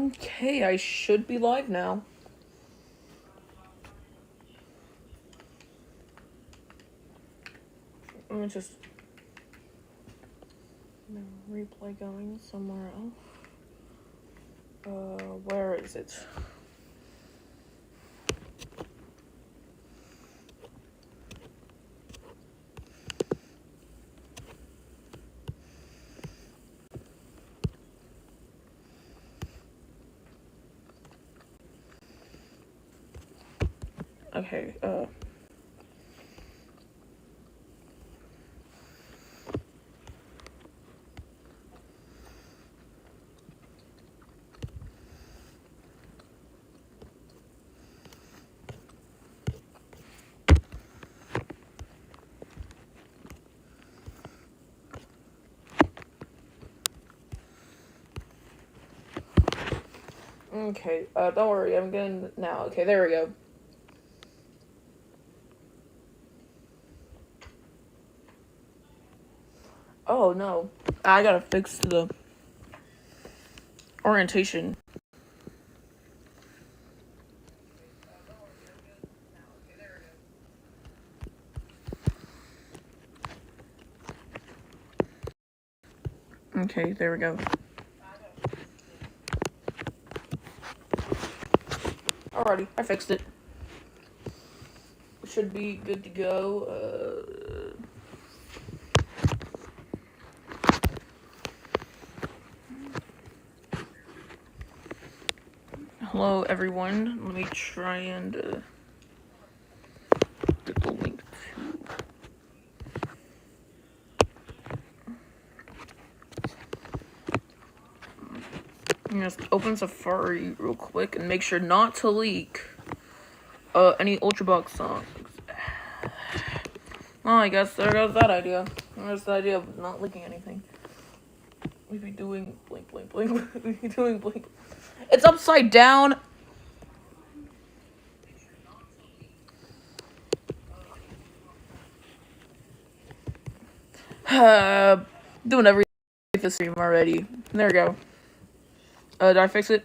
Okay, I should be live now. Let me just replay going somewhere else. Where is it? Okay, okay, don't worry, I'm getting now. Okay, there we go. Oh no, I gotta fix the orientation. Okay, there we go. Alrighty, I fixed it. Should be good to go. Hello, everyone. Let me try and get the link to. Just open Safari real quick and make sure not to leak any Ultrabox songs. Oh, I guess there goes that idea. There's the idea of not leaking anything. We'd be doing blink, blink, blink. We'd be doing blink. It's upside down. Doing everything with the stream already. There we go. Did I fix it?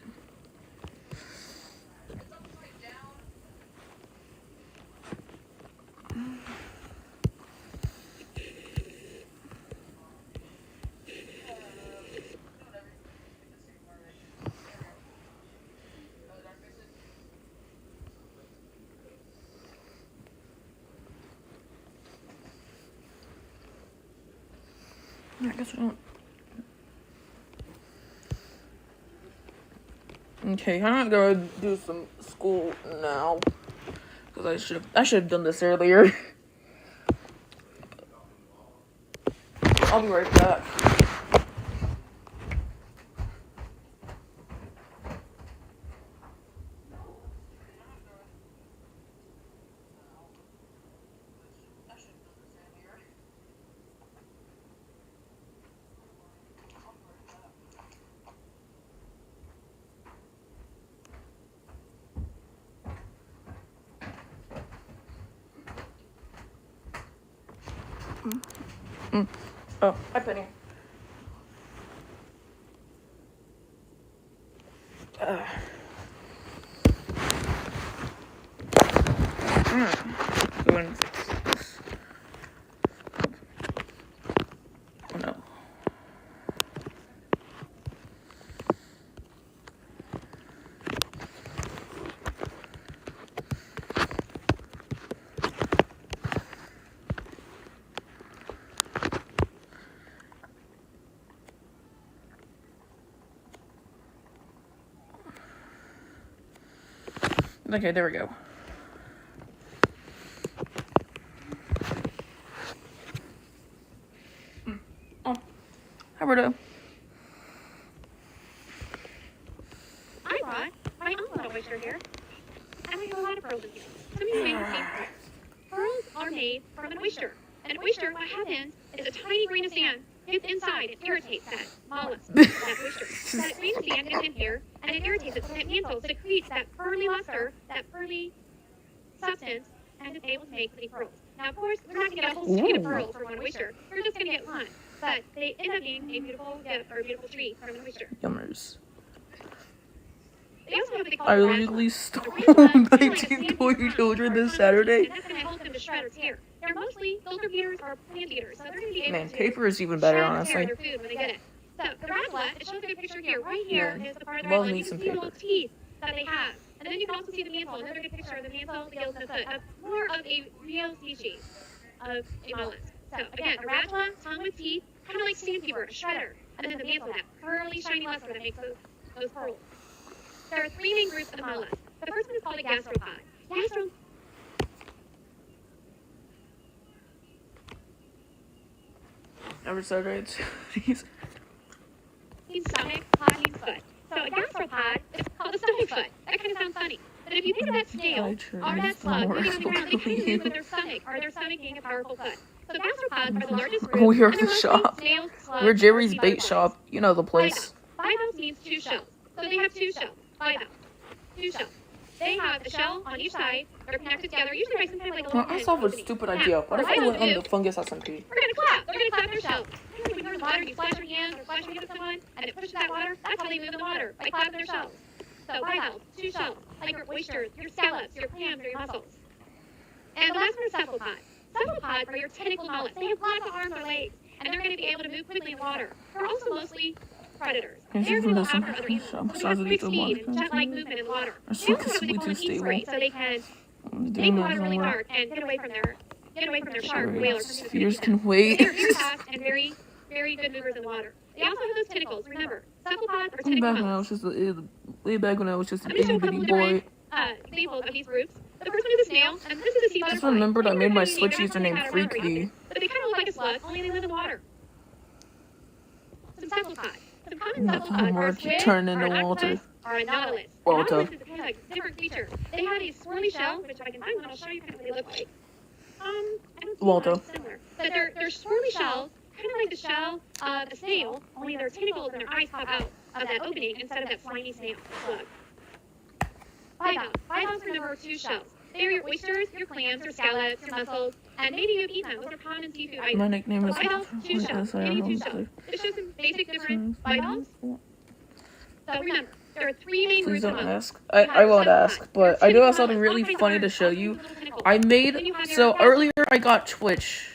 I guess we don't. Okay, I'm gonna go do some school now. Because I should have done this earlier. I'll be right back. Oh, hi Penny. Go and fix this. Oh no. Okay, there we go. Oh, hi Roberto. I brought my uncle a oyster here, and I have a lot of pearls in here. Some of you may have seen pearls. Pearls are made from an oyster. An oyster, what happens is a tiny grain of sand gets inside and irritates that mollusk, that oyster. That grain of sand gets in here, and it irritates it, so that mantle secretes that pearly luster, that pearly substance, and is able to make pretty pearls. Now, of course, we're not going to get a whole street of pearls from one oyster. We're just going to get one. But they end up being a beautiful gift or a beautiful treat from an oyster. Yummers. They also have what they call I a tarantula. literally A stole tarantula is like a 19 sand toy worm children or this a Saturday. and that's going to help them to shred or tear. They're mostly filter feeders or plant eaters, so they're going to be able Man, to paper is even shred better, or tear honestly. their food when they get it. So the tarantula, it shows a good picture here. Right here Yeah, is the part of the love tarantula. me You can some see the paper. little teeth that they have. And then you can also see the mantle, another good picture of the mantle, the gills, and the foot of more of a real species of a mollusk. So again, a tarantula, tongue with teeth, kind of like sandpaper, a shredder. And then the mantle, that pearly, shiny luster that makes those pearls. There are three main groups of mollusks. The first one is called a gastropod. Every Saturday, Means stomach, pod means foot. So a gastropod is called a stomach foot. That kind of sounds funny. But if you think of that snail or that slug moving on the ground, they kind of move with their stomach being a powerful foot. So gastropods are the largest group, We are and they're the mostly shop. snails, slugs, We're or Jerry's sea bait butterflies. shop. You know the place. Bivalves means two shells. So they have two shells. Bivalves. Two shells. They have a shell on each side. They're connected together, usually by some kind of like a little I saw a opening. stupid Now, idea. What if I bivalves went on do- the fungus SMP? We're gonna clap. They're gonna clap their shells. When you're in water, you splash your hands or splash your hands at someone, and it pushes that water. That's how they move in the water, by clapping their shells. So bivalves, two shells, like your oysters, your scallops, your clams, or your mussels. And the last one is cephalopods. Cephalopods are your tentacle mollusks. They have lots of arms or legs, and they're going to be able to move quickly in water. They're also mostly predators. Yes, They're you going to can go do after some- other animals. So they have quick some speed size and jet-like movement in water. Are They so also have what they call an consistently e-spray, so they can take water really dark and get away from their shark, whale, or something. Spheres can They wait. are very fast and very, very good movers in water. They also have those tentacles. Remember, cephalopods are tentacle Back when I mollusks. was just way back when I was just a I'm going to show itty a couple bitty of boy. different examples of these groups. The first one is a snail, and this is a sea Just butterfly. remembered I They made are my kind of Switch unique. They're not username really found around very Freaky. often, but they kind of look like a slug, only they live in water. Some cephalopods. Some common cephalopods are a Mark, squid, turn or into an Walter. octopus, or a nautilus. A Walter. nautilus is a kind of like different creature. They have a swirly shell, which if I can find one, I'll show you kind of what they look like. I don't see Walter. one similar. But they're swirly shells, kind of like the shell of a snail, only their tentacles and their eyes pop out of that opening instead of that slimy snail slug. Bivalves. Bivalves remember two shells. They are your oysters, your clams, your scallops, your mussels, and maybe you've eaten them. Those are common seafood items. My nickname is Bivalves, two shells. Maybe two shells. This shows some basic difference. Bivalves. So remember, there are three main Please groups of don't mollusks. ask. You have I won't cephalopods. ask, but I do have something Tentacle really mollusks, funny to arms, show arms, you. little tentacles. I Then made, you have your so gastropods. earlier I got Twitch,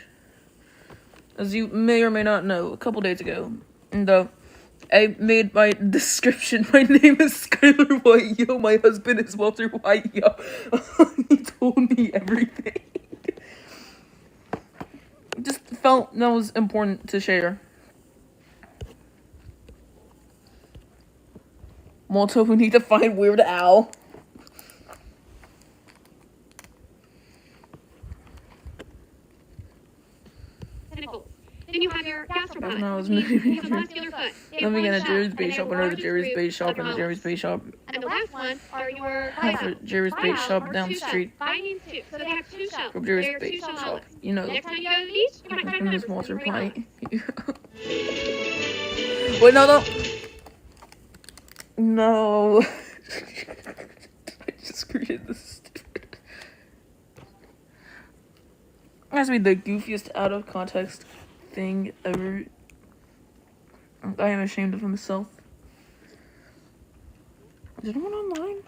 as you may or may not know, a couple days ago, and I made my description, my name is Skylar White, yo, my husband is Walter White, yo. He told me everything. Just felt that was important to share. Malta, we need to find Weird Al. Tentacles. Then you have your gastropods. No, it's which means maybe- you have a muscular foot. They Then have we one got a shell, Jerry's and Bait they're Shop, the another largest Jerry's group Bait Shop, of and a Jerry's mollusks. Bait Shop. And the last one are your Half a bivalves. Jerry's Bait Bivalves Shop are down two the shells. street. Bi means two, so they have two shells. From Jerry's They're Bait two-shell Shop. mollusks. You know. The next time you go to the beach, you might find And members this of Walter these three White. mollusks. Wait, no. No. I just created this stupid. It has to be the goofiest out of context thing ever. I am ashamed of myself. Is anyone online?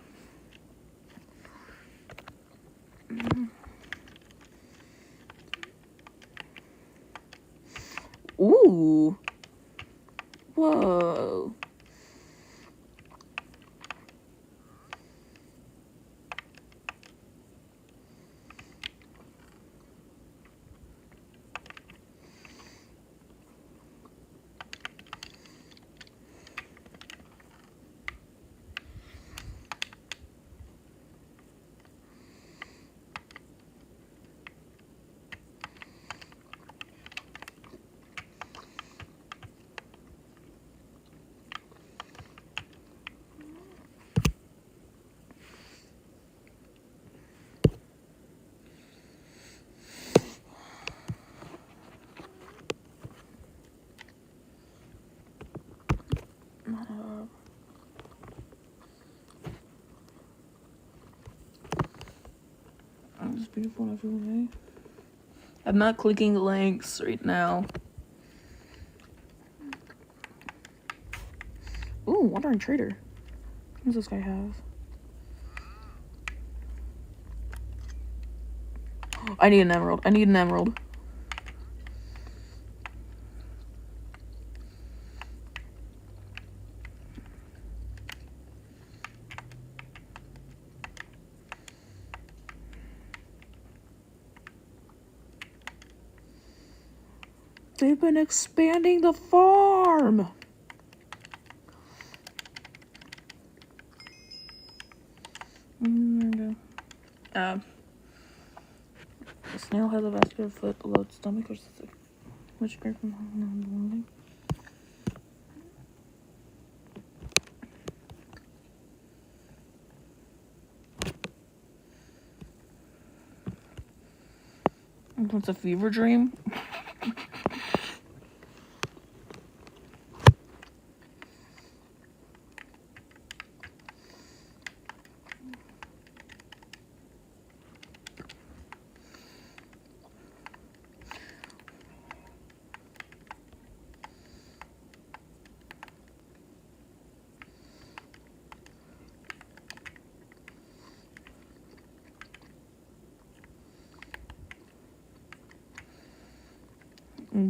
Ooh. Whoa. It's beautiful every way. I'm not clicking links right now. Ooh, Wandering Trader. What does this guy have? I need an emerald. I need an emerald. They've been expanding the farm. The snail has a vascular foot, a low stomach, which great from What's a fever dream?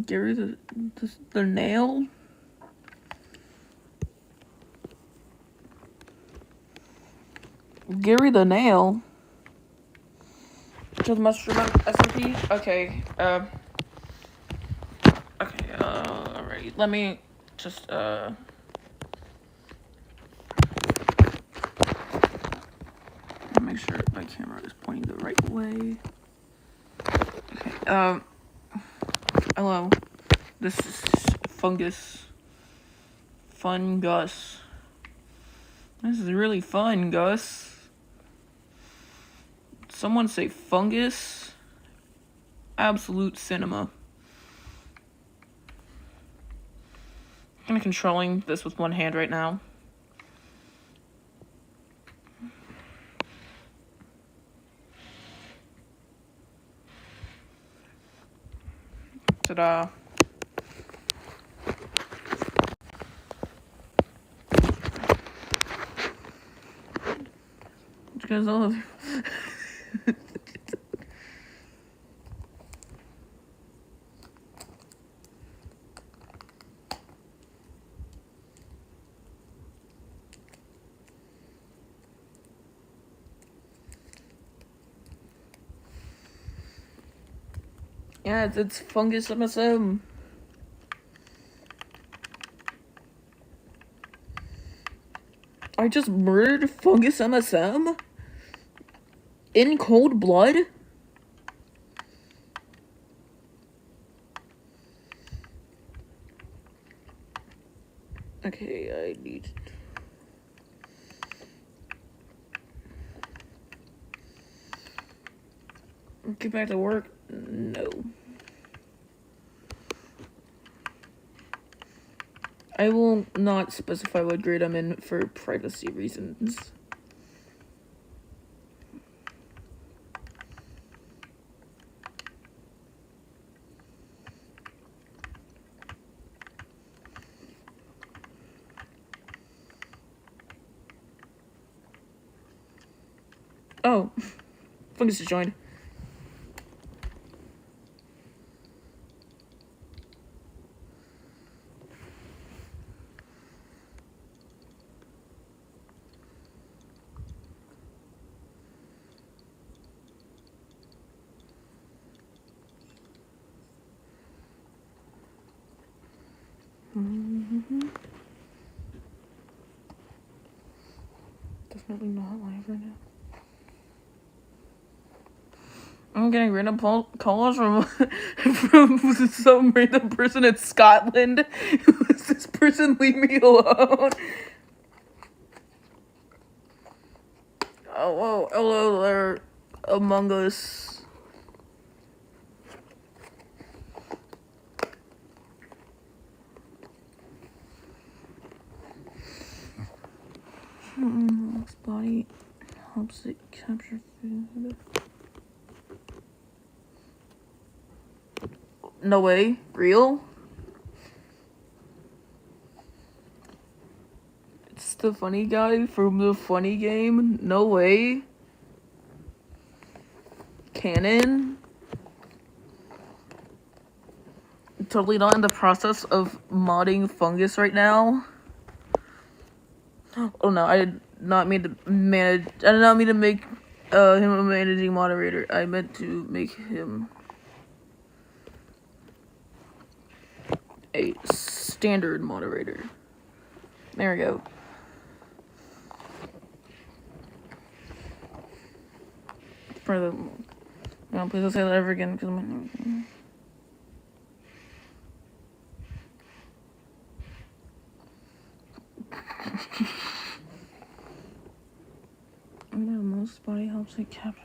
Gary the nail? Gary the nail? To the mushroom SMP? Okay, okay, alright. Let me just, make sure my camera is pointing the right way. Okay, hello. This is Fungus. Fun Gus. This is really fun, Gus. Someone say fungus. Absolute cinema. I'm kind of controlling this with one hand right now. Ta-da. You guys all yeah, it's Fungus MSM. I just murdered Fungus MSM? In cold blood? Okay, I need... Get back to work? No. I will not specify what grade I'm in for privacy reasons. Oh, Fungus just joined. Definitely not live right now. I'm getting random calls from some random person in Scotland. Does this person leave me alone? Oh, whoa, hello there, Among Us. Body helps it capture food. No way. Real? It's the funny guy from the funny game? No way. Canon? Totally not in the process of modding Fungus right now. Oh no, I did not mean to manage. I did not mean to make him a managing moderator. I meant to make him a standard moderator. There we go. For the, no, please don't say that ever again, because I'm. Most body helps it capture.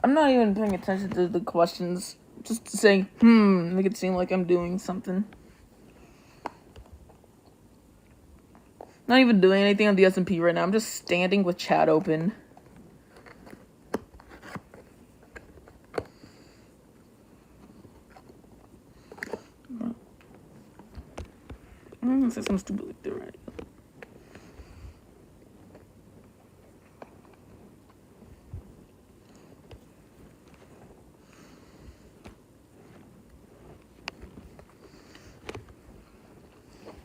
I'm not even paying attention to the questions. Just saying, make it seem like I'm doing something. Not even doing anything on the SMP right now. I'm just standing with chat open. I'm gonna say something stupid like that, right?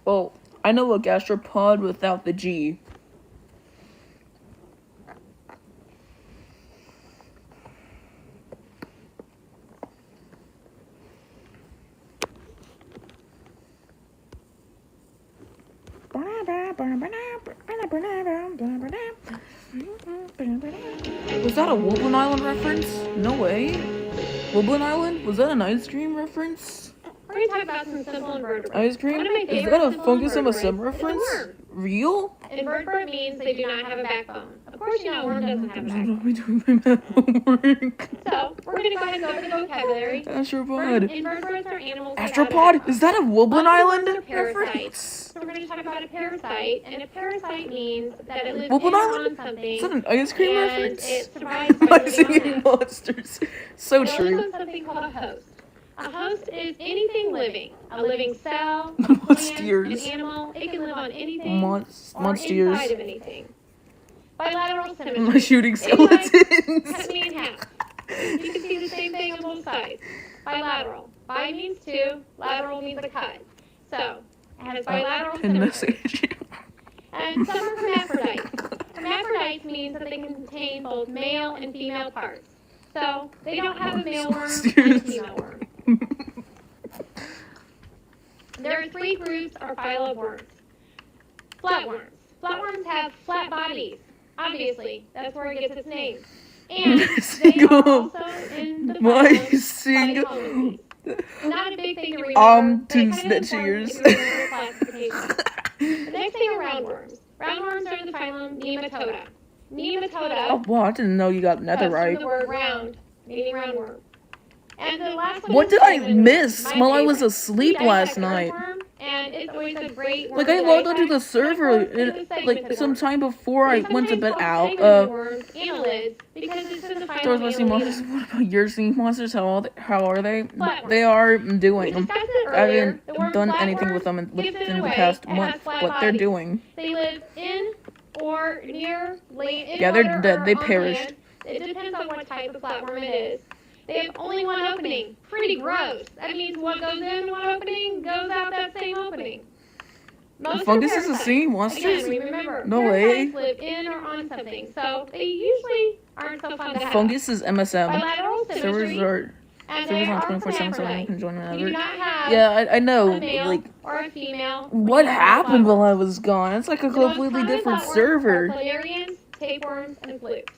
Oh, I know a gastropod without the G. Was that a Woblin Island reference? No way. Woblin Island? Was that an ice cream reference? We're going to talk about some simple invertebrates. Ice cream? One of my Is favorite that a simple Fungus invertebrates MSM is a reference? worm. Real? Invertebrate means they do not have a backbone. Of course, you know a worm doesn't have a I'm backbone. not doing my math homework. So, we're going to go ahead and go over the vocabulary. Astropod. Invertebrates are animals without a Astropod? backbone. Is that a Woblin Most Island worms are parasites. reference? So we're going to talk about a parasite, and a parasite means that it lives Woblin in Island? on something. Is that an ice cream and reference? it survives by Am I living on singing that. monsters? So It lives true. on something called a host. A host is anything living. A living cell, a plant, Monsters. an animal. It can live on anything or Monsters. inside of anything. Bilateral Am symmetry. I shooting Anyway, cut skeletons? me in half. You can see the same thing on both sides. Bilateral. Bi means two. Lateral means a cut. So, it has bilateral Pin symmetry. message. And some are hermaphrodites. Hermaphrodites means that they can contain both male and female parts. So, they don't have a male worm and a female worm. There are three groups or phyla of worms. Flatworms. Flatworms have flat bodies. Obviously, that's where it gets its name. And they are also in the phylum Phytolopes. Not a big thing to remember, but two it kind of snitch informs ears. if you remember classification. The next thing are roundworms. Roundworms are in the phylum Nematoda. Nematoda Oh, wow, I didn't know you got comes nether from right. the word round, meaning roundworm. And the last one What is did I cinnamon miss worm, my while I was favorite. asleep We last dissect night? earthworm, and it's always a great Like, worm I to logged onto dissect, the server, but of course, it's a like, segmented some worm. time before I They're went to sometimes bed called out. segmented worms, annelids, because it's in the There phylum was my sea monsters. Annelida. What about your sea monsters? How are they? Flatworms. They are We doing. discussed it I earlier. haven't The worm done anything flatworm with them gives it within the away. past It has month. flat What they're bodies. doing. They live in or near land. Yeah, they're water dead. or They on perished. land. It depends on what type of flatworm it is. They have only one opening. Pretty gross. That means what goes in one opening goes out that same opening. Most Fungus are is the parasites. sea monsters? Again, remember, No way. parasites live in or on something, so they usually aren't so fun to have. Fungus is MSM. Bilateral Servers symmetry, are and servers they on are 24/7, so anyone hermaphrodites. can join You do whenever. not have Yeah, I know. a male Like, or a female. what when you have happened flatworms. while I was gone? It's like a The most completely common different flatworms server. are planarians, tapeworms, and flukes.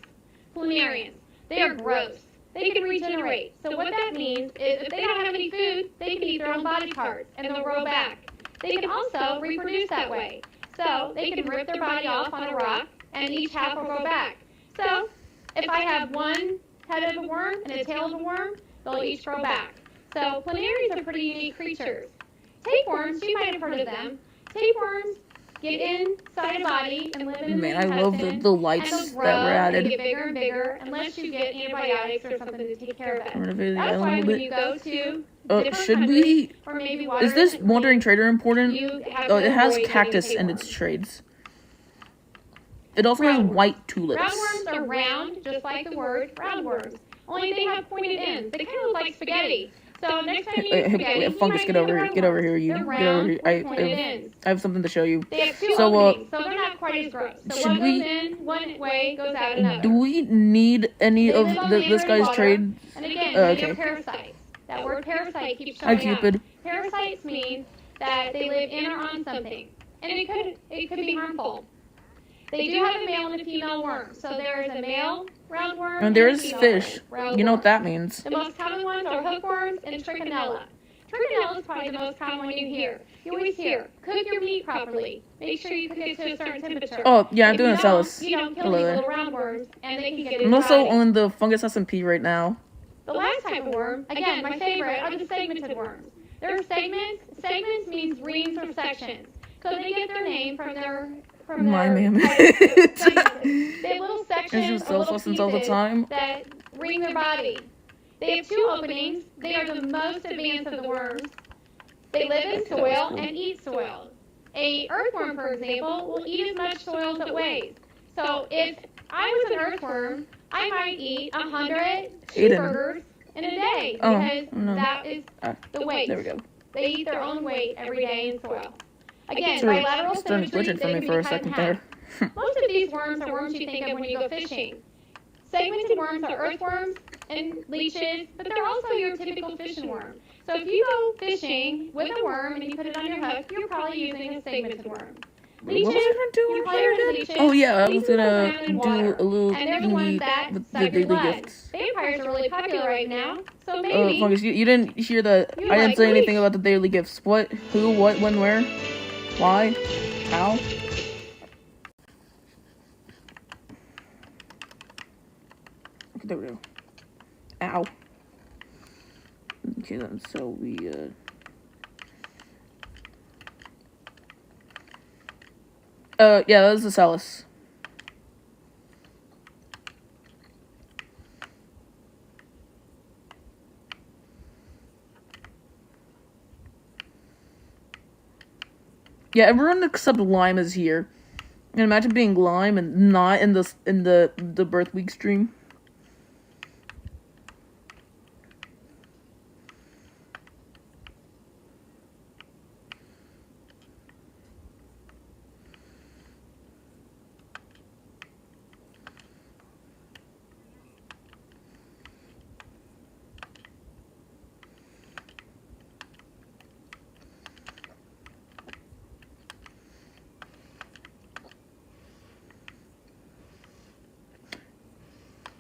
Planarians. They are gross. They can regenerate. So what that means is if they don't have any food, they can eat their own body parts and they'll grow back. They can also reproduce that way. So they can rip their body off on a rock, and each half will grow back. So if I have one head of a worm and a tail of a worm, they'll each grow back. So planaries are pretty unique creatures. Tapeworms, you might have heard of them. Tapeworms get inside a body and live in the Man, I love the lights and they'll grow that were and added. get bigger and bigger unless you get antibiotics or something to take care of it. Renovated the That's island a why little when bit. you go to different Should countries, we? or maybe Is this Wandering Trader important? you have Oh, to it has avoid cactus getting in tapeworms. its trades. It also has Roundworms. white tulips. Roundworms are round, just like the word roundworms. Only they have pointed ends. They kind of look like spaghetti. So next time you eat spaghetti, you Fungus, might get think over of here. Get over roundworms. here, you. They're Get over round here. with pointed ends. I have something to show you. They have two So, openings, so they're not quite as gross. So should one we- goes in one way, goes out another. Do we need any They of live on this land or guy's water. trade? And again, Okay. they're parasites. That word parasite keeps Hi, showing up. Cupid. Parasites mean that they live in or on something, and it could be harmful. They do have a male and a female worm. So there is a male roundworm And there a is female fish. roundworm. You know what that means. The most common ones are hookworms and trichinella. Trichinella is probably the most common one you hear. You always hear, cook your meat properly. Make sure you cook it to a certain temperature. Oh, yeah, I'm If doing you a Celis. You don't kill Hello these there. little roundworms, and they can get I'm also inside. on the Fungus SMP right now. The last type of worm, again, my favorite, are the segmented worms. There are segments. Segments means rings or sections. So they get their name from their My mammoth. segments. They have little And sections she or little self-listens all the pieces time. that ring their body. They have two openings. They are the most advanced of the worms. They live in soil and eat soil. A earthworm, for example, will eat as much soil as it weighs. So if I was an earthworm, I might eat 100 cheeseburgers in a day Oh, because no. that is the weight. There we go. They eat their own weight every day in soil. Again, Sorry, bilateral it's starting symmetry, glitching for they me can for be a cut in second half. there. Most of these worms are worms you think of when you go fishing. Segmented worms are earthworms and leeches, but they're also your typical fishing worm. So if you go fishing with a worm and you put it on your hook, you're probably using a segmented worm. What was I Leeches, gonna do you here play with again? leeches. Oh yeah, I was Leeches live gonna down in do water, a little and they're the ones thingy that with the suck your daily blood. gifts. Vampires are really popular right now, so maybe Fungus, you didn't hear that. You I didn't like say anything leash. about the daily gifts. What? Who? What? When? Where? Why? How? Okay, there we go. Ow. Okay then, so we, yeah, that was the Celis. Yeah, everyone except Lime is here. And imagine being Lime and not in the birth week stream.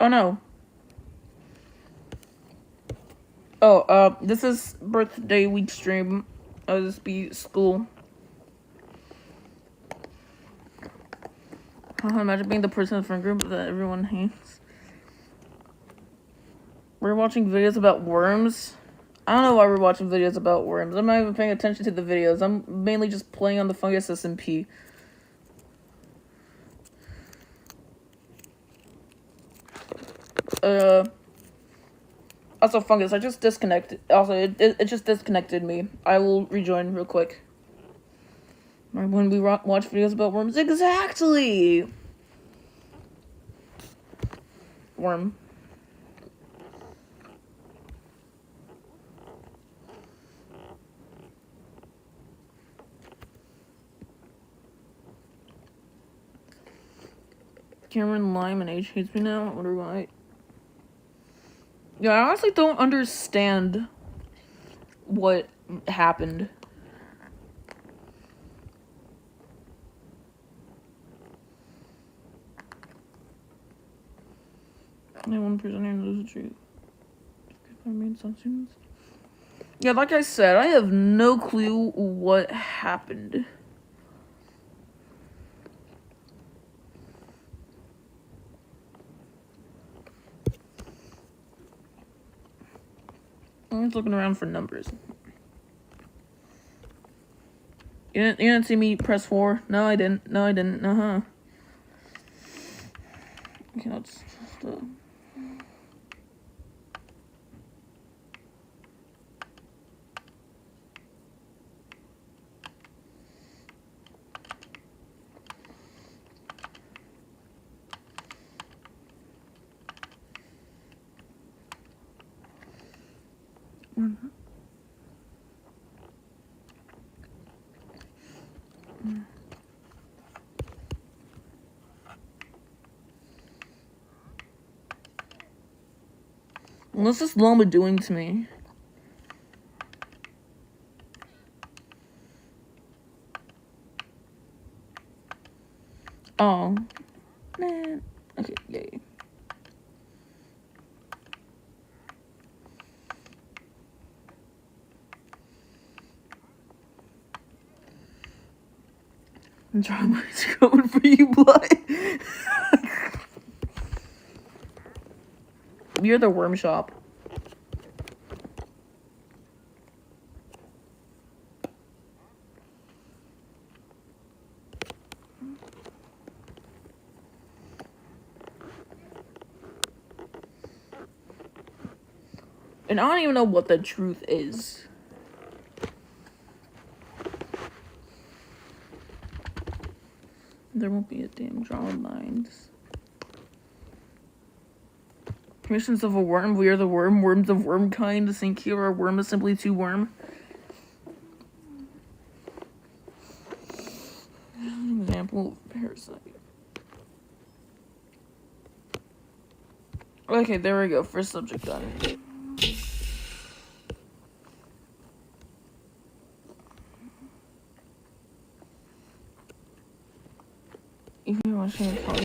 Oh no. Oh, this is birthday week stream. This be school. Imagine being the person in the friend group that everyone hates. We're watching videos about worms. I don't know why we're watching videos about worms. I'm not even paying attention to the videos. I'm mainly just playing on the Fungus SMP. Also, Fungus, I just disconnected. Also, it just disconnected me. I will rejoin real quick. When we watch videos about worms. Exactly! Worm. Cameron Lime and H hates me now. I wonder why. Yeah, I honestly don't understand what happened. Only one person here knows the truth. I made assumptions. Yeah, like I said, I have no clue what happened. I'm just looking around for numbers. You didn't see me press 4? No, I didn't. Uh-huh. Okay, let's... What's this llama doing to me? Oh. Man. Okay, yay. Drama's coming for you, blood. You're the worm shop. And I don't even know what the truth is. There won't be a damn drawn lines. Missions of a worm. We are the worm. Worms of worm kind. Think here our worm is simply too worm. An example of parasite. Okay, there we go. First subject done. If you're watching the call.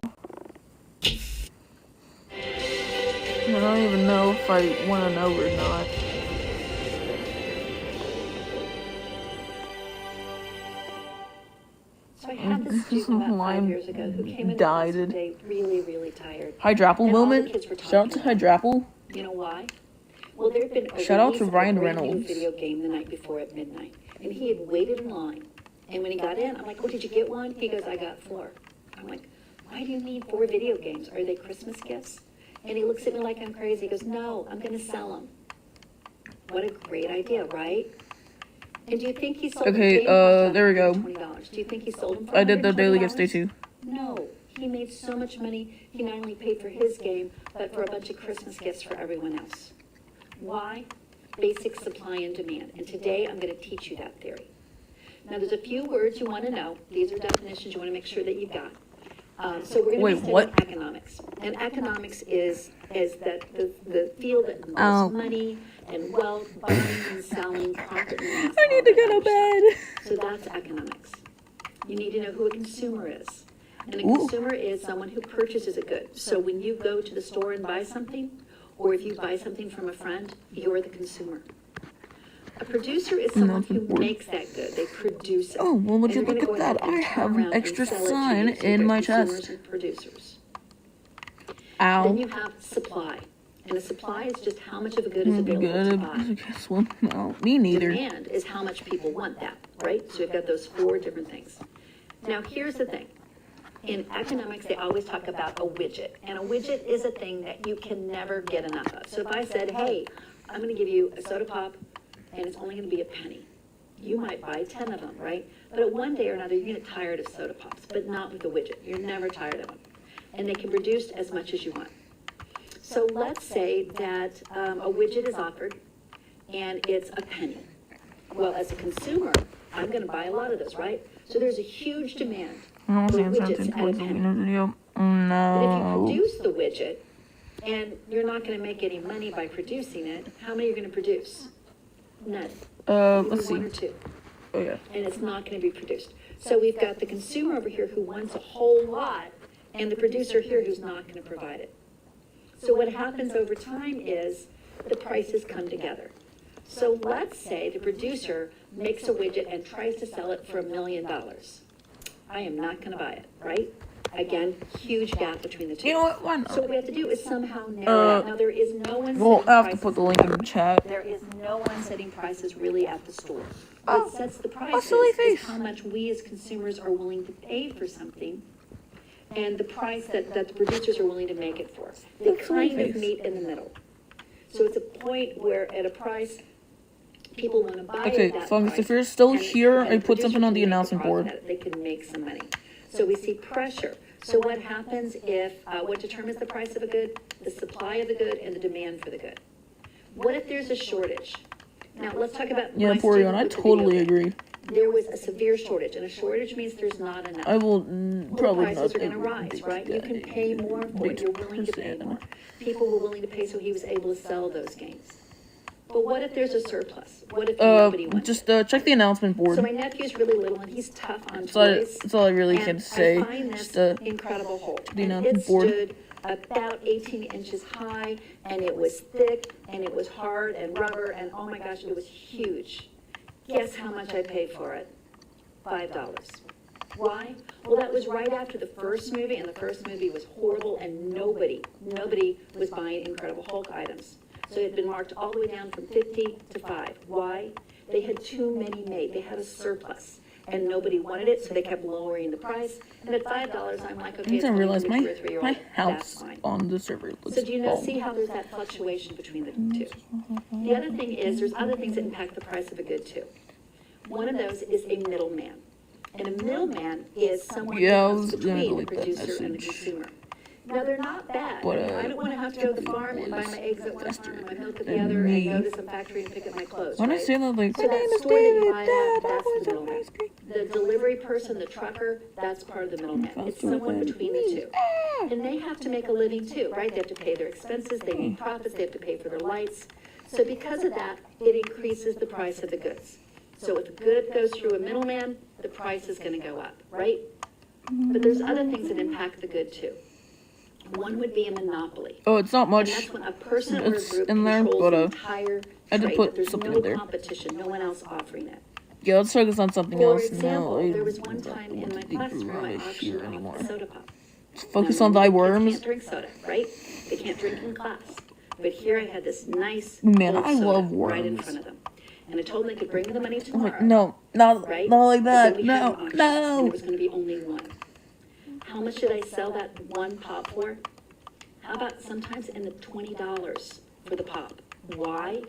I don't even know if I want to know or not. So I had this student about 5 years ago who came in died. today really, really tired. Hydrapple And all the moment. kids were Shout out to talking Hydrapple. You know why? Well, there had been a Shout out release to of Ryan a brand new Reynolds. video game the night before at midnight, and he had waited in line. And when he got in, I'm like, "Oh, did you get one?" He goes, "I got 4." I'm like, "Why do you need 4 video games? Are they Christmas gifts?" And he looks at me like I'm crazy. He goes, "No, I'm going to sell them." What a great idea, right? And do you think he sold Okay, them? there we go. $20. Do you think he sold them for I did the daily $120? gifts day too. No, he made so much money. He not only paid for his game, but for a bunch of Christmas gifts for everyone else. Why? Basic supply and demand. And today I'm going to teach you that theory. Now there's a few words you want to know. These are definitions you want to make sure that you've got. So we're going to Wait, be studying what? economics. And economics is that the field that involves money and wealth, buying and selling, profit and loss. I need to go to bed. So that's economics. You need to know who a consumer is. And a Ooh. consumer is someone who purchases a good. So when you go to the store and buy something, or if you buy something from a friend, you're the consumer. A producer is someone Nothing who for- makes that good. They produce it. Oh, well, would And you they're look gonna at go that? ahead and I turn have an around and extra sell it to sign you. So in you've my got consumers chest. and producers. Ow. Then you have supply. And a supply is just how much of a good is available to Good. buy. Guess what? No, me neither. Demand is how much people want that, right? So we've got those 4 different things. Now, here's the thing. In economics, they always talk about a widget. And a widget is a thing that you can never get enough of. So if I said, hey, I'm going to give you a soda pop, and it's only going to be a penny, you might buy 10 of them, right? But at one day or another, you're going to get tired of soda pops, but not with a widget. You're never tired of them. And they can produce as much as you want. So let's say that a widget is offered, and it's a penny. Well, as a consumer, I'm going to buy a lot of those, right? So there's a huge demand I don't for see something widgets at a towards the penny. end of the video. But if you No. produce the widget, and you're not going to make any money by producing it, how many are you going to produce? None. Maybe Let's 1 or see. 2. Oh, yeah. And it's not going to be produced. So we've got the consumer over here who wants a whole lot, and the producer here who's not going to provide it. So what happens over time is the prices come together. So let's say the producer makes a widget and tries to sell it for $1 million. I am not going to buy it, right? I Again, huge gap between the two. You know what? Why So not? what we have to do is somehow narrow it out. Now, there is no one We'll setting have to prices. put the link in the chat. There is no one setting prices really at the store. Oh, What sets the a prices silly is face. how much we as consumers are willing to pay for something and the price that the producers are willing to make it for. They That's a silly kind of face. meet in the middle. So it's a point where at a price, people want to buy Okay, it at that Fungus, price, if you're still and- here, and I put producer something on can the make a announcement profit board. at it. They can make some money. So we see pressure. So what happens if, what determines the price of a good? The supply of the good and the demand for the good. What if there's a shortage? Now, let's talk about Yeah, my Porion, student I with the totally video game. agree. There was a severe shortage, and a shortage means there's not enough. I will Well, probably the not. prices are gonna rise, right? You can pay more for it, you're willing to pay more. People were willing to pay, so he was able to sell those games. But what if there's a surplus? What if nobody wants Just it? check the announcement board. So my nephew's really little, and he's tough on That's toys. all I really And can say. I find Just this Incredible Hulk. the And announcement it board. stood about 18 inches high, and it was thick, and it was hard and rubber, and oh my gosh, it was huge. Guess how much I paid for it? $5. Why? Well, that was right after the first movie, and the first movie was horrible, and nobody was buying Incredible Hulk items. So it had been marked all the way down from 50 to 5. Why? They had too many made. They had a surplus, and nobody wanted it, so they kept lowering the price. And at $5, I'm like, I okay, didn't it's realize only my for a 3-year-old. my That's house fine. on the server looks. So do you know, bald. see how there's that fluctuation between the two? The other thing is, there's other things that impact the price of a good too. One of those is a middleman. And a middleman is someone who Yeah, I comes was gonna between the delete that producer and the message. consumer. Now, they're not bad. But, I don't want to have to go to the farm and buy my eggs at one farm and my milk at the other and go to some factory and pick up my clothes, When I right? say that, like, So my that name is store that you David, buy at, Dad, I that's want the some middleman. ice cream. The delivery person, the trucker, that's part of the middleman. It's someone between the two. And they have to make a living too, right? They have to pay their expenses, they need profits, they have to pay for their lights. So because of that, it increases the price of the goods. So if the good goes through a middleman, the price is gonna go up, right? But there's other things that impact the good too. One would be a monopoly. Oh, it's not And much. that's when a person or a It's group in there, controls but, the entire I had to trade, put but there's something no in there. competition, no one else offering it. Yeah, let's focus on something For else now. example, I there was one don't time in want my to be classroom, I rubbish auctioned here off anymore. a soda pop. Just focus Now, on thy kids worms. can't drink soda, right? They can't drink in class. But here I had this nice Man, cold I soda love right in worms. front of them. And I told them they could bring me the money I'm tomorrow. like, no, not Right? like But then that. we had an No, auction, And no. there was gonna be only one. How much did I sell that one pop for? How about sometimes in the $20 for the pop? Why?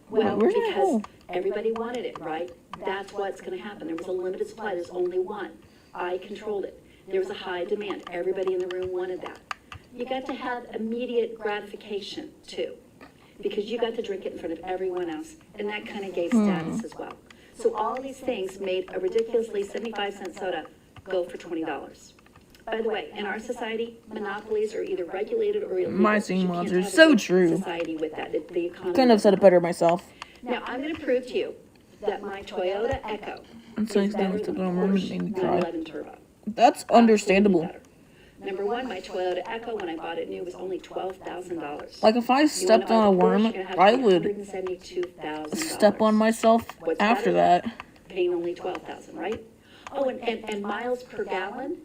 Well, where's that because hole? everybody wanted it, right? That's what's gonna happen. There was a limited supply, there's only one. I controlled it. There was a high demand. Everybody in the room wanted that. You got to have immediate gratification too, because you got to drink it in front of everyone else, and that kind of gave status as well. So all these things made a ridiculously 75-cent soda go for $20. By the way, in our society, monopolies are either regulated or illegal. My singing You can't monster is have a so good true. Society with that. The economy. Couldn't have said it better myself. Now, I'm going to prove to you that my Toyota Echo I'm so is better excited to than go the home and Porsche make me cry. 911 Turbo. That's understandable. Absolutely better. Number one, my Toyota Echo, when I bought it new, was only $12,000. Like if I stepped on a worm, I would $172,000. step on myself What's after better? that. Paying only $12,000, right? Oh, and miles per gallon,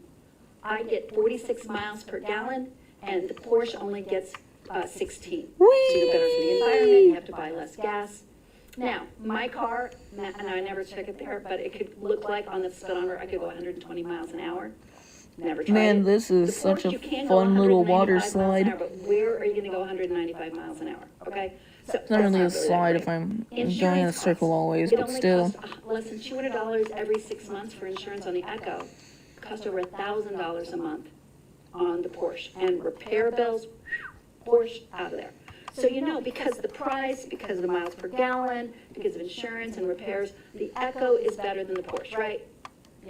I get 46 miles per gallon, and the Porsche only gets 16. So you're better for the environment, you have to buy less gas. Now, my car, and I never check it there, but it could look like on the speedometer, I could go 120 miles an hour. Never tried Man, it. this is The such Porsche, a you can go fun little 195 water miles an hour, slide. But where are you going to go 195 miles an hour? Okay? So It's not really a that slide great. if I'm going in a Insurance circle costs. always, It but only still. costs less than $200 every 6 months for insurance on the Echo. It costs over $1,000 a month on the Porsche. And repair bills, Porsche, out of there. So you know, because of the price, because of the miles per gallon, because of insurance and repairs, the Echo is better than the Porsche, right?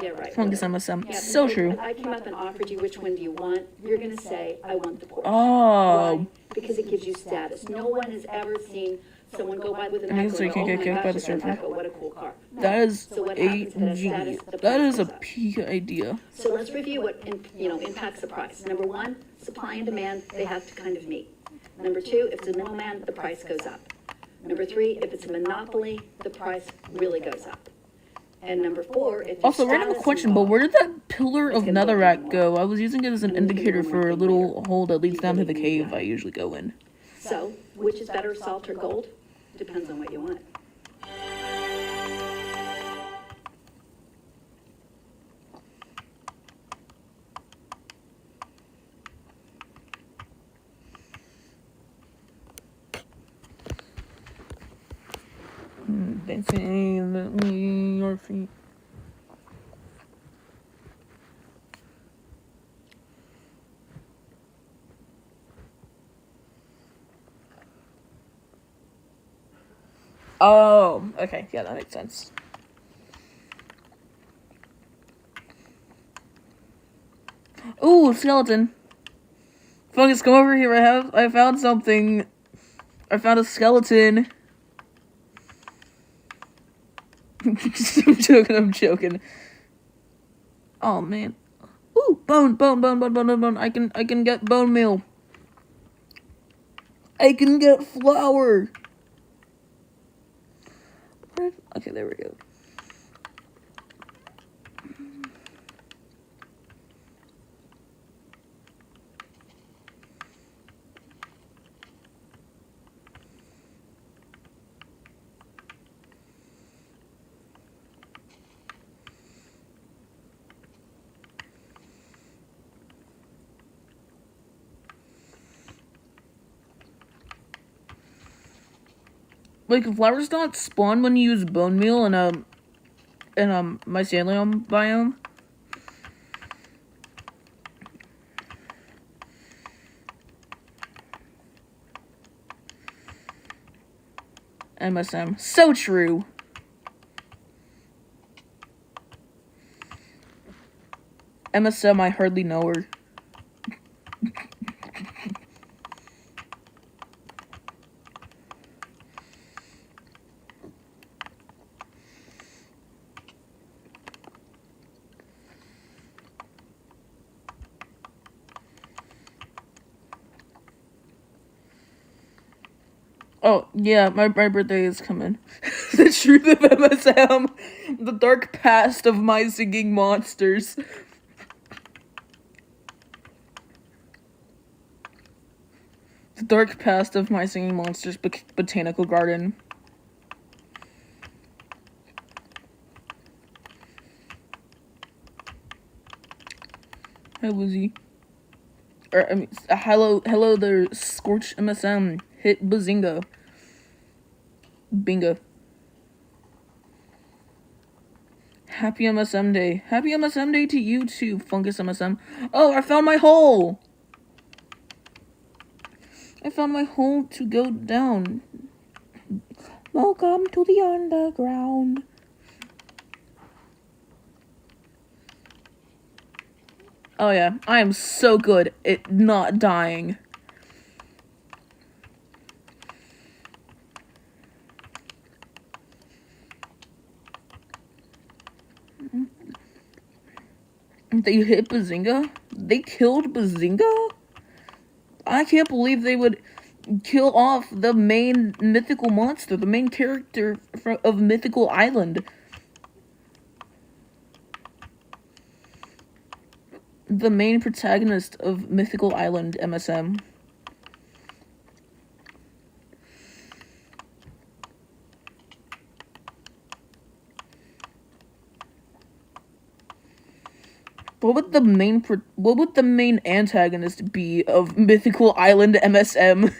Yeah, right. Fungus MSM. Yeah, So if true. I came up and offered you which one do you want, you're going to say, I want the Porsche. Oh. Why? Because it gives you status. No one has ever seen someone go by with an I mean, Echo so you and can go, oh get my kicked gosh, by the it's an server. Echo, what a cool car. No. That is So what a happens is that genius. status, the That price is a goes up. peak idea. So let's review what impacts the price. Number one, supply and demand, they have to kind of meet. Number two, if it's a middleman, the price goes up. Number three, if it's a monopoly, the price really goes up. And number 4, if your Also, random status question, but involved, where did that pillar of gonna go netherrack anymore. go? I was using it as an indicator for a little hole that leads down to the cave I usually go in. So, which is better, salt or gold? Depends on what you want. Dancing, let me your feet. Oh, okay, yeah, that makes sense. Ooh, skeleton. Fungus, come over here. I found something. I found a skeleton. I'm joking. Oh man. Ooh, bone. I can get bone meal. I can get flour. Okay, there we go. Like, flowers don't spawn when you use bone meal in mycelium biome. MSM. So true. MSM, I hardly know her. Oh, yeah, my birthday is coming. The truth of MSM. The dark past of my singing monsters. The dark past of my singing monsters botanical garden. Hi, Lizzie. Hello there, Scorch MSM. Hit Bazinga. Bingo. Happy MSM Day. Happy MSM Day to you too, Fungus MSM. Oh, I found my hole! I found my hole to go down. Welcome to the underground. Oh yeah, I am so good at not dying. They hit Bazinga? They killed Bazinga? I can't believe they would kill off the main mythical monster, the main character of Mythical Island. The main protagonist of Mythical Island, MSM. What would the main antagonist be of Mythical Island MSM?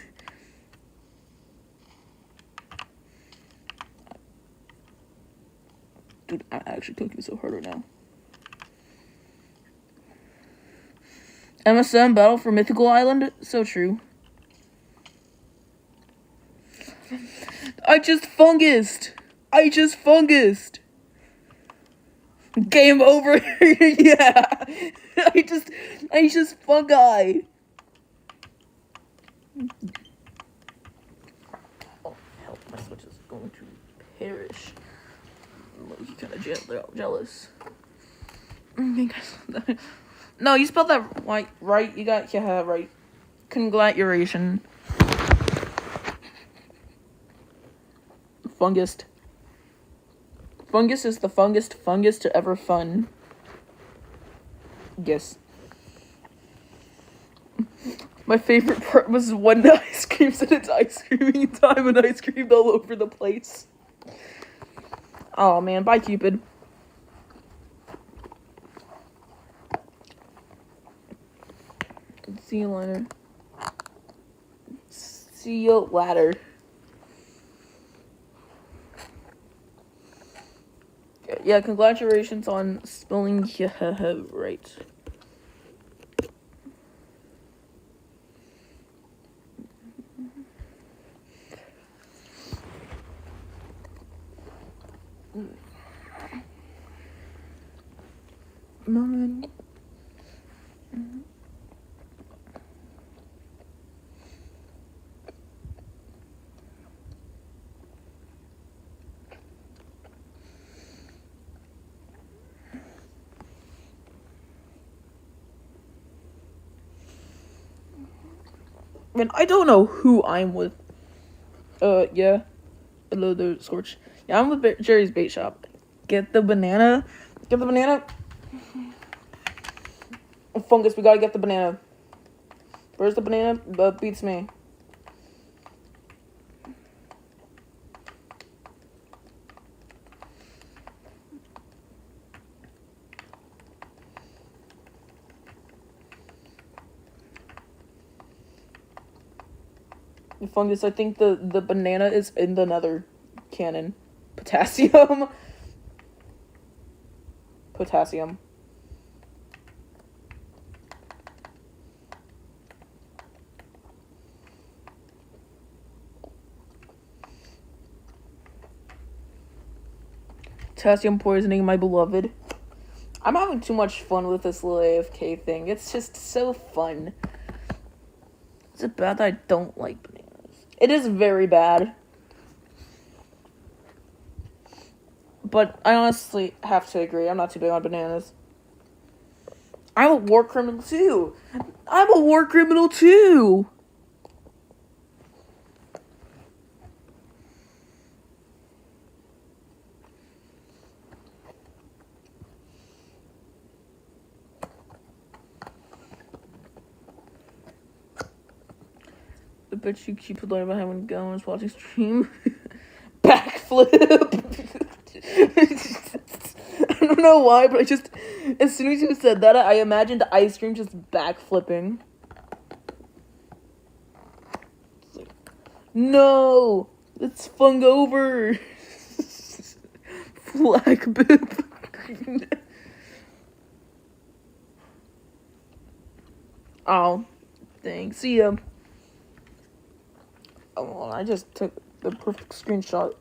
Dude, I'm actually cooking so hard right now. MSM Battle for Mythical Island? So true. I just fungused! Game over. Yeah. I just fungi. Oh, hell, my Switch is going to perish. I'm kind of jealous. No, you spelled that right. You got, yeah, right. Congratulations. Fungus is the fungus to ever fun. Yes. My favorite part was when the ice cream said it's ice creaming time and ice creamed all over the place. Oh man, bye Cupid. See you later. See you later. Yeah, congratulations on spelling right. Moment. Man, I don't know who I'm with. Yeah. Hello there, Scorch. Yeah, I'm with Jerry's Bait Shop. Get the banana. Get the banana. Fungus, we gotta get the banana. Where's the banana? Beats me. Fungus, I think the banana is in the nether cannon. Potassium. Potassium. Potassium poisoning, my beloved. I'm having too much fun with this little AFK thing. It's just so fun. Is it bad that I don't like bananas? It is very bad. But I honestly have to agree. I'm not too big on bananas. I'm a war criminal too. I'm a war criminal too. I bet you keep learning about having guns watching stream. Backflip. I don't know why, but as soon as you said that, I imagined ice cream just backflipping. Like, no, it's fung over. Flag bib. Oh, thanks. See ya. Oh, I just took the perfect screenshot.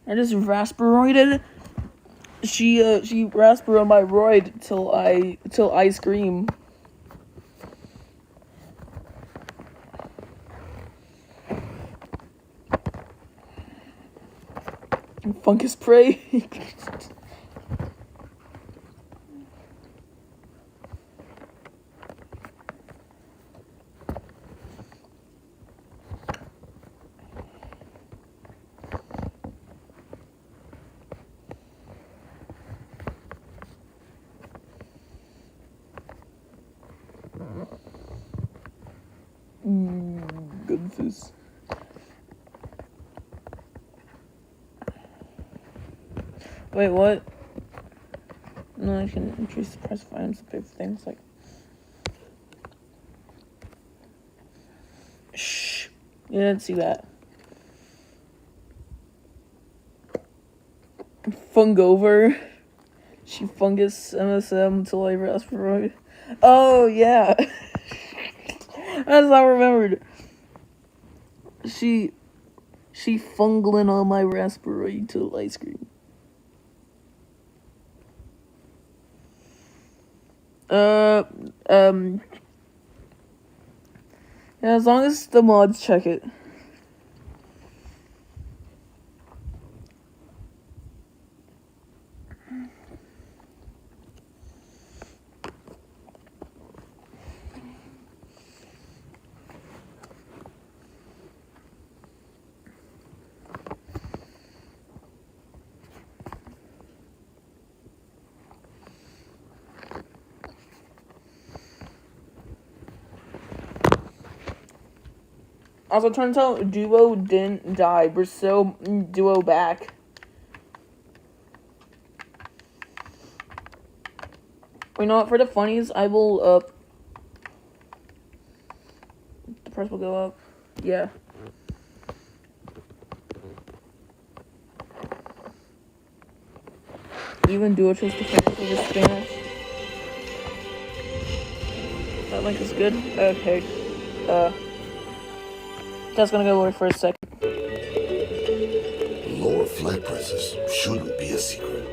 I just rasperoided. She rasperoided my roid till I scream. Fungus prey. Goodness. Wait, what? No, I can increase the price of items to pay for things like. Shh. You didn't see that. Fungover. She fungus MSM till I rasperoid. Oh, yeah. As I remembered. She She fungling on my raspberry till ice cream. Yeah, as long as the mods check it. Also, turns out Duo didn't die. We're still Duo back. You know what? For the funnies, I will the price will go up. Yeah. Even Duo chose to finish over Spanish. That link is good. Okay. That's gonna go away for a second. Lower flight prices shouldn't be a secret.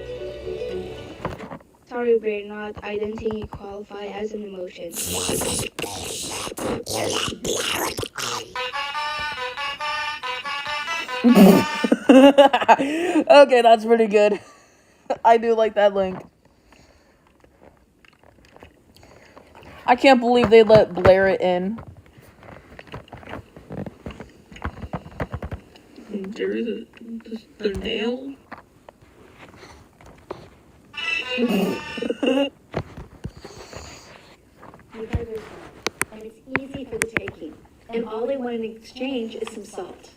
Sorry, Bernard. I don't think you qualify as an emotion. Okay, that's pretty good. I do like that link. I can't believe they let Blair it in. There is the nail. And it's easy for the taking. And all they want in exchange is some salt.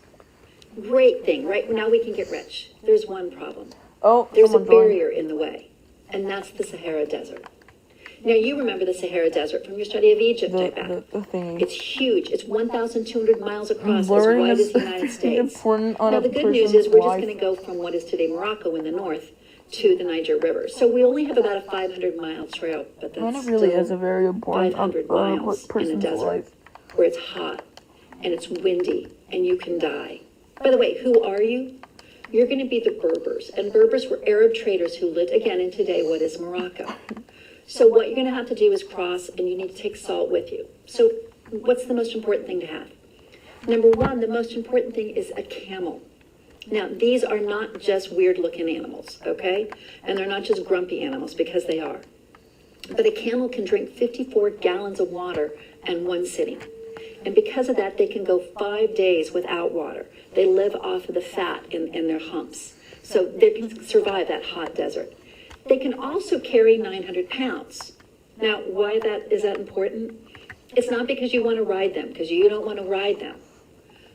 Great thing, right? Now we can get rich. There's one problem. Oh, There's a someone joined. barrier in the way, and that's the Sahara Desert. Now, you remember the Sahara Desert from your study of Egypt, I bet. The thingy. It's huge. It's 1,200 miles across, as Blurring wide as is the United States. important on Now, a the good news is person's we're just life. going to go from what is today Morocco in the north to the Niger River. So we only have about a 500-mile trail, but And that's it really still is a very important 500 miles in a person's desert life. where it's hot and it's windy and you can die. By the way, who are you? You're going to be the Berbers. And Berbers were Arab traders who lived, again, in today what is Morocco. So what you're going to have to do is cross, and you need to take salt with you. So what's the most important thing to have? Number one, the most important thing is a camel. Now, these are not just weird-looking animals, okay? And they're not just grumpy animals, because they are. But a camel can drink 54 gallons of water in one sitting. And because of that, they can go 5 days without water. They live off of the fat in their humps. So they can survive that hot desert. They can also carry 900 pounds. Now, why is that important? It's not because you want to ride them, because you don't want to ride them.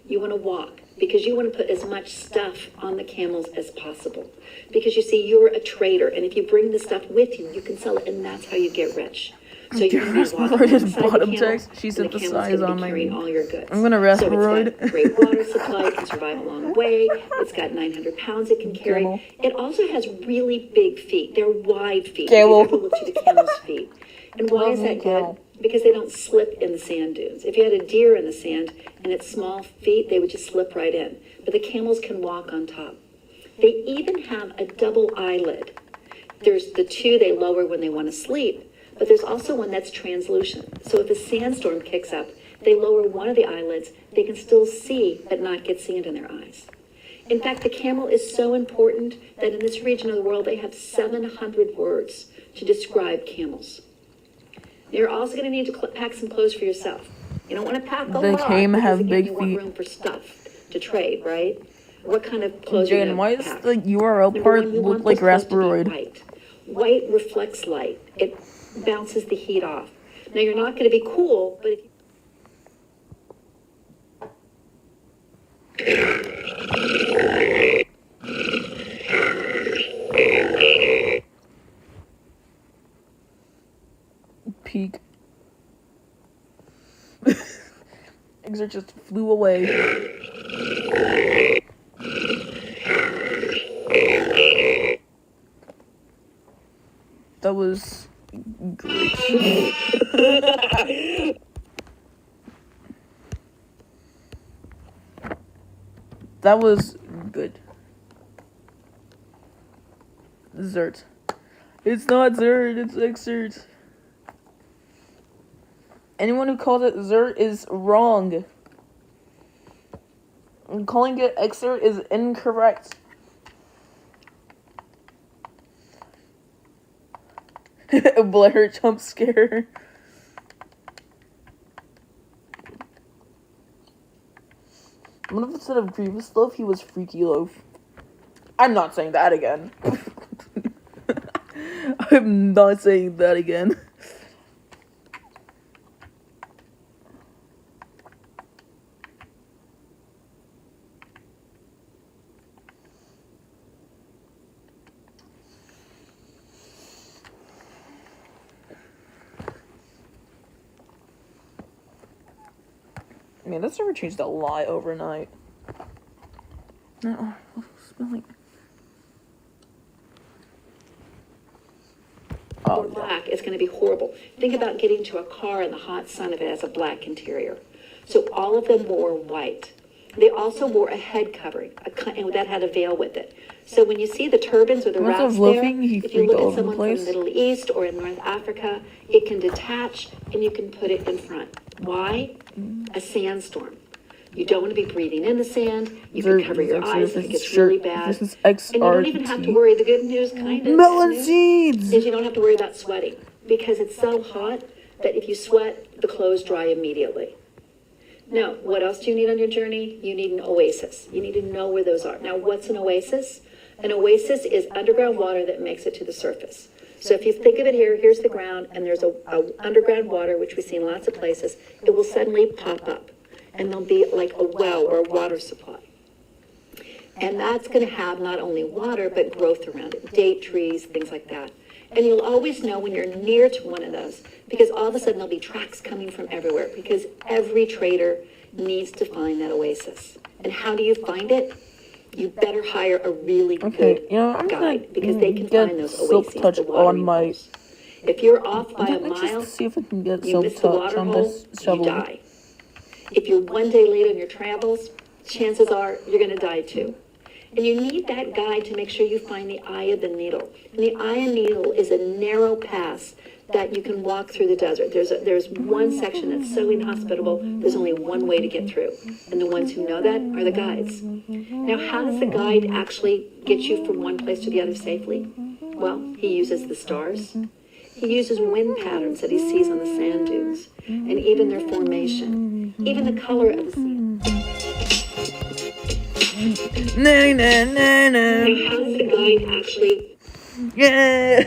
You want to walk, because you want to put as much stuff on the camels as possible. Because you see, you're a trader, and if you bring the stuff with you, you can sell it, and that's how you get rich. So you're going to walk Rasperoid is alongside the bottom camel, text. She and said the the camel's size gonna on be my carrying knee. all your goods. I'm gonna So it's Rasperoid. got great water supply, it can survive a long way. It's got 900 pounds it can carry. Camel. It also has really big feet. They're wide feet. Camel. If you ever looked at a camel's feet. And why is Love me, that camel. good? Because they don't slip in the sand dunes. If you had a deer in the sand and its small feet, they would just slip right in. But the camels can walk on top. They even have a double eyelid. There's the two they lower when they want to sleep, but there's also one that's translucent. So if a sandstorm kicks up, they lower one of the eyelids, they can still see but not get sand in their eyes. In fact, the camel is so important that in this region of the world, they have 700 words to describe camels. You're also going to need to pack some clothes for yourself. You don't want to pack a The lot. came because, have again, big you want feet. room for stuff to trade, right? What kind of clothes are you Jan, going why to does pack? the URL Number part one, you look want like those clothes to be Rasperoid? white. White reflects light. It bounces the heat off. Now, you're not going to be cool, but if you Peak. Exert just flew away. That was great. That was good. Zert. It's not Zert, it's Xert. Anyone who calls it Zert is wrong. And calling it Xert is incorrect. Blair jump scare. What if instead of Grievous Loaf, he was Freaky Loaf? I'm not saying that again. I'm not saying that again. Man, this server changed a lot overnight. No, smelling. Or black, it's going to be horrible. Think about getting to a car in the hot sun if it has a black interior. So all of them wore white. They also wore a head covering, and that had a veil with it. So when you see the turbans or the Lots wraps of there, loafing, he if you freaked look all at over the someone from the place. Middle East or in North Africa, it can detach and you can put it in front. Why? A sandstorm. You don't want to be breathing in the sand. You can cover your eyes if it gets really bad. This is And you don't even have to XRT. worry. The good news, kind of, Melon bad news, seeds! is you don't have to worry about sweating because it's so hot that if you sweat, the clothes dry immediately. Now, what else do you need on your journey? You need an oasis. You need to know where those are. Now, what's an oasis? An oasis is underground water that makes it to the surface. So if you think of it here, here's the ground, and there's a underground water, which we see in lots of places. It will suddenly pop up, and there'll be like a well or a water supply. And that's going to have not only water, but growth around it, date trees, things like that. And you'll always know when you're near to one of those, because all of a sudden there'll be tracks coming from everywhere, because every trader needs to find that oasis. And how do you find it? You better hire a really Okay, good you know, I'm gonna guide, because they can get find those Silk oases, Touch the water on my... holes. If you're off by a Let's mile, just see if I can get you Silk miss the Touch water on hole, this you shovel. die. If you're one day late on your travels, chances are you're going to die too. And you need that guide to make sure you find the eye of the needle. And the eye of the needle is a narrow pass that you can walk through the desert. There's one section that's so inhospitable, there's only one way to get through. And the ones who know that are the guides. Now, how does the guide actually get you from one place to the other safely? Well, he uses the stars. He uses wind patterns that he sees on the sand dunes, and even their formation, even the color of the sea. Na na na na. Now, how does the guide actually... Yeah.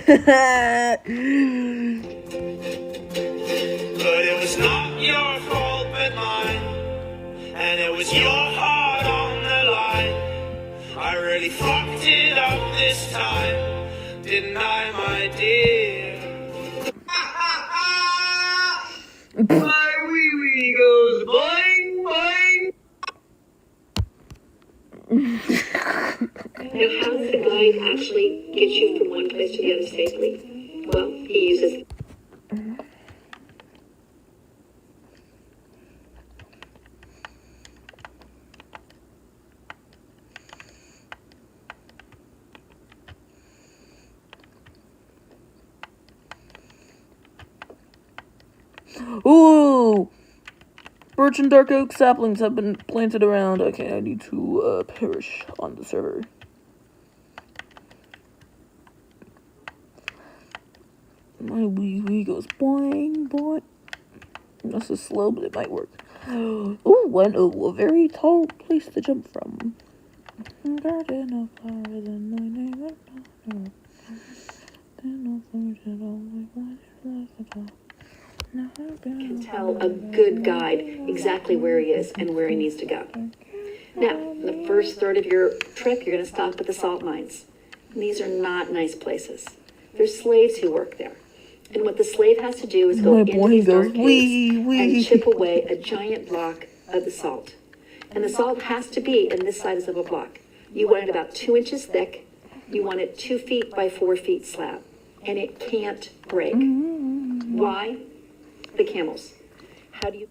But it was not your fault but mine, and it was your heart on the line. I really fucked it up this time, didn't I, my dear? My wee wee goes boing boing. Now, how does the guide actually get you from one place to the other safely? Well, he uses... Ooh! Birch and dark oak saplings have been planted around. Okay, I need to perish on the server. My wee wee goes boing boing. This is slow, but it might work. Ooh, a very tall place to jump from. Garden of flower, then my name is can tell a good guide exactly where he is and where he needs to go. Now, in the first third of your trip, you're going to stop at the salt mines. And these are not nice places. There's slaves who work there. And what the slave has to do is go My into boy these dark goes, caves wee. and chip away a giant block of the salt. And the salt has to be in this size of a block. You want it about 2 inches thick. You want it 2 feet by 4 feet slab. And it can't break. Why? The camels. How do you...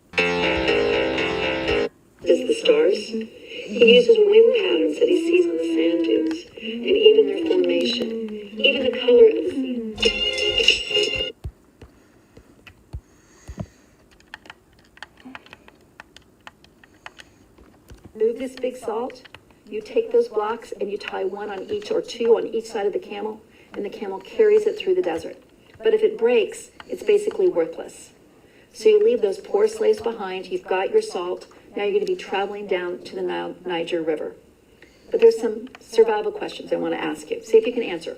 The is the stars. He uses wind patterns that he sees on the sand dunes, and even their formation, even the color of the sand. Move this big salt. You take those blocks and you tie one on each or two on each side of the camel, and the camel carries it through the desert. But if it breaks, it's basically worthless. So you leave those poor slaves behind. You've got your salt. Now you're going to be traveling down to the Niger River. But there's some survival questions I want to ask you. See if you can answer.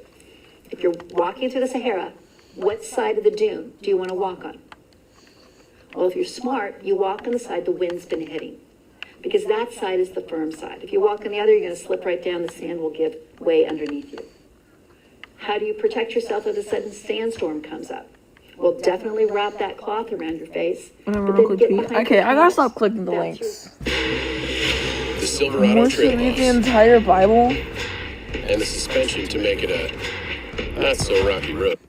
If you're walking through the Sahara, what side of the dune do you want to walk on? Well, if you're smart, you walk on the side the wind's been hitting, because that side is the firm side. If you walk on the other, you're going to slip right down. The sand will give way underneath you. How do you protect yourself if a sudden sandstorm comes up? Well, definitely wrap that cloth around your face. But then get behind Okay, your I gotta house. stop clicking the That's links. The Silverado Once you Trail read the Boss, entire Bible, and the suspension to make it a not so rocky road.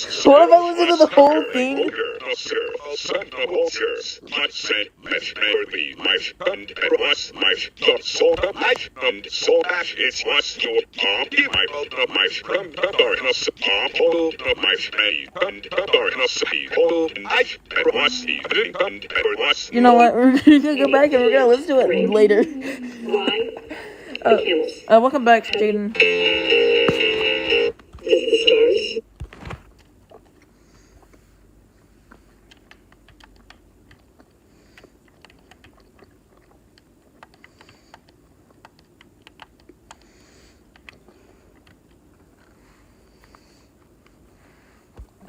what if I listen to the whole thing? You know what? We're gonna go back and we're gonna listen to it later. Why? The camels. Welcome back, Jaden. Is the stars.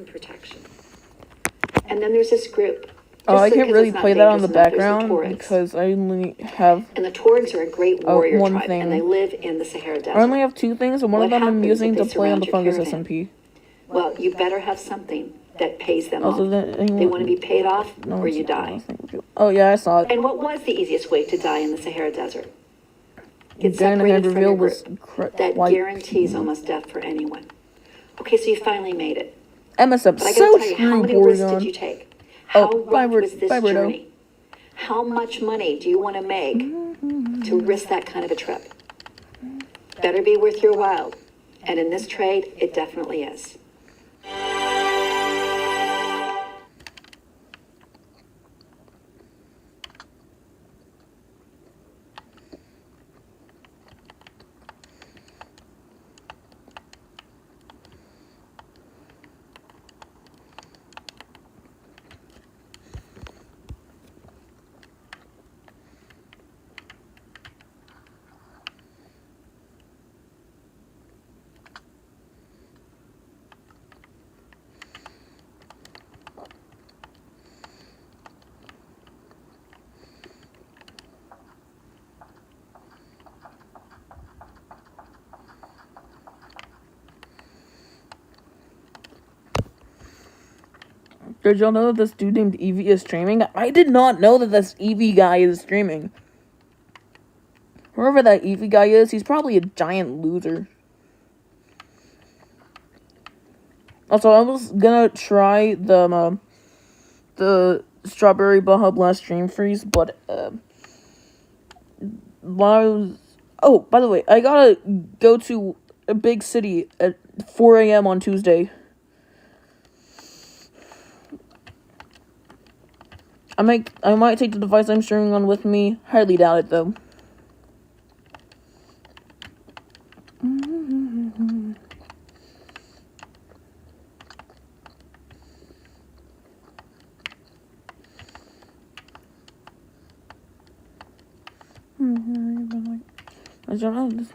Protection. And then there's this group. Oh, I Just can't because really it's not play that on the dangerous enough, there's background Tuaregs. because I only have And the Tuaregs are a great warrior one tribe, thing. and they live in the Sahara Desert. I only have two things, and one of What them I'm happens using if to they play on the surround your Fungus caravan? SMP. Well, you better have something that pays them Also, off. that They want to be paid off, or you die. Oh yeah, I saw it. And what was the easiest way to die in the Sahara Desert? Get Then the separated hand from reveal your was group. That like guarantees almost death for anyone. Okay, so you finally made it. MSM. But I So gotta tell you, how true, many risks did you Porygon. take? How bye, rough was this bye, Birdo. journey? How much money do you want to make to risk that kind of a trip? Better be worth your while. And in this trade, it definitely is. Did y'all know that this dude named Eevee is streaming? I did not know that this Eevee guy is streaming. Whoever that Eevee guy is, he's probably a giant loser. Also, I was gonna try the Strawberry Baja Blast Stream Freeze, but while I was... Oh, by the way, I gotta go to a big city at 4 a.m. on Tuesday. I might take the device I'm streaming on with me. Highly doubt it, though. I don't know.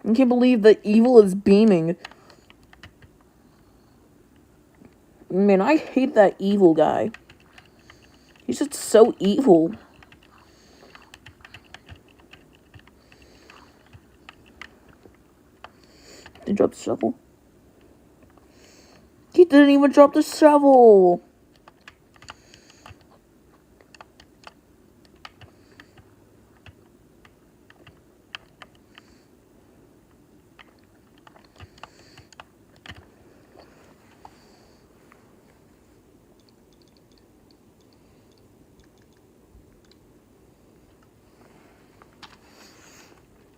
I can't believe that evil is beaming. Man, I hate that evil guy. He's just so evil. drop the shovel. He didn't even drop the shovel.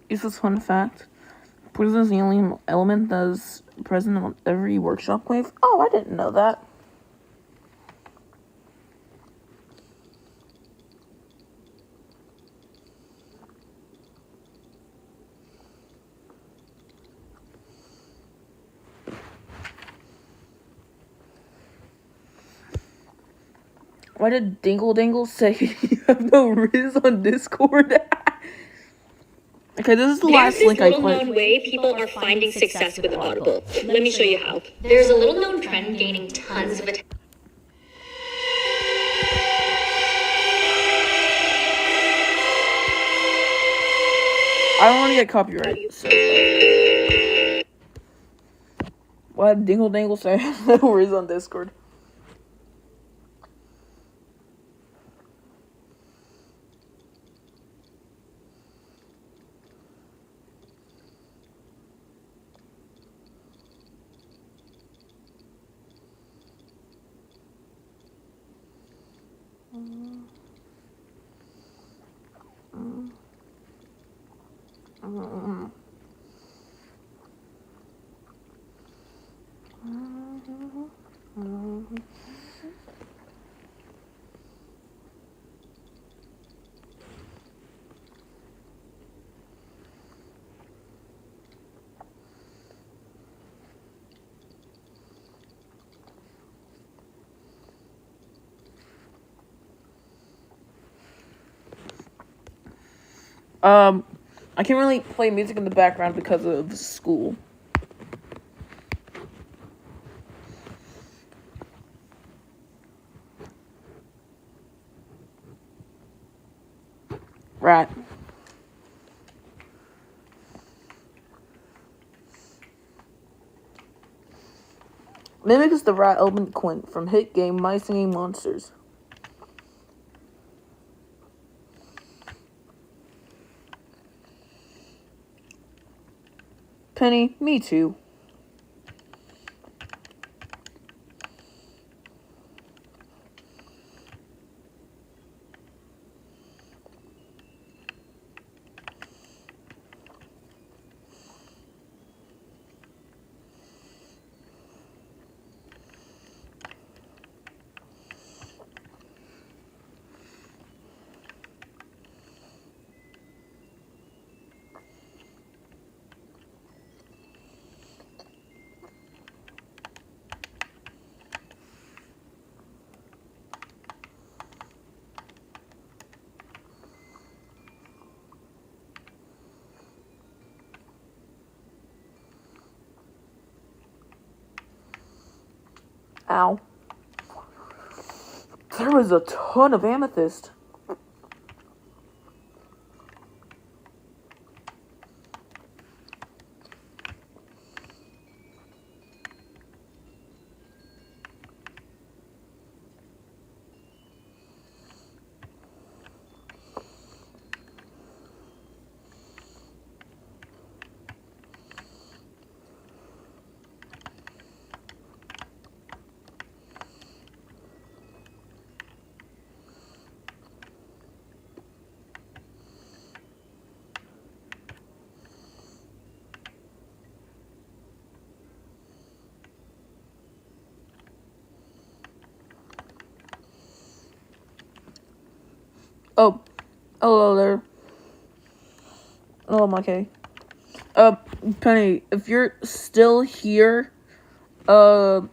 Is this fun fact? Poison is the only element that is present on every workshop wave. Oh, I didn't know that. Why did Dingle Dangle say you have no Riz on Discord? Okay, this is the last link I There's this played. little-known way people are finding success with Audible. Let me show you how. There's a little-known trend gaining tons of attention. I don't want to get copyrighted. So. Why did Dingle Dangle say I have no Riz on Discord? I can't really play music in the background because of school. Right. Mimic is the rat element Quint from hit game My Singing Monsters. Penny, me too. Ow. There was a ton of amethyst. Oh, hello there. Hello, Mike. Penny, if you're still here, do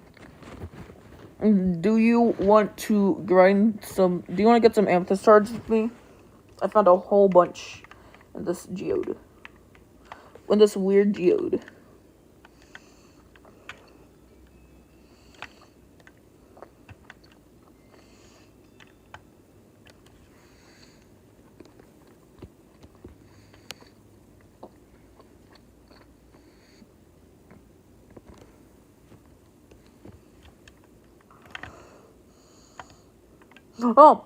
you want to grind some, do you want to get some amethyst shards with me? I found a whole bunch in this geode. In this weird geode. Oh.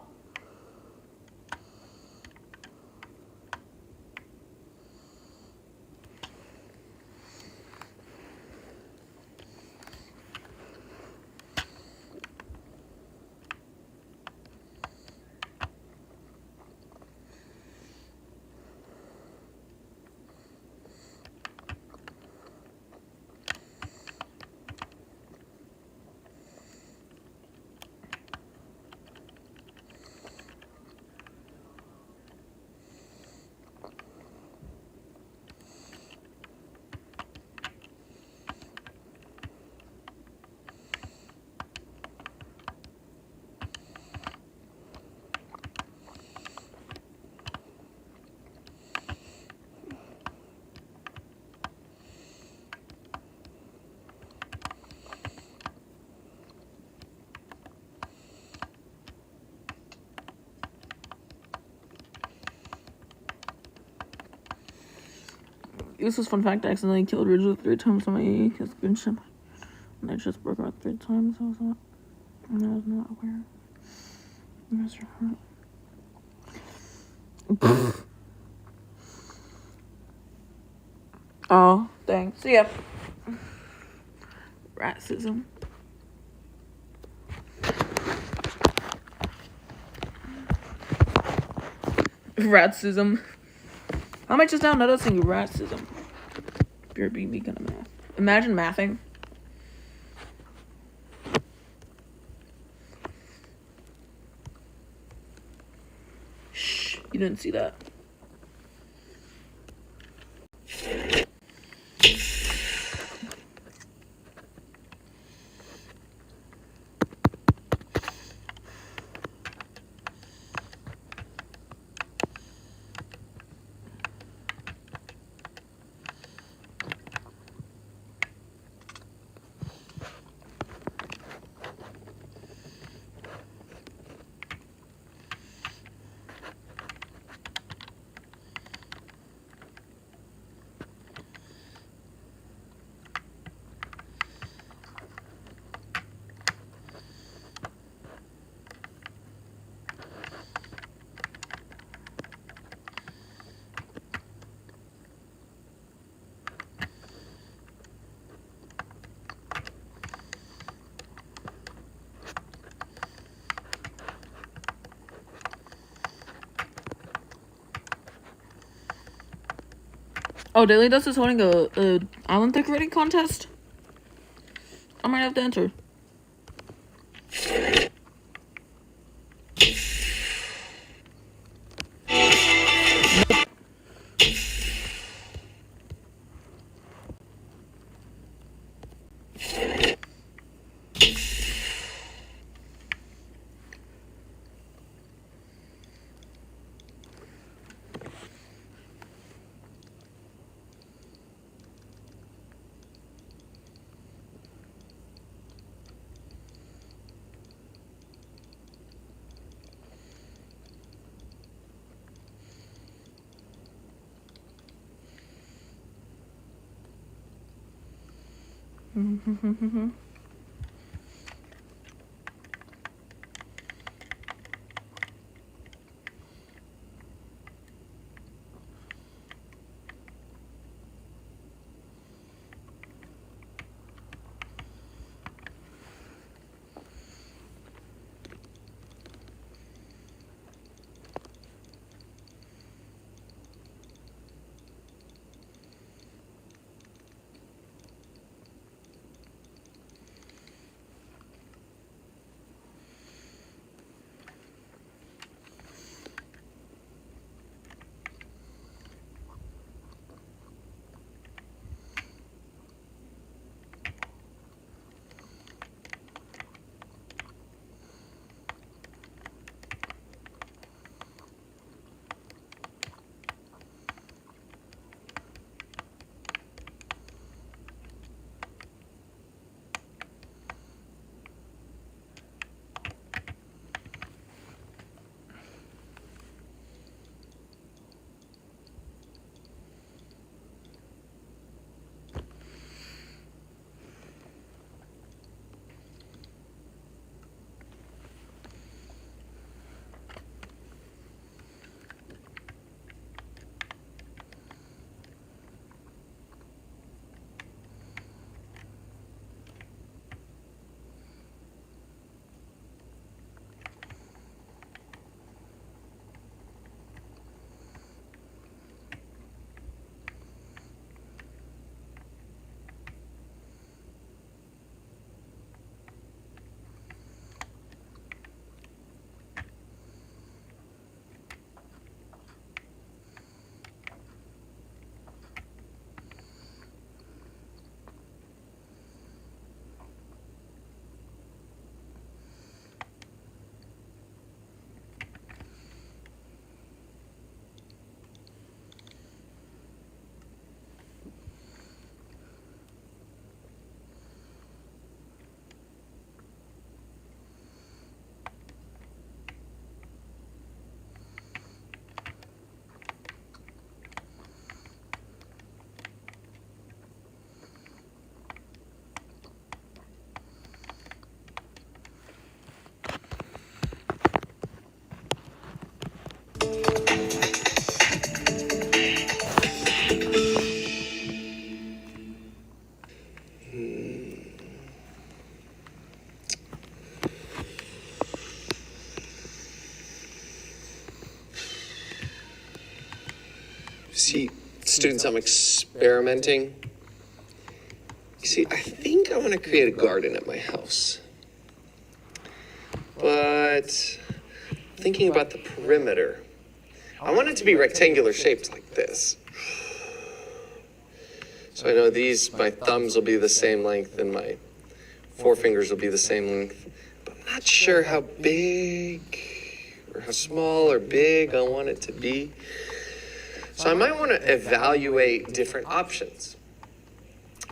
Useless fun fact, I accidentally killed Ridgely 3 times on my good ship. And I just broke out 3 times, I was not aware. Oh, dang. So yeah. Racism. Racism. How am I just now noticing racism? Pure BB kind of math. Imagine mathing. Shh, you didn't see that. Oh, Daily Dust is holding a island decorating contest. I might have to enter. See, students, I'm experimenting. You see, I think I want to create a garden at my house. But thinking about the perimeter, I want it to be rectangular shaped like this. So I know my thumbs will be the same length and my forefingers will be the same length. But I'm not sure how big or how small or big I want it to be. So I might want to evaluate different options.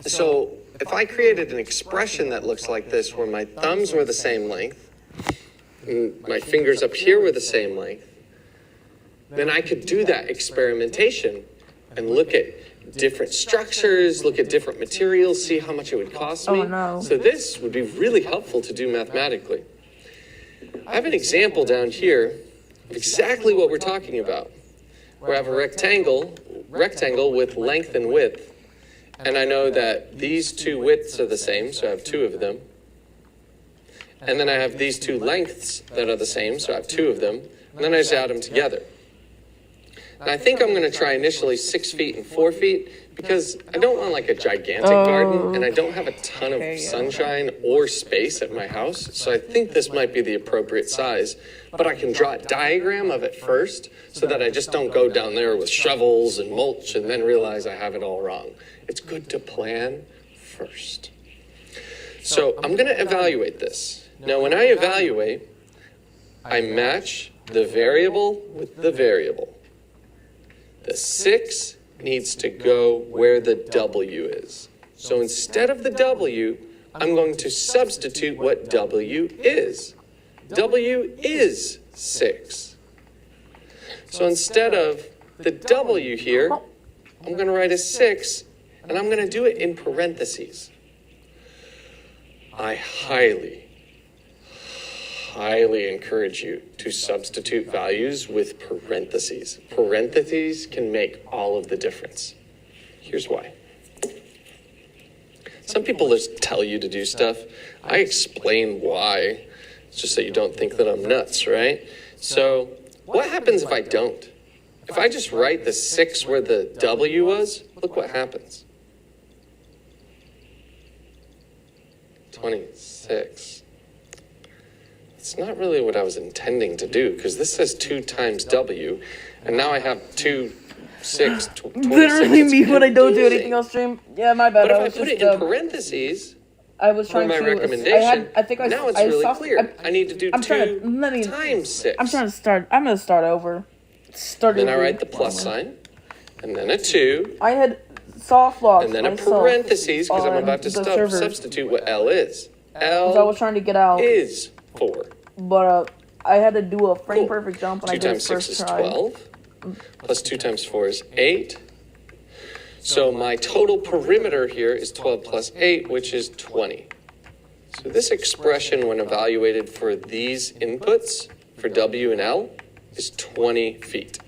So if I created an expression that looks like this, where my thumbs were the same length, and my fingers up here were the same length, then I could do that experimentation and look at different structures, look at different materials, see how much it would cost me. Oh, no. So this would be really helpful to do mathematically. I have an example down here of exactly what we're talking about, where I have a rectangle with length and width, and I know that these two widths are the same, so I have two of them. And then I have these two lengths that are the same, so I have two of them, and then I just add them together. And I think I'm going to try initially 6 feet and 4 feet, because I don't want like a gigantic garden, and I don't have a ton of sunshine or space at my house, so I think this might be the appropriate size. But I can draw a diagram of it first, so that I just don't go down there with shovels and mulch and then realize I have it all wrong. It's good to plan first. So I'm going to evaluate this. Now, when I evaluate, I match the variable with the variable. The 6 needs to go where the W is. So instead of the W, I'm going to substitute what W is. W is 6. So instead of the W here, I'm going to write a 6, and I'm going to do it in parentheses. I highly encourage you to substitute values with parentheses. Parentheses can make all of the difference. Here's why. Some people just tell you to do stuff. I explain why. It's just so you don't think that I'm nuts, right? So what happens if I don't? If I just write the 6 where the W was, look what happens. 26. It's not really what I was intending to do, because this says 2 times W, and now I have 2, 6, 26. Literally It's me when I don't do confusing. anything else stream. Yeah, my bad. But if I I was put just, it in parentheses I was for trying my to. recommendation, I now it's I really saw, clear. I need to do I'm 2 trying to, let me, times 6. I'm trying to start. I'm gonna start over. Then I write the plus sign, and then a 2, I had soft locked and then a myself parentheses, because I'm on about to the servers. substitute what L is. So I was L trying to get out, is 4. but I had to do a frame Cool. perfect jump, and 2 I did it times 6 first is try. 12, plus 2 times 4 is 8. So my total perimeter here is 12 plus 8, which is 20. So this expression, when evaluated for these inputs, for W and L, is 20 feet.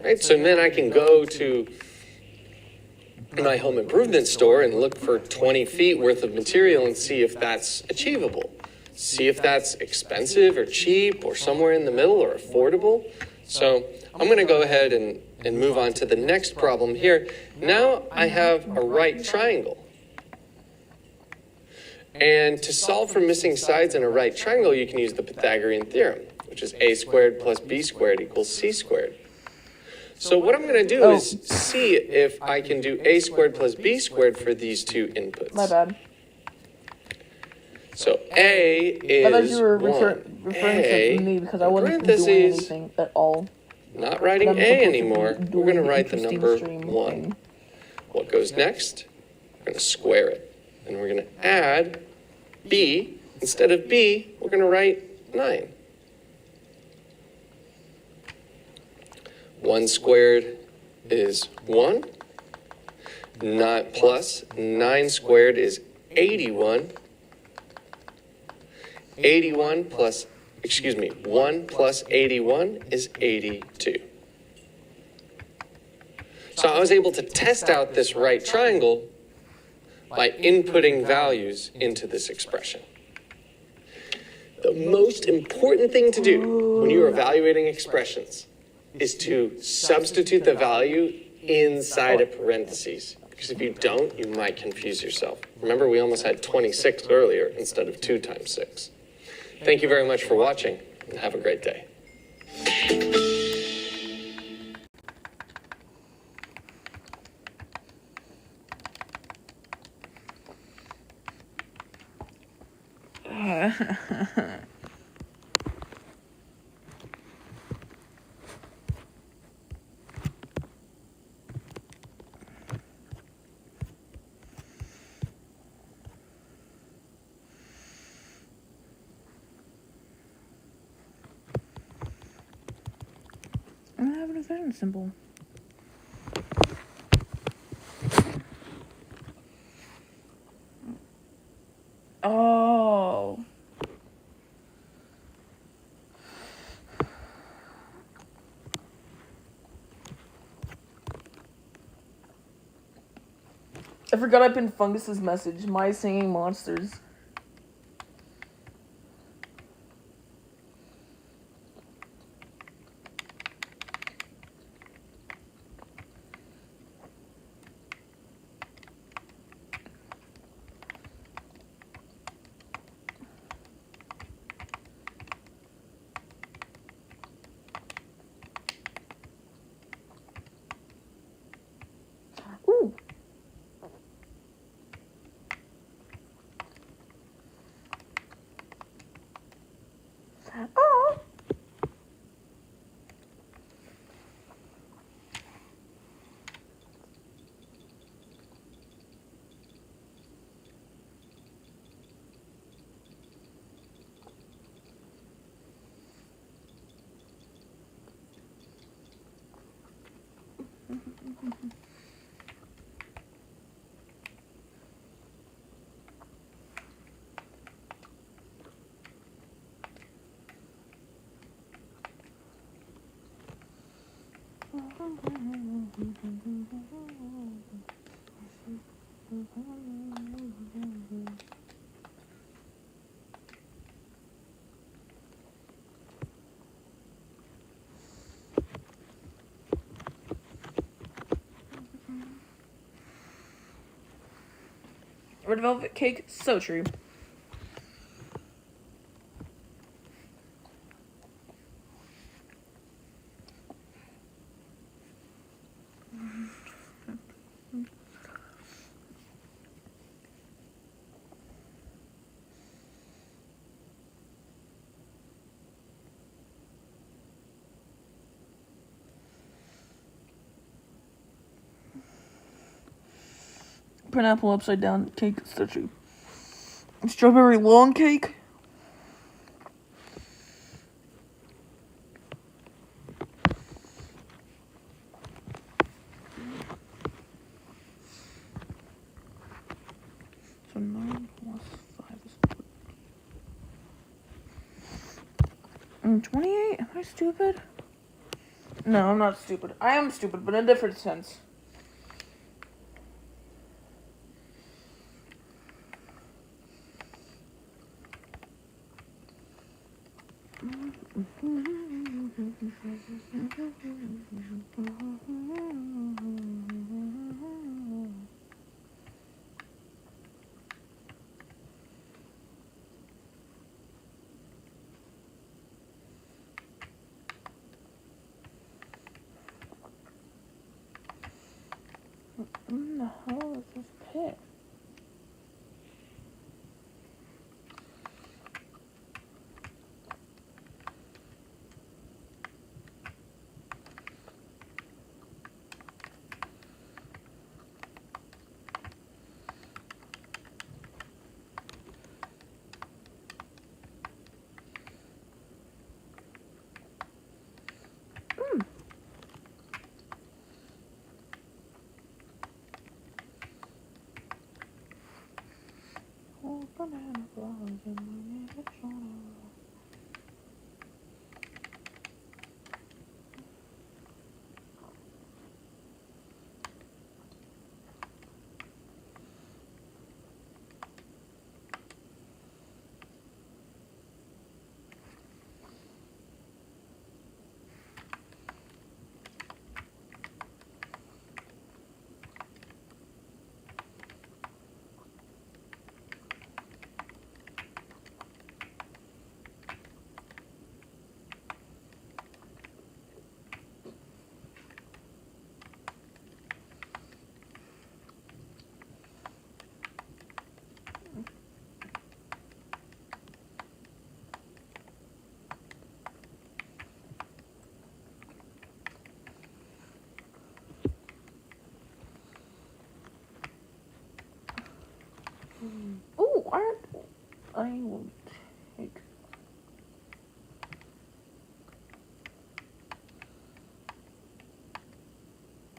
Right? So then I can go to my home improvement store and look for 20 feet worth of material and see if that's achievable. See if that's expensive or cheap or somewhere in the middle or affordable. So I'm going to go ahead and move on to the next problem here. Now I have a right triangle. And to solve for missing sides in a right triangle, you can use the Pythagorean theorem, which is a squared plus b squared equals c squared. So what I'm going to do is see if I can do a squared plus b squared for these two inputs. My bad. So A is I thought you were 1. referring A, to me because I wasn't doing parentheses, anything at all. not writing But I'm A supposed to anymore. be We're going to doing write the interesting number stream 1. thing. What goes next? We're going to square it. And we're going to add B. Instead of B, we're going to write 9. 1 squared is 1. Not plus 9 squared is 81. 1 plus 81 is 82. So I was able to test out this right triangle by inputting values into this expression. The most important thing to do when you are evaluating expressions is to substitute the value inside of parentheses. Because if you don't, you might confuse yourself. Remember, we almost had 26 earlier instead of 2 times 6. Thank you very much for watching, and have a great day. I have an division symbol. Oh. I forgot I pinned Fungus's message. My singing monsters. Ooh. Oh. Red velvet cake, so true. Pineapple upside down cake, so true. Strawberry long cake. So 9 plus 5 is 28? Am I stupid? No, I'm not stupid. I am stupid, but in a different sense. What in the hell is this pit? Oh, banana flowers in my neighbor's Why I will take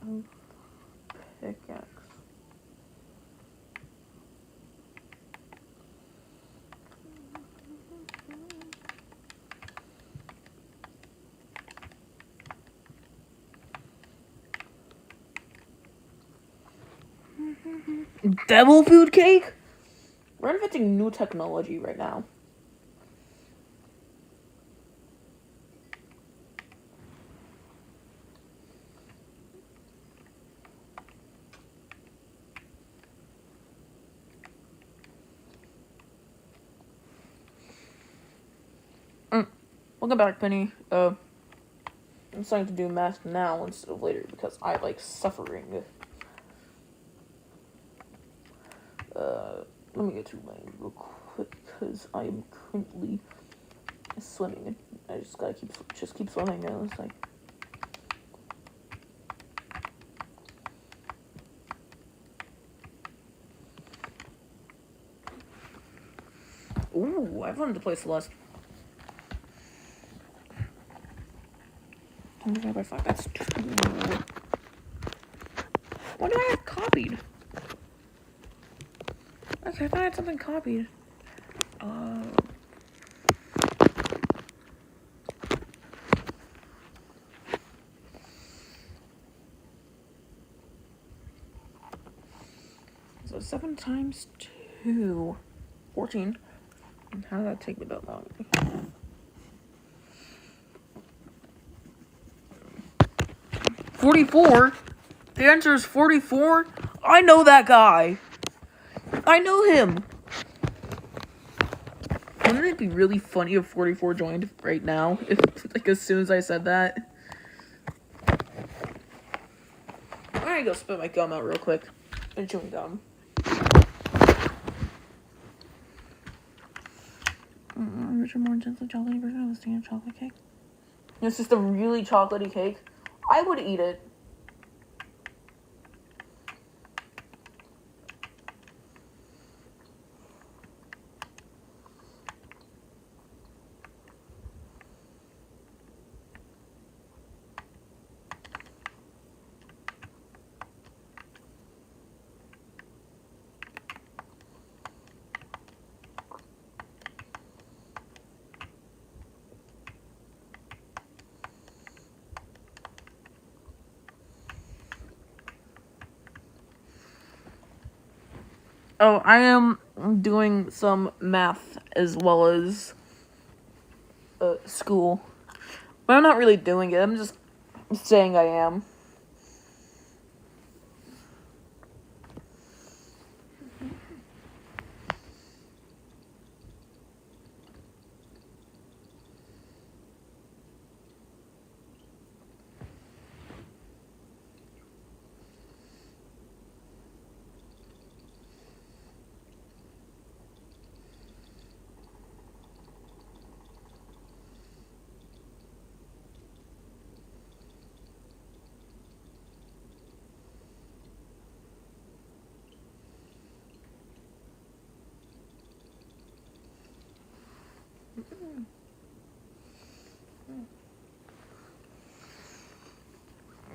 a pickaxe. Devil food cake? We're inventing new technology right now. Welcome back, Penny. I'm starting to do math now instead of later because I like suffering. Let me get to mine real quick because I am currently swimming. I just gotta keep swimming. And it's like, ooh, I've wanted to play Celeste. 25 by 5. That's 2. What do I have copied? Okay, I thought I had something copied. So 7 times 2. 14. How did that take me that long? 44? The answer is 44? I know that guy. I know him. Wouldn't it be really funny if 44 joined right now? If, like, as soon as I said that. I'm gonna go spit my gum out real quick. I'm chewing gum. Richer, more intensely chocolatey version of the standard chocolate cake. It's just a really chocolatey cake. I would eat it. Oh, I am doing some math as well as school. But I'm not really doing it. I'm just saying I am.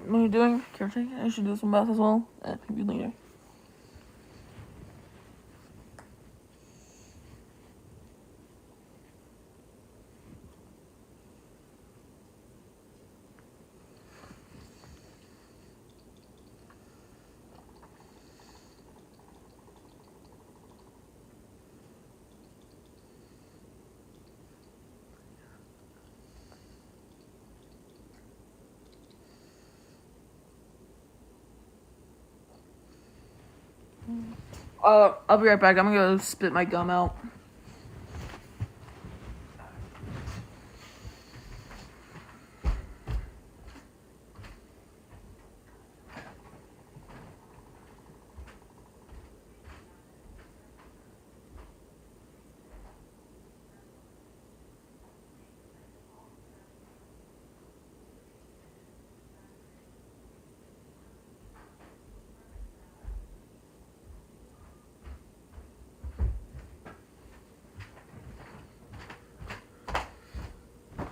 What are you doing? Caretaking? I should do some math as well. Maybe later. I'll be right back. I'm gonna go spit my gum out.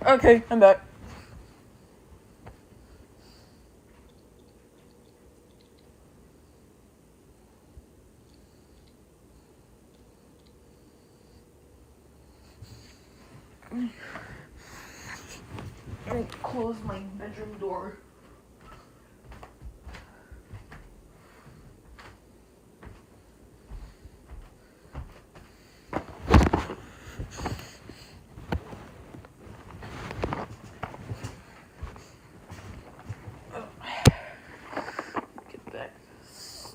Okay, I'm back. Let me close my bedroom door. Get back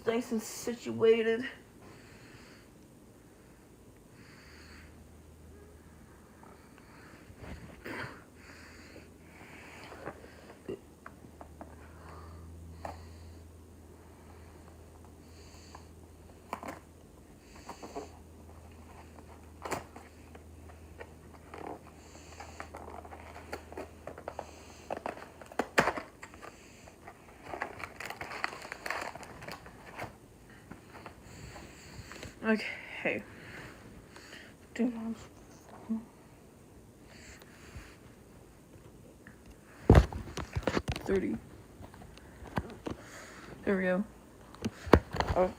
nice and situated. Okay. 30. There we go. Oh.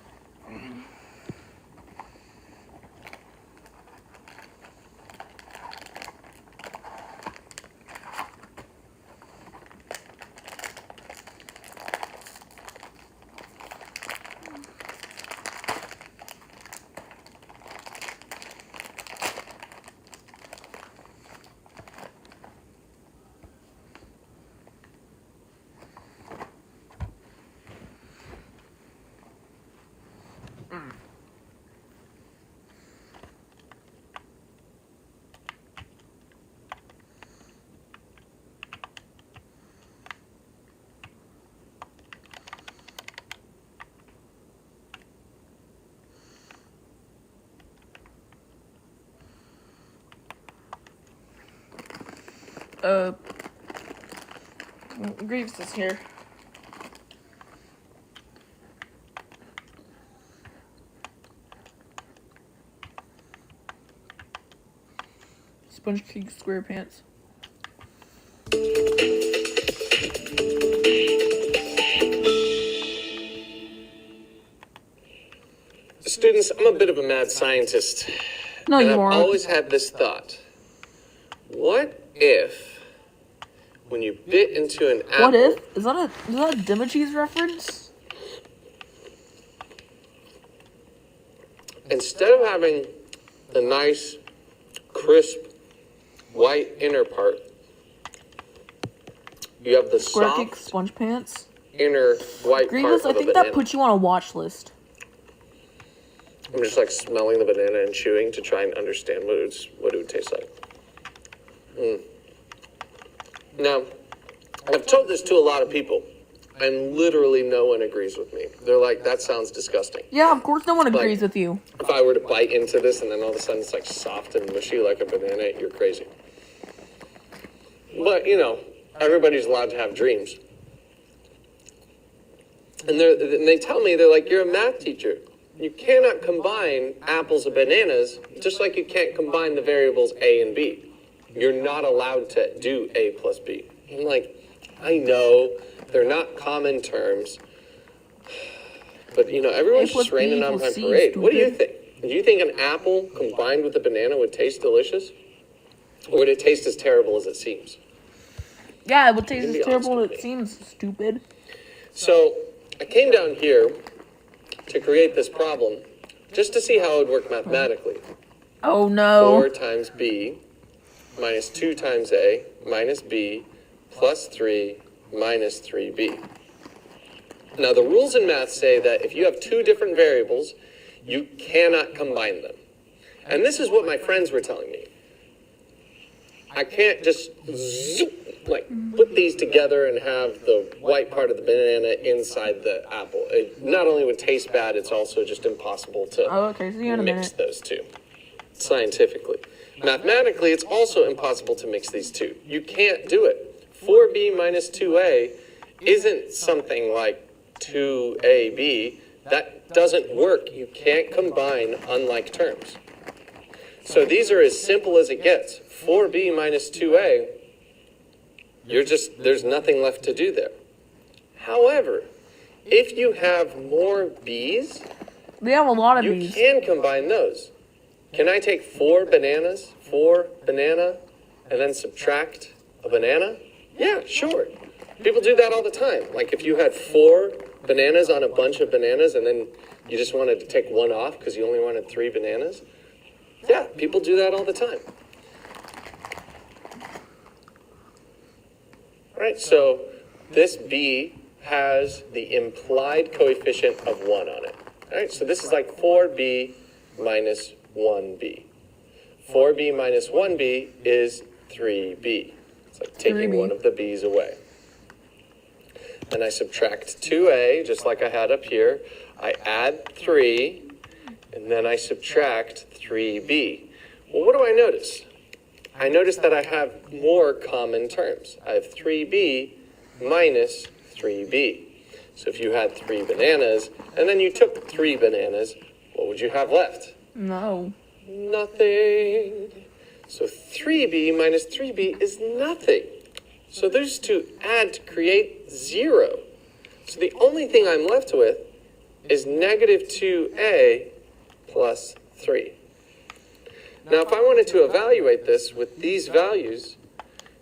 Greaves is here. Sponge Cake SquarePants. Students, I'm a bit of a mad scientist. No, and you I've aren't. always had this thought. What if, when you bit into an apple... What if? Is that a Demacheese reference? Instead of having the nice, crisp, white inner part, you have the Square Cake soft Sponge Pants. inner white Grievous, part I of a think banana. that puts you on a watch list. I'm just like smelling the banana and chewing to try and understand what it would taste like. Now, I've told this to a lot of people, and literally no one agrees with me. They're like, that sounds disgusting. Yeah, of course no one Like- agrees with you. If I were to bite into this and then all of a sudden it's like soft and mushy like a banana, you're crazy. But, you know, everybody's allowed to have dreams. And they tell me, they're like, you're a math teacher. You cannot combine apples and bananas, just like you can't combine the variables A and B. You're not allowed to do A plus B. I'm like, I know, they're not common terms. But, you know, everyone's A plus just raining B on my equals C, parade. What do you stupid. think? Do you think an apple combined with a banana would taste delicious? Or would it taste as terrible as it seems? Yeah, it would taste You can as be honest terrible as with it me. seems, stupid. So I came down here to create this problem just to see how it would work mathematically. Oh no. 4 times B minus 2 times A minus B plus 3 minus 3B. Now the rules in math say that if you have 2 different variables, you cannot combine them. And this is what my friends were telling me. I can't just zoop, like put these together and have the white part of the banana inside the apple. It not only would taste bad, it's also just impossible to Oh, okay, see you in a mix minute. those two scientifically. Mathematically, it's also impossible to mix these two. You can't do it. 4B minus 2A isn't something like 2AB. That doesn't work. You can't combine unlike terms. So these are as simple as it gets. 4B minus 2A there's nothing left to do there. However, if you have more B's, We have a lot of you these. can combine those. Can I take 4 bananas, 4 banana, and then subtract a banana? Yeah, sure. People do that all the time. Like if you had 4 bananas on a bunch of bananas and then you just wanted to take one off because you only wanted 3 bananas. Yeah, people do that all the time. All right, so this B has the implied coefficient of 1 on it. All right, so this is like 4B minus 1B. 4B minus 1B is 3B. It's like taking 3B. one of the B's away. Then I subtract 2A, just like I had up here. I add 3, and then I subtract 3B. Well, what do I notice? I notice that I have more common terms. I have 3B minus 3B. So if you had 3 bananas, and then you took 3 bananas, what would you have left? No. Nothing. So 3B minus 3B is nothing. So those two add to create 0. So the only thing I'm left with is negative 2A plus 3. Now, if I wanted to evaluate this with these values,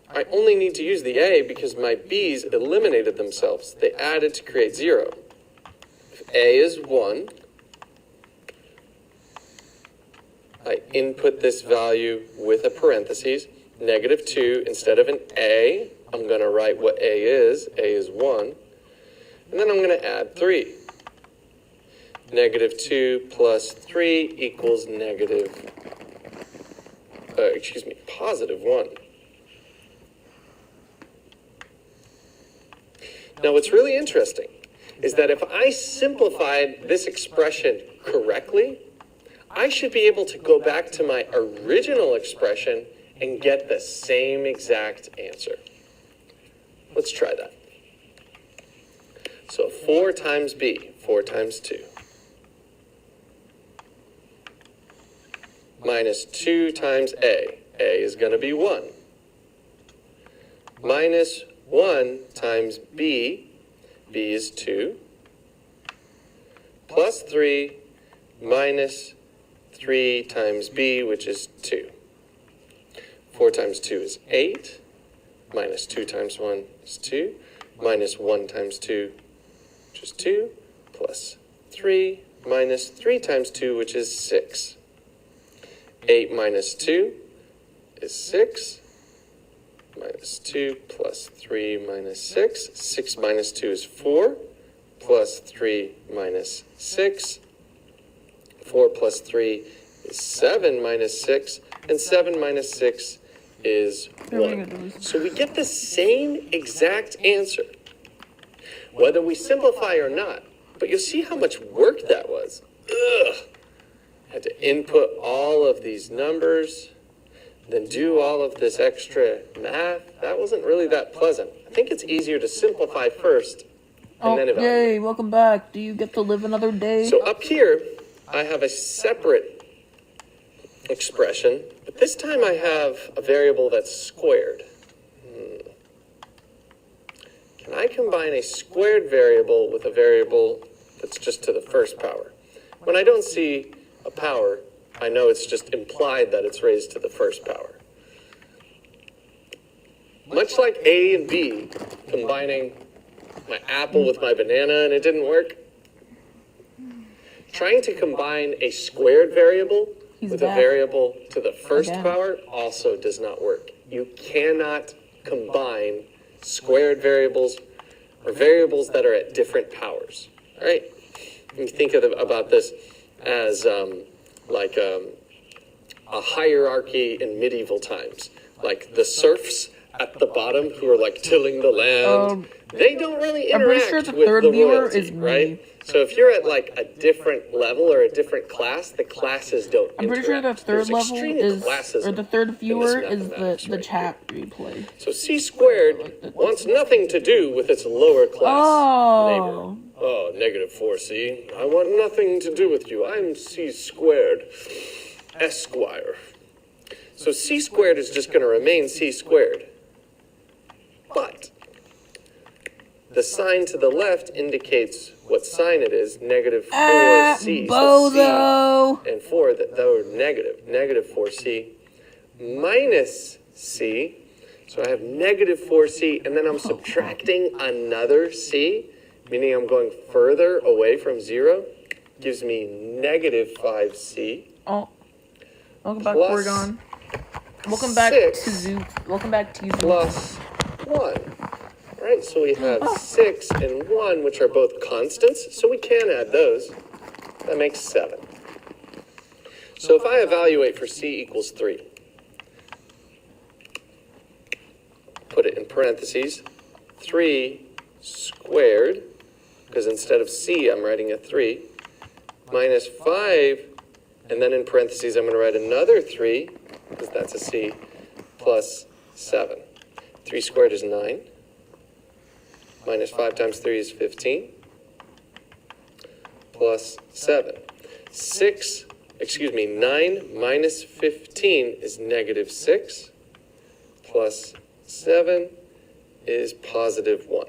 I only need to use the A because my B's eliminated themselves. They added to create 0. If A is 1, I input this value with a parentheses, negative 2. Instead of an A, I'm going to write what A is. A is 1. And then I'm going to add 3. Negative 2 plus 3 equals positive 1. Now, what's really interesting is that if I simplified this expression correctly, I should be able to go back to my original expression and get the same exact answer. Let's try that. So 4 times B, 4 times 2. Minus 2 times A. A is going to be 1. Minus 1 times B. B is 2. Plus 3 minus 3 times B, which is 2. 4 times 2 is 8. Minus 2 times 1 is 2. Minus 1 times 2, which is 2. Plus 3 minus 3 times 2, which is 6. 8 minus 2 is 6. Minus 2 plus 3 minus 6. 6 minus 2 is 4. Plus 3 minus 6. 4 plus 3 is 7 minus 6. And 7 minus 6 is 1. So we get the same exact answer, whether we simplify or not. But you'll see how much work that was. Ugh. Had to input all of these numbers, then do all of this extra math. That wasn't really that pleasant. I think it's easier to simplify first and then evaluate. Yay, welcome back. Do you get to live another day? So up here, I have a separate expression, but this time I have a variable that's squared. Can I combine a squared variable with a variable that's just to the first power? When I don't see a power, I know it's just implied that it's raised to the first power. Much like A and B, combining my apple with my banana and it didn't work. Trying to combine a squared variable with a variable to the first power also does not work. You cannot combine squared variables or variables that are at different powers. All right? You think about this as like a hierarchy in medieval times. Like the serfs at the bottom who are like tilling the land, they don't really I'm pretty interact sure the with third the viewer royalty, is me. right? So if you're at like a different level or a different class, the classes don't I'm pretty sure the interact. third There's level extreme is, classism or the third in this viewer is mathematics the right chat replay. So C squared wants nothing to do with its lower class neighbor. Oh, negative 4C. I want nothing to do with you. I'm C squared. Esquire. So C squared is just going to remain C squared. But the sign to the left indicates what sign it is, negative 4c. So Bozo! C and 4, that were negative. Negative 4c minus c. So I have negative 4c, and then I'm subtracting another c, meaning I'm going further away from 0. Gives me negative 5c. Oh. Welcome back, Plus Oregon. Welcome back 6 to Zoo. Welcome back to you. plus 1. All right, so we have 6 and 1, which are both constants, so we can add those. That makes 7. So if I evaluate for c equals 3, put it in parentheses, 3 squared, because instead of c, I'm writing a 3, minus 5, and then in parentheses, I'm going to write another 3, because that's a c, plus 7. 3 squared is 9. Minus 5 times 3 is 15. Plus 7. 9 minus 15 is negative 6. Plus 7 is positive 1.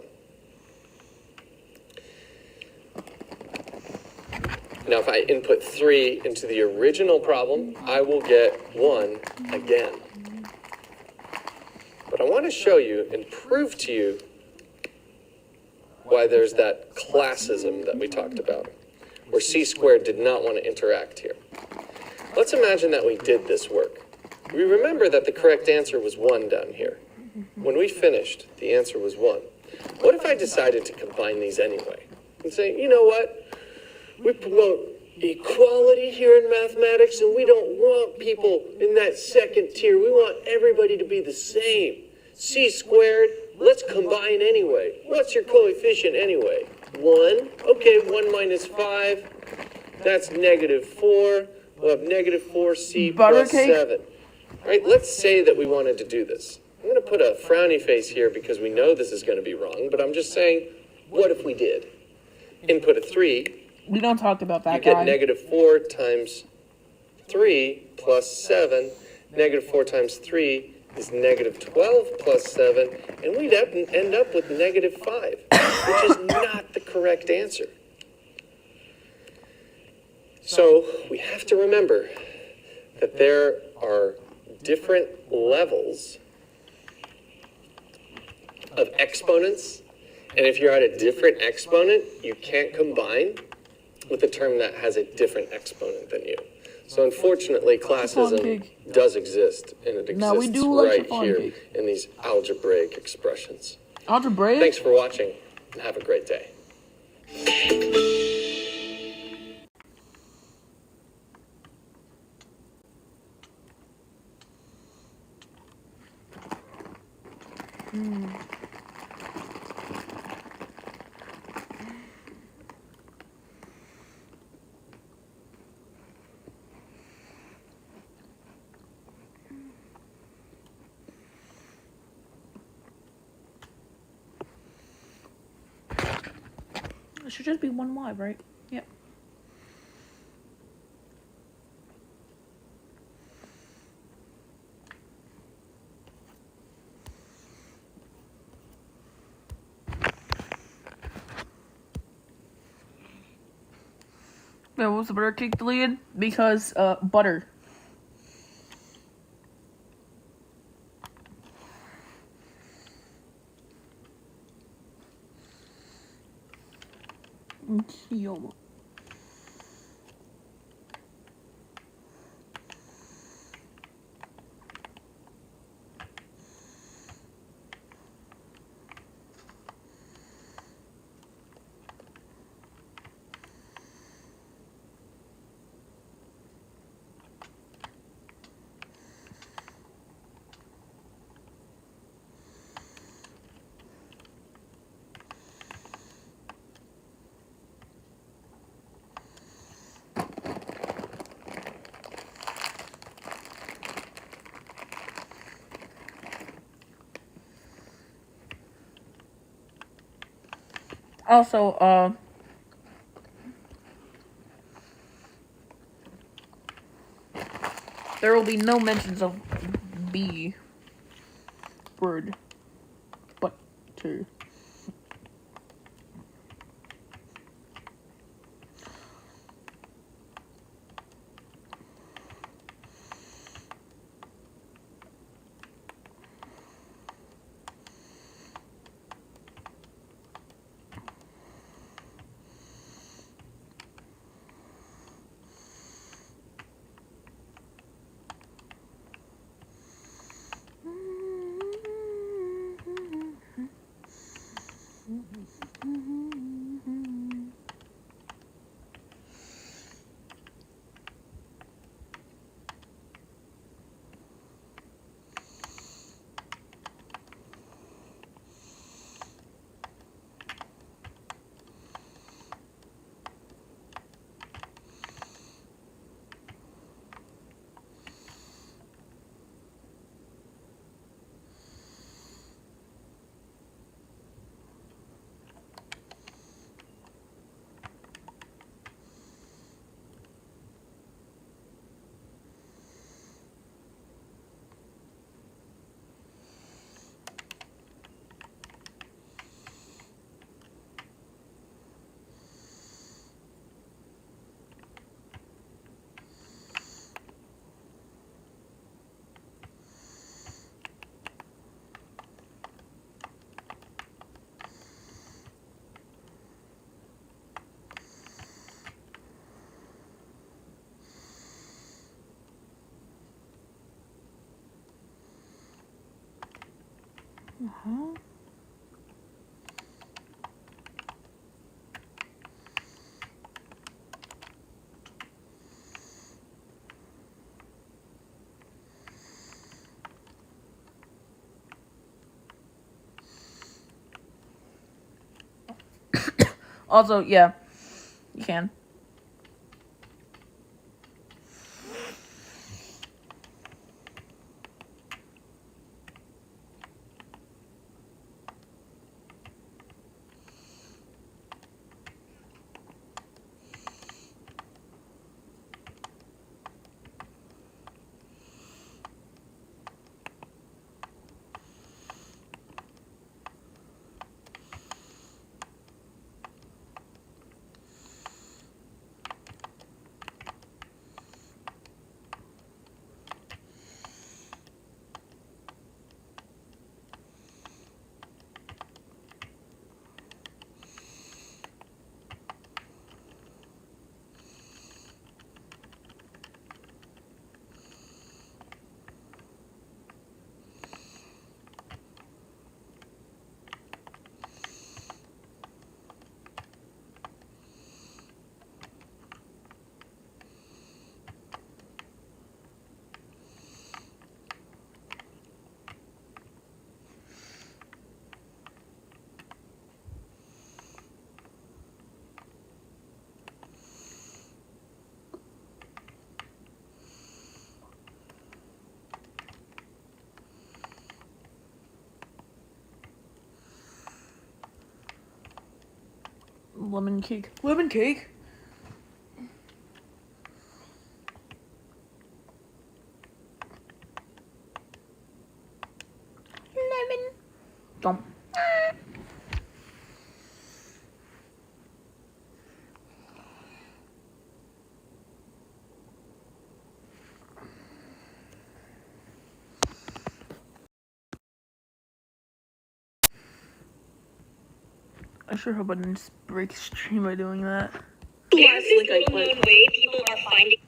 Now, if I input 3 into the original problem, I will get 1 again. But I want to show you and prove to you why there's that classism that we talked about, where c squared did not want to interact here. Let's imagine that we did this work. We remember that the correct answer was 1 down here. When we finished, the answer was 1. What if I decided to combine these anyway? And say, you know what? We promote equality here in mathematics, and we don't want people in that second tier. We want everybody to be the same. C squared, let's combine anyway. What's your coefficient anyway? 1. Okay, 1 minus 5. That's negative 4. We'll have negative 4c plus 7. All right, let's say that we wanted to do this. I'm going to put a frowny face here because we know this is going to be wrong, but I'm just saying, what if we did? Input a 3. We don't talk about that, You get guy. negative 4 times 3 plus 7. Negative 4 times 3 is negative 12 plus 7. And we'd end up with negative 5, which is not the correct answer. So we have to remember that there are different levels of exponents. And if you're at a different exponent, you can't combine with a term that has a different exponent than you. So unfortunately, classism does exist, and it No, we exists do like right chiffon here cake. in these algebraic expressions. Algebraic? Thanks for watching, and have a great day. It should just be 1y, right? Yep. Yeah, what was the butter cake deleted? Because, butter. Yoma. Also, there will be no mentions of B word, but True. Also, yeah, you can. Lemon cake. Lemon cake? Lemon. Dump. I sure hope I didn't break stream by doing that. There's this well-known way people are finding.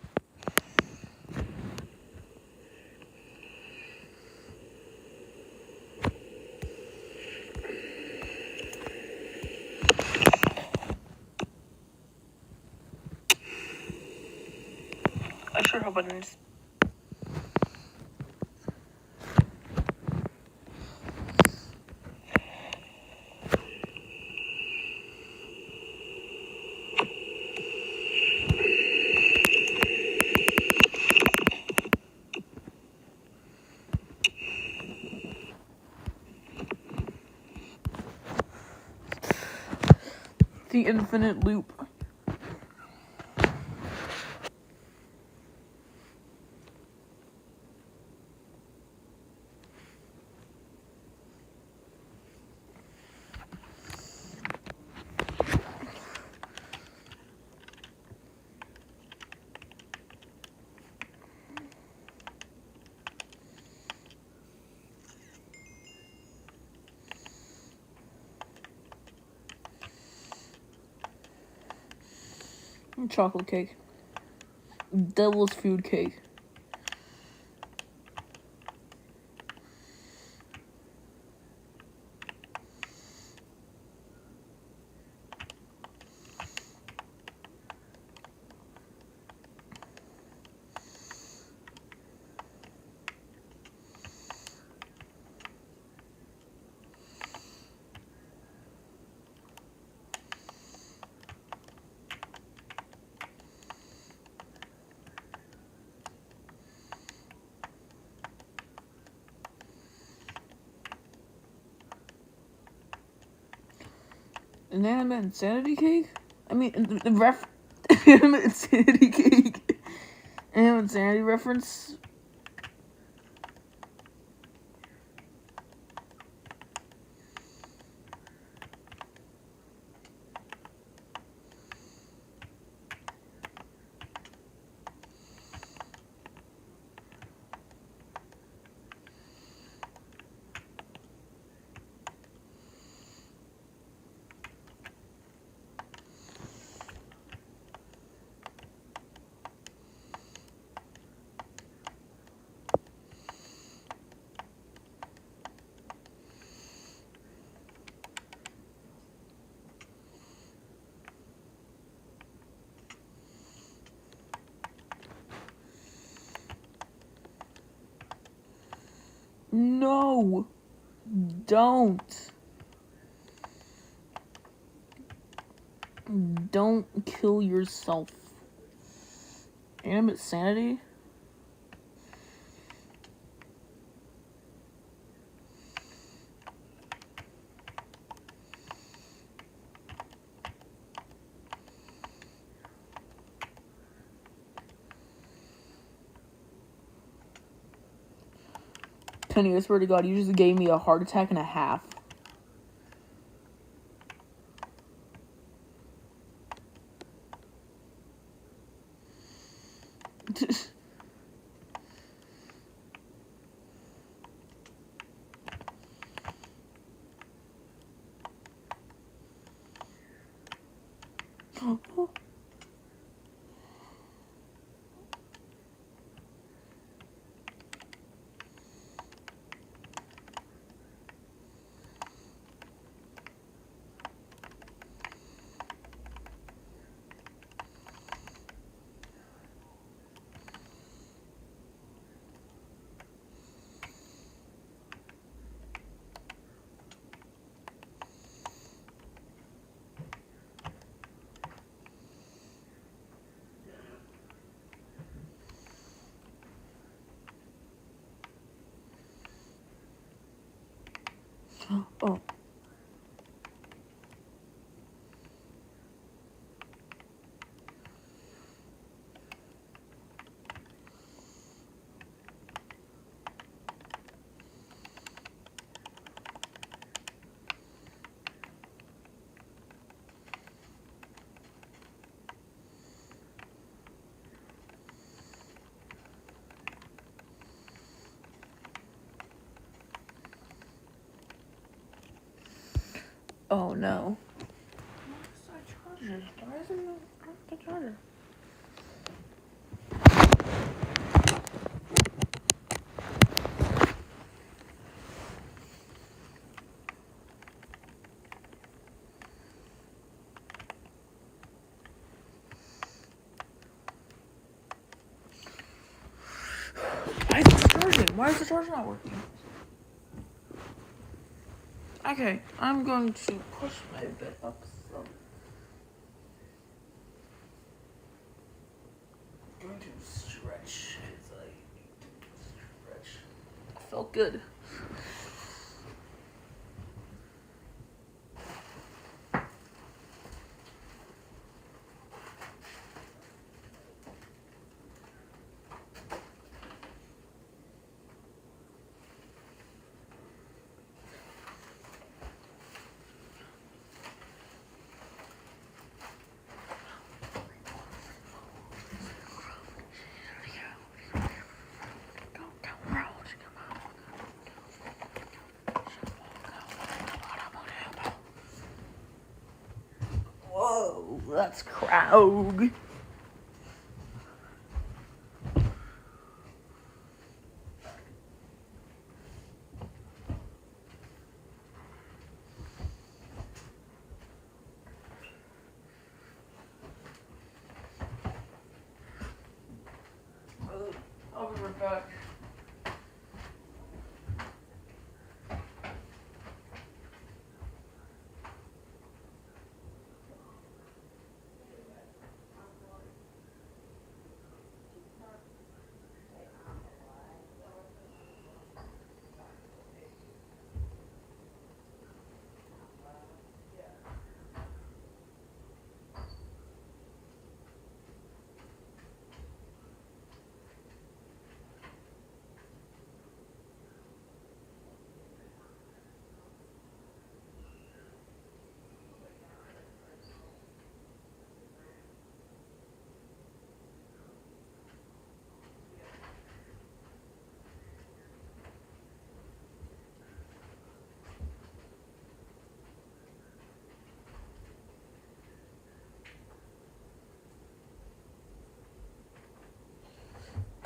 I sure hope I didn't. The infinite loop. Chocolate cake. Devil's food cake. Inanimate insanity cake? I mean, inanimate insanity cake. Inanimate insanity reference. No! Don't! Don't kill yourself. Animate sanity? Penny, I swear to God, you just gave me a heart attack and a half. Oh. Oh no. Where's the charger? Why isn't the charger? Why is it charging? Why is the charger not working? Okay, I'm going to push my bed up some. I'm going to stretch. It's like stretch. I felt good. That's Kraug. I'll be right back.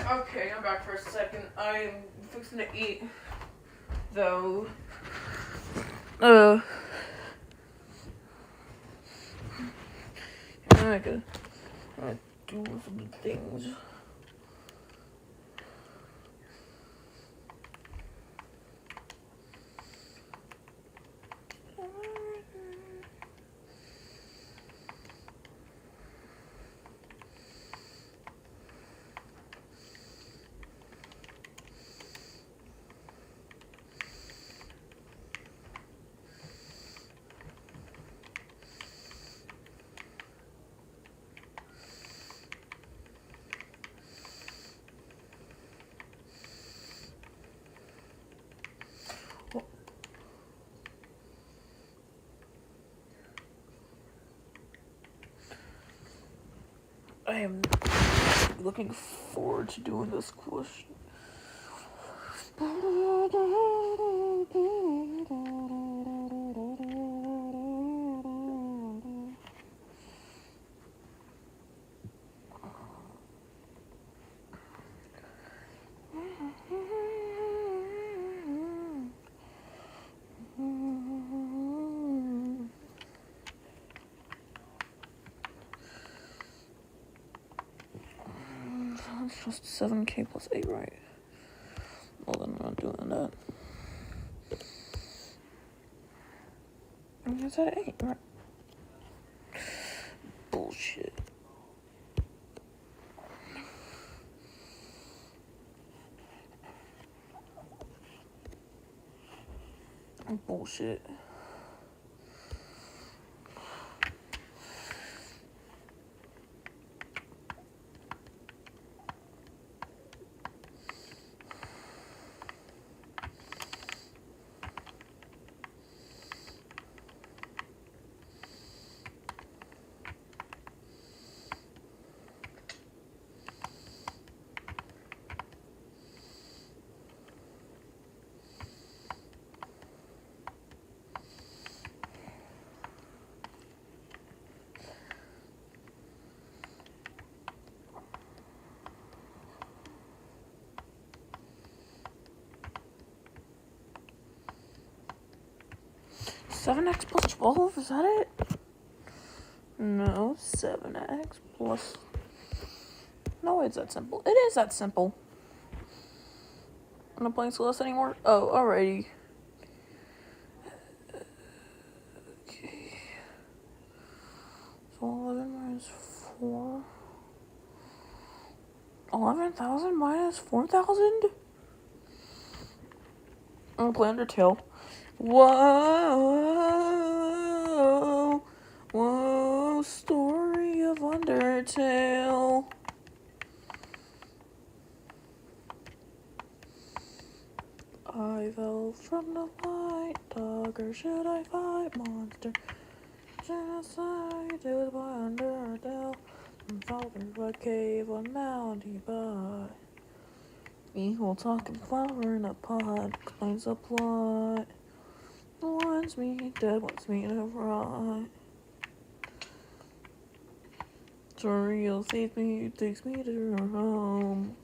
Okay, I'm back for a second. I'm fixing to eat, though. I gotta do some things. I am looking forward to doing this question. It's just 7K plus 8, right? Well, then I'm not doing that. I said 8, right? Bullshit. Bullshit. Seven X plus 12, is that it? No, 7X plus... No, it's that simple. It is that simple. I'm not playing Celeste anymore? Oh, alrighty. Okay. So 11 minus 4... 11,000 minus 4,000? I'm gonna play Undertale. Whoa, whoa, story of Undertale. I fell from the white dog, or should I fight monster? Genocide, it was by Undertale. I'm falling from a cave on Mounty Bot. Equal talking flower in a pot explains the plot. Wants me dead, wants me to rot. Toriel saves me, takes me to her home.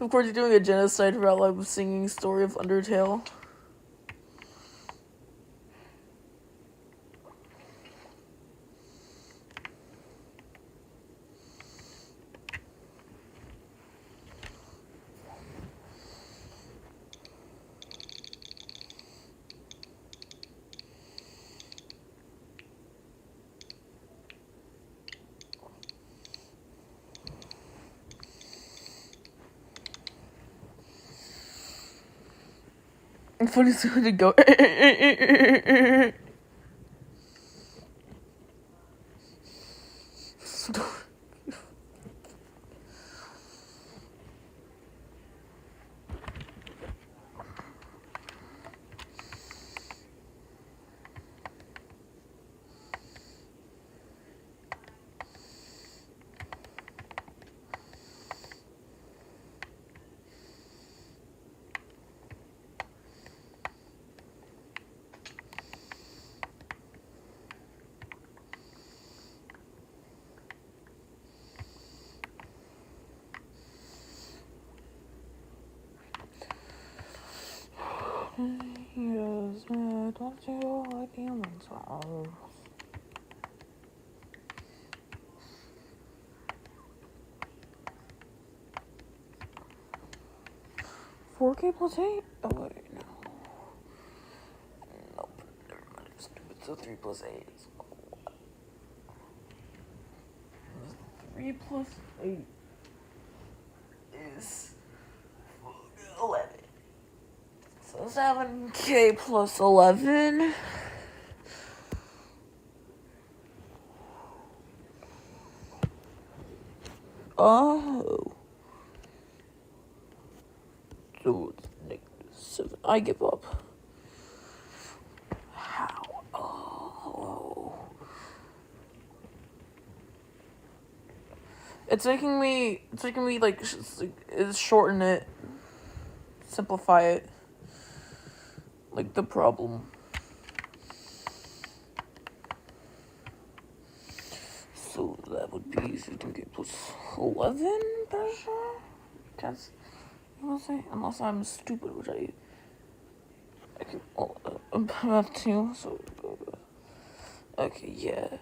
Of course, you're doing a genocide route like singing Story of Undertale. It's funny to go. Yes, don't you like humans? 4K plus 8? Oh wait, no. Nope, never mind, I'm stupid. So 3 plus 8 is 3 plus 8 is 11. So 7K plus 11. Oh. So it's -7. I give up. How? Oh. It's making me like shorten it, simplify it. Like the problem. So that would be 15K plus 11 percent. Because unless I'm stupid, which I can have to. So okay, yeah.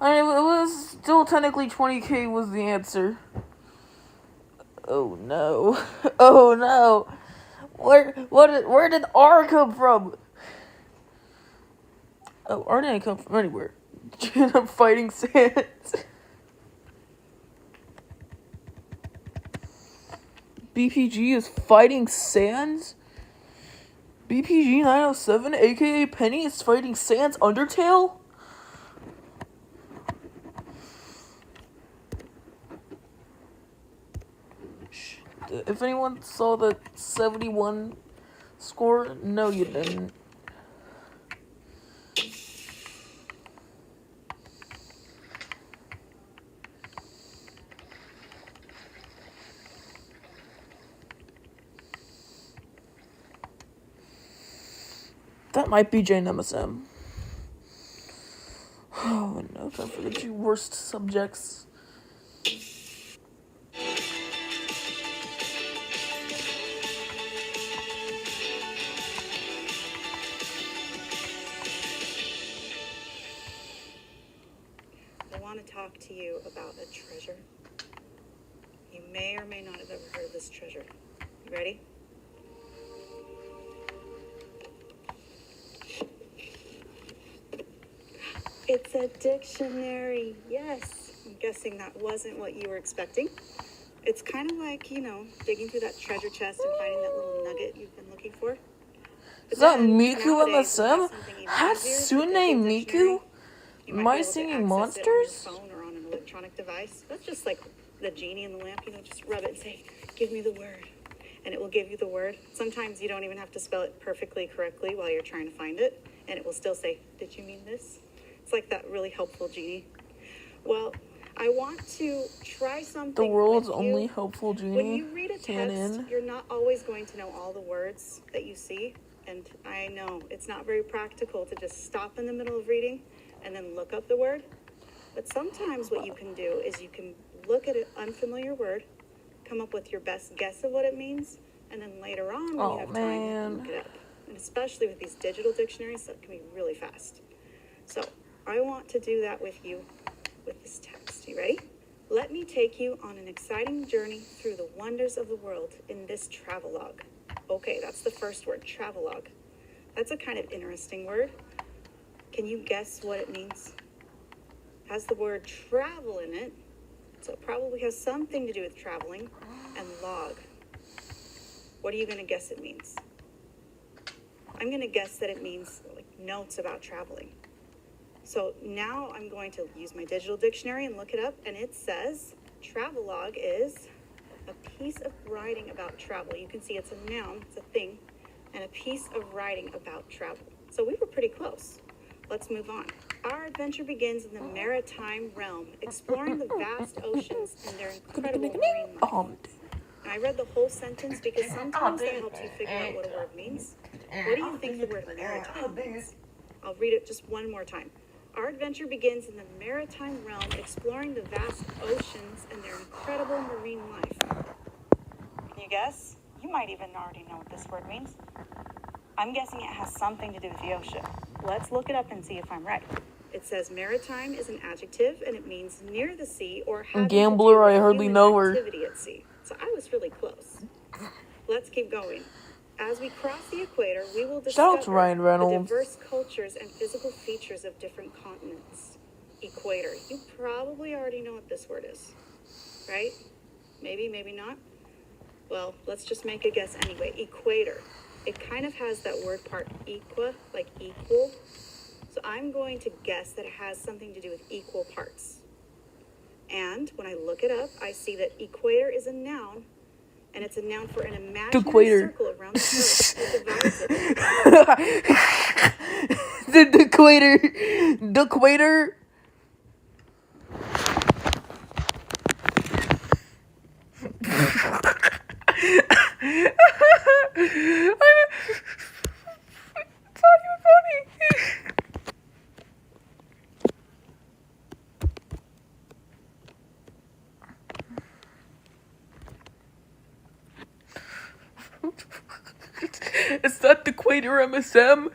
I mean, it was still technically 20K was the answer. Oh no! Oh no! Where did R come from? Oh, R didn't come from anywhere. I'm fighting Sans. BPG is fighting Sans? BPG 907, aka Penny, is fighting Sans Undertale? If anyone saw the 71 score, no you didn't. That might be Jane MSM. Oh no, time for the 2 worst subjects. I want to talk to you about a treasure. You may or may not have ever heard of this treasure. You ready? It's a dictionary. Yes. I'm guessing that wasn't what you were expecting. It's kind of like, digging through that treasure chest and finding that little nugget you've been looking for. Is that Miku MSM? Hatsune Miku? Am I singing monsters? On your phone or on an electronic device. That's just like the genie in the lamp. Just rub it and say, "Give me the word," and it will give you the word. Sometimes you don't even have to spell it perfectly correctly while you're trying to find it, and it will still say, "Did you mean this?" It's like that really helpful genie. Well, I want to try something. The world's with only you. hopeful When genie. you read a text, Canon. you're not always going to know all the words that you see. And I know it's not very practical to just stop in the middle of reading and then look up the word. But sometimes what you can do is you can look at an unfamiliar word, come up with your best guess of what it means, and then later on when you have time, you can look it up. And especially with these digital dictionaries, that can be really fast. So I want to do that with you with this text. You ready? Let me take you on an exciting journey through the wonders of the world in this travelogue. Okay, that's the first word, travelogue. That's a kind of interesting word. Can you guess what it means? It has the word travel in it, so it probably has something to do with traveling, and log. What are you going to guess it means? I'm going to guess that it means like notes about traveling. So now I'm going to use my digital dictionary and look it up, and it says travelogue is a piece of writing about travel. You can see it's a noun, it's a thing, and a piece of writing about travel. So we were pretty close. Let's move on. Our adventure begins in the maritime realm, exploring the vast oceans and their incredible marine life. And I read the whole sentence because sometimes that helps you figure out what a word means. What do you think the word maritime means? I'll read it just one more time. Our adventure begins in the maritime realm, exploring the vast oceans and their incredible marine life. Can you guess? You might even already know what this word means. I'm guessing it has something to do with the ocean. Let's look it up and see if I'm right. It says maritime is an adjective and it means near the sea or having Gambler, to do with I hardly human know her. activity at sea. So I was really close. Let's keep going. As we cross the equator, we will Shout out to discover Ryan the Reynolds. diverse cultures and physical features of different continents. Equator. You probably already know what this word is, right? Maybe, maybe not. Well, let's just make a guess anyway. Equator. It kind of has that word part equa, like equal. So I'm going to guess that it has something to do with equal parts. And when I look it up, I see that equator is a noun, and it's a noun for an imaginary circle around the earth that divides it. The equator. The equator. It's not even funny. It's not the equator MSM.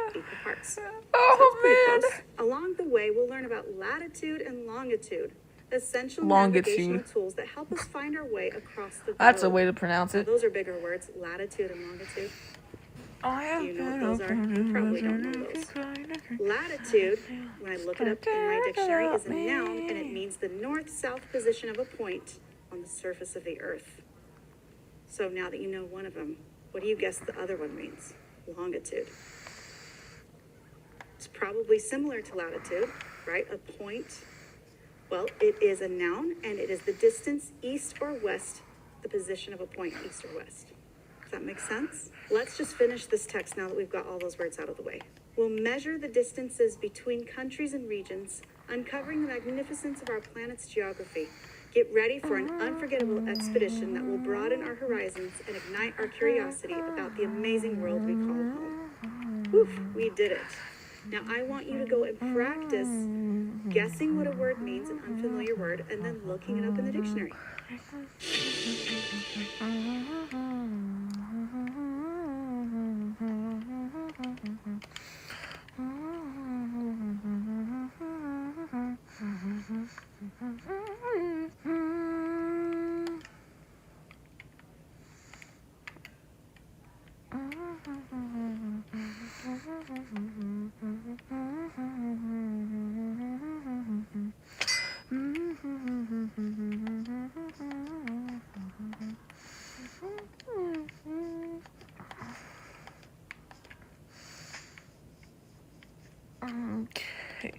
Equal parts. Oh man. Close. Along the way, we'll learn about latitude and longitude, essential Longitude. navigational tools that help us find our way across the globe. That's a way to pronounce Now, it. those are bigger words, latitude and longitude. Do you know what those are? You probably don't know those. Latitude, when I look it up in my dictionary, is a noun, and it means the north-south position of a point on the surface of the earth. So now that you know one of them, what do you guess the other one means? Longitude. It's probably similar to latitude, right? A point. Well, it is a noun, and it is the distance east or west, the position of a point east or west. Does that make sense? Let's just finish this text now that we've got all those words out of the way. We'll measure the distances between countries and regions, uncovering the magnificence of our planet's geography. Get ready for an unforgettable expedition that will broaden our horizons and ignite our curiosity about the amazing world we call home. Whew, we did it. Now I want you to go and practice guessing what a word means, an unfamiliar word, and then looking it up in the dictionary. Okay.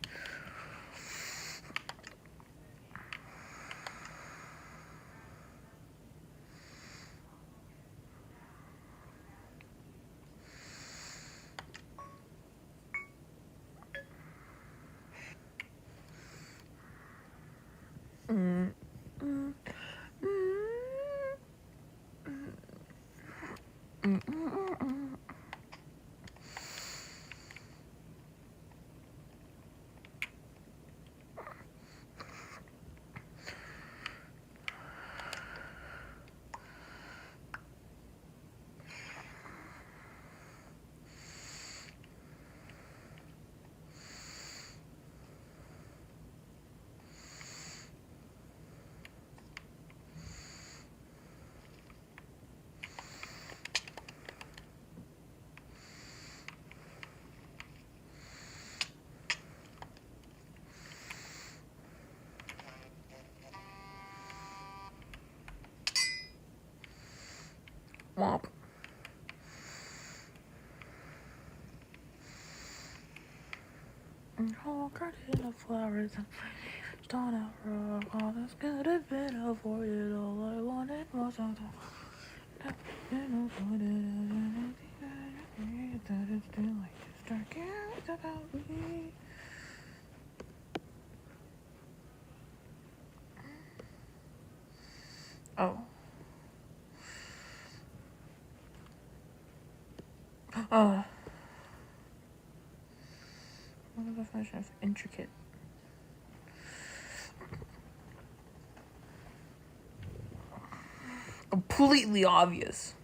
All garden of flowers and start out rock. All this could have been avoided. All I wanted was a that it's still like this dark about me. Oh. What is the definition of intricate? Completely obvious.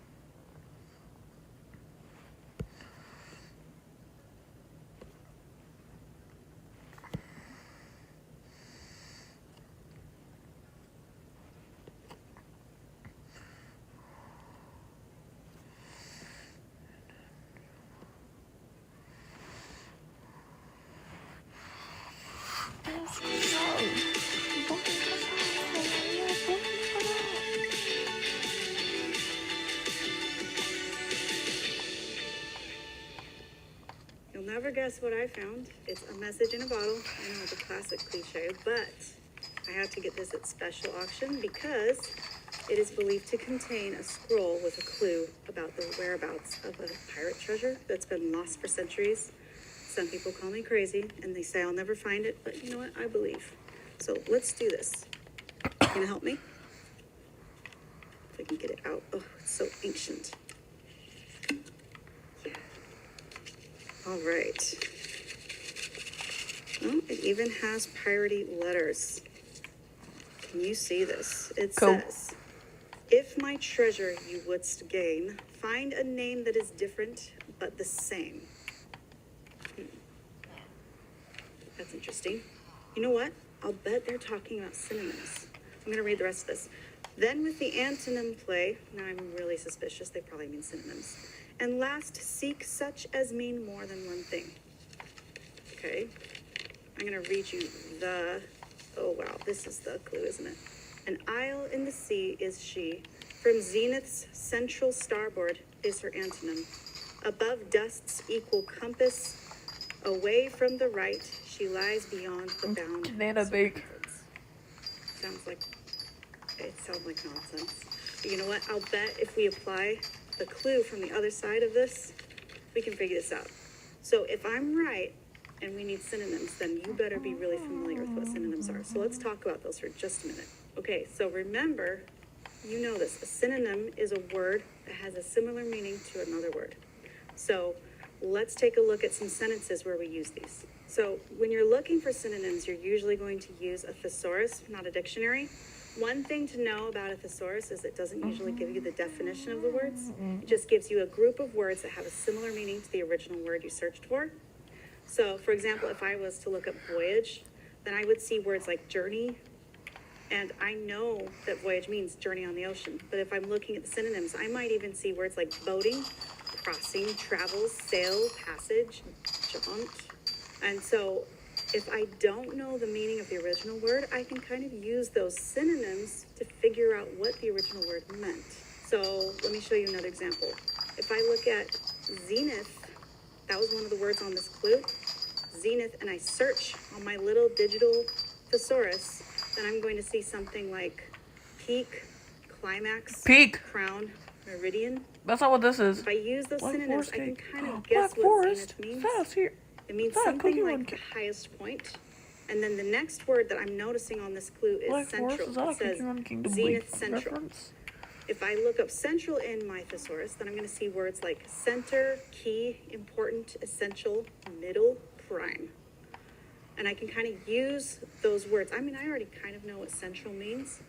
You'll never guess what I found. It's a message in a bottle. I know it's a classic cliche, but I had to get this at special auction because it is believed to contain a scroll with a clue about the whereabouts of a pirate treasure that's been lost for centuries. Some people call me crazy and they say I'll never find it, but you know what? I believe. So let's do this. You gonna help me? If I can get it out. Oh, it's so ancient. Yeah. All right. Oh, it even has piratey letters. Can you see this? It says, if my treasure you wouldst gain, find a name that is different but the same. That's interesting. You know what? I'll bet they're talking about synonyms. I'm going to read the rest of this. Then with the antonym play, now I'm really suspicious, they probably mean synonyms. And last, seek such as mean more than one thing. Okay. I'm going to read you the, oh wow, this is the clue, isn't it? An isle in the sea is she. From zenith's central starboard is her antonym. Above dust's equal compass, away from the right, she lies beyond the bound. Banana bake. Sounds like nonsense. But you know what? I'll bet if we apply the clue from the other side of this, we can figure this out. So if I'm right and we need synonyms, then you better be really familiar with what synonyms are. So let's talk about those for just a minute. Okay, so remember, you know this. A synonym is a word that has a similar meaning to another word. So let's take a look at some sentences where we use these. So when you're looking for synonyms, you're usually going to use a thesaurus, not a dictionary. One thing to know about a thesaurus is it doesn't usually give you the definition of the words. It just gives you a group of words that have a similar meaning to the original word you searched for. So, for example, if I was to look up voyage, then I would see words like journey, and I know that voyage means journey on the ocean. But if I'm looking at the synonyms, I might even see words like boating, crossing, travel, sail, passage, jaunt. And so if I don't know the meaning of the original word, I can kind of use those synonyms to figure out what the original word meant. So let me show you another example. If I look at zenith, that was one of the words on this clue, zenith, and I search on my little digital thesaurus, then I'm going to see something like peak, climax, crown, meridian. That's not what this is. If I use those Black synonyms, Forest I can cake. kind of guess Black what Forest. zenith means. That's here. It means That's something Cookie like Run the cake. highest point. And then the next word that I'm noticing on this clue is Black central. Forest, is that It a says Cookie Run Kingdom zenith League central. reference? If I look up central in my thesaurus, then I'm going to see words like center, key, important, essential, middle, prime. And I can kind of use those words. I mean, I already kind of know what central means,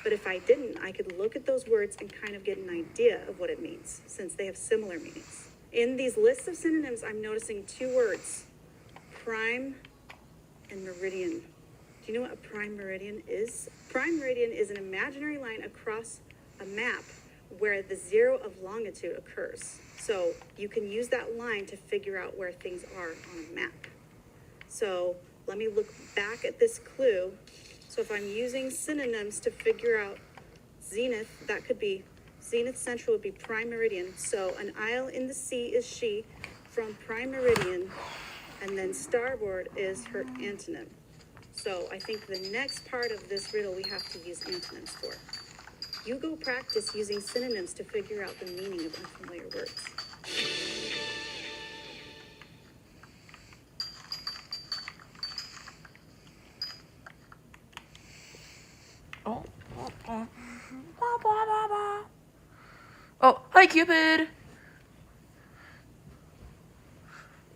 but if I didn't, I could look at those words and kind of get an idea of what it means, since they have similar meanings. In these lists of synonyms, I'm noticing two words, prime and meridian. Do you know what a prime meridian is? Prime meridian is an imaginary line across a map where the zero of longitude occurs. So you can use that line to figure out where things are on a map. So let me look back at this clue. So if I'm using synonyms to figure out zenith, that could be zenith central would be prime meridian. So an isle in the sea is she. From prime meridian, and then starboard is her antonym. So I think the next part of this riddle we have to use antonyms for. You go practice using synonyms to figure out the meaning of unfamiliar words. Oh, hi Cupid!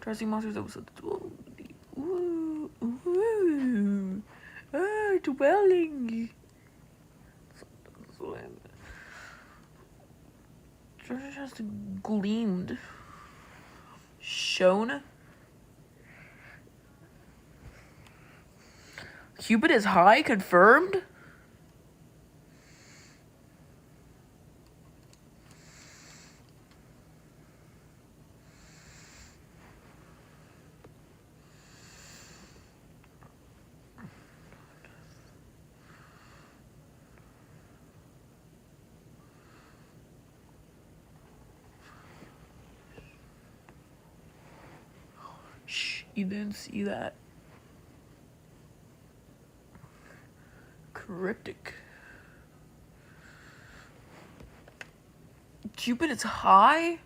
Trusting Monsters episode 12. Ooh, ooh. Ah, dwelling. Treasure chest gleamed. Shone. Cupid is high, confirmed? Shh, you didn't see that. Cryptic. Cupid is high?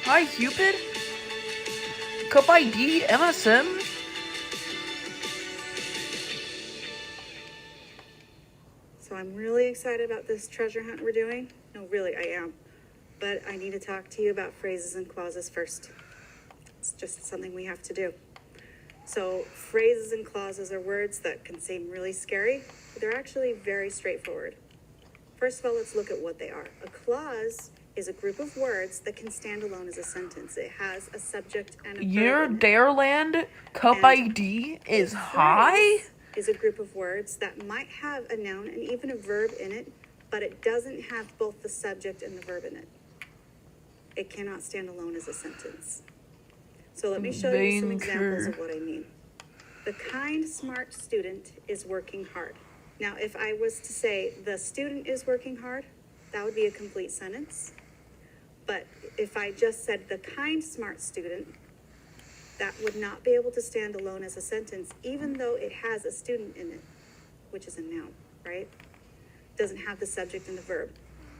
Hi, Cupid? Cup ID, MSM? So I'm really excited about this treasure hunt we're doing. No, really, I am. But I need to talk to you about phrases and clauses first. It's just something we have to do. So phrases and clauses are words that can seem really scary, but they're actually very straightforward. First of all, let's look at what they are. A clause is a group of words that can stand alone as a sentence. It has a subject and a verb. Your Dareland Cup And ID is high? phrase is a group of words that might have a noun and even a verb in it, but it doesn't have both the subject and the verb in it. It cannot stand alone as a sentence. So let me show you some examples of what I mean. The kind, smart student is working hard. Now, if I was to say the student is working hard, that would be a complete sentence. But if I just said the kind, smart student, that would not be able to stand alone as a sentence, even though it has a student in it, which is a noun, right? Doesn't have the subject and the verb.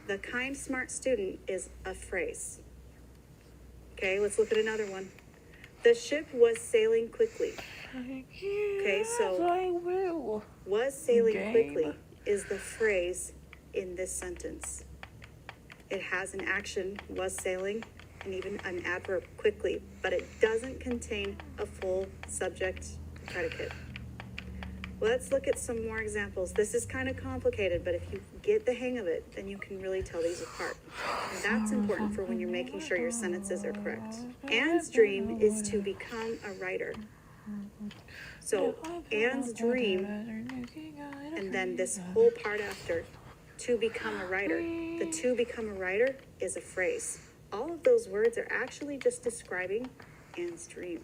The kind, smart student is a phrase. Okay, let's look at another one. The ship was sailing quickly. Okay, so I will. was sailing Game. quickly is the phrase in this sentence. It has an action, was sailing, and even an adverb, quickly, but it doesn't contain a full subject predicate. Let's look at some more examples. This is kind of complicated, but if you get the hang of it, then you can really tell these apart. And that's important for when you're making sure your sentences are correct. Anne's dream is to become a writer. So Anne's dream, and then this whole part after, to become a writer. The to become a writer is a phrase. All of those words are actually just describing Anne's dream.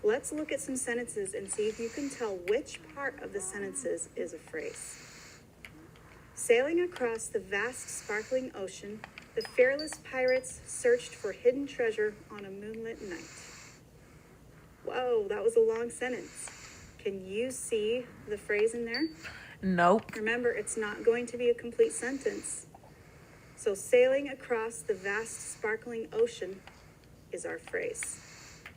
Let's look at some sentences and see if you can tell which part of the sentences is a phrase. Sailing across the vast sparkling ocean, the fearless pirates searched for hidden treasure on a moonlit night. Whoa, that was a long sentence. Can you see the phrase in there? Nope. Remember, it's not going to be a complete sentence. So sailing across the vast sparkling ocean is our phrase.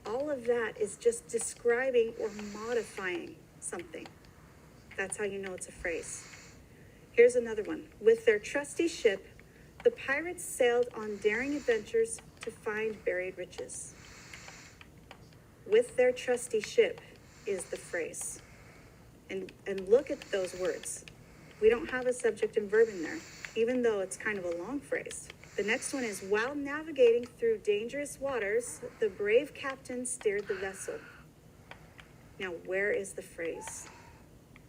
All of that is just describing or modifying something. That's how you know it's a phrase. Here's another one. With their trusty ship, the pirates sailed on daring adventures to find buried riches. With their trusty ship is the phrase. And look at those words. We don't have a subject and verb in there, even though it's kind of a long phrase. The next one is, while navigating through dangerous waters, the brave captain steered the vessel. Now, where is the phrase?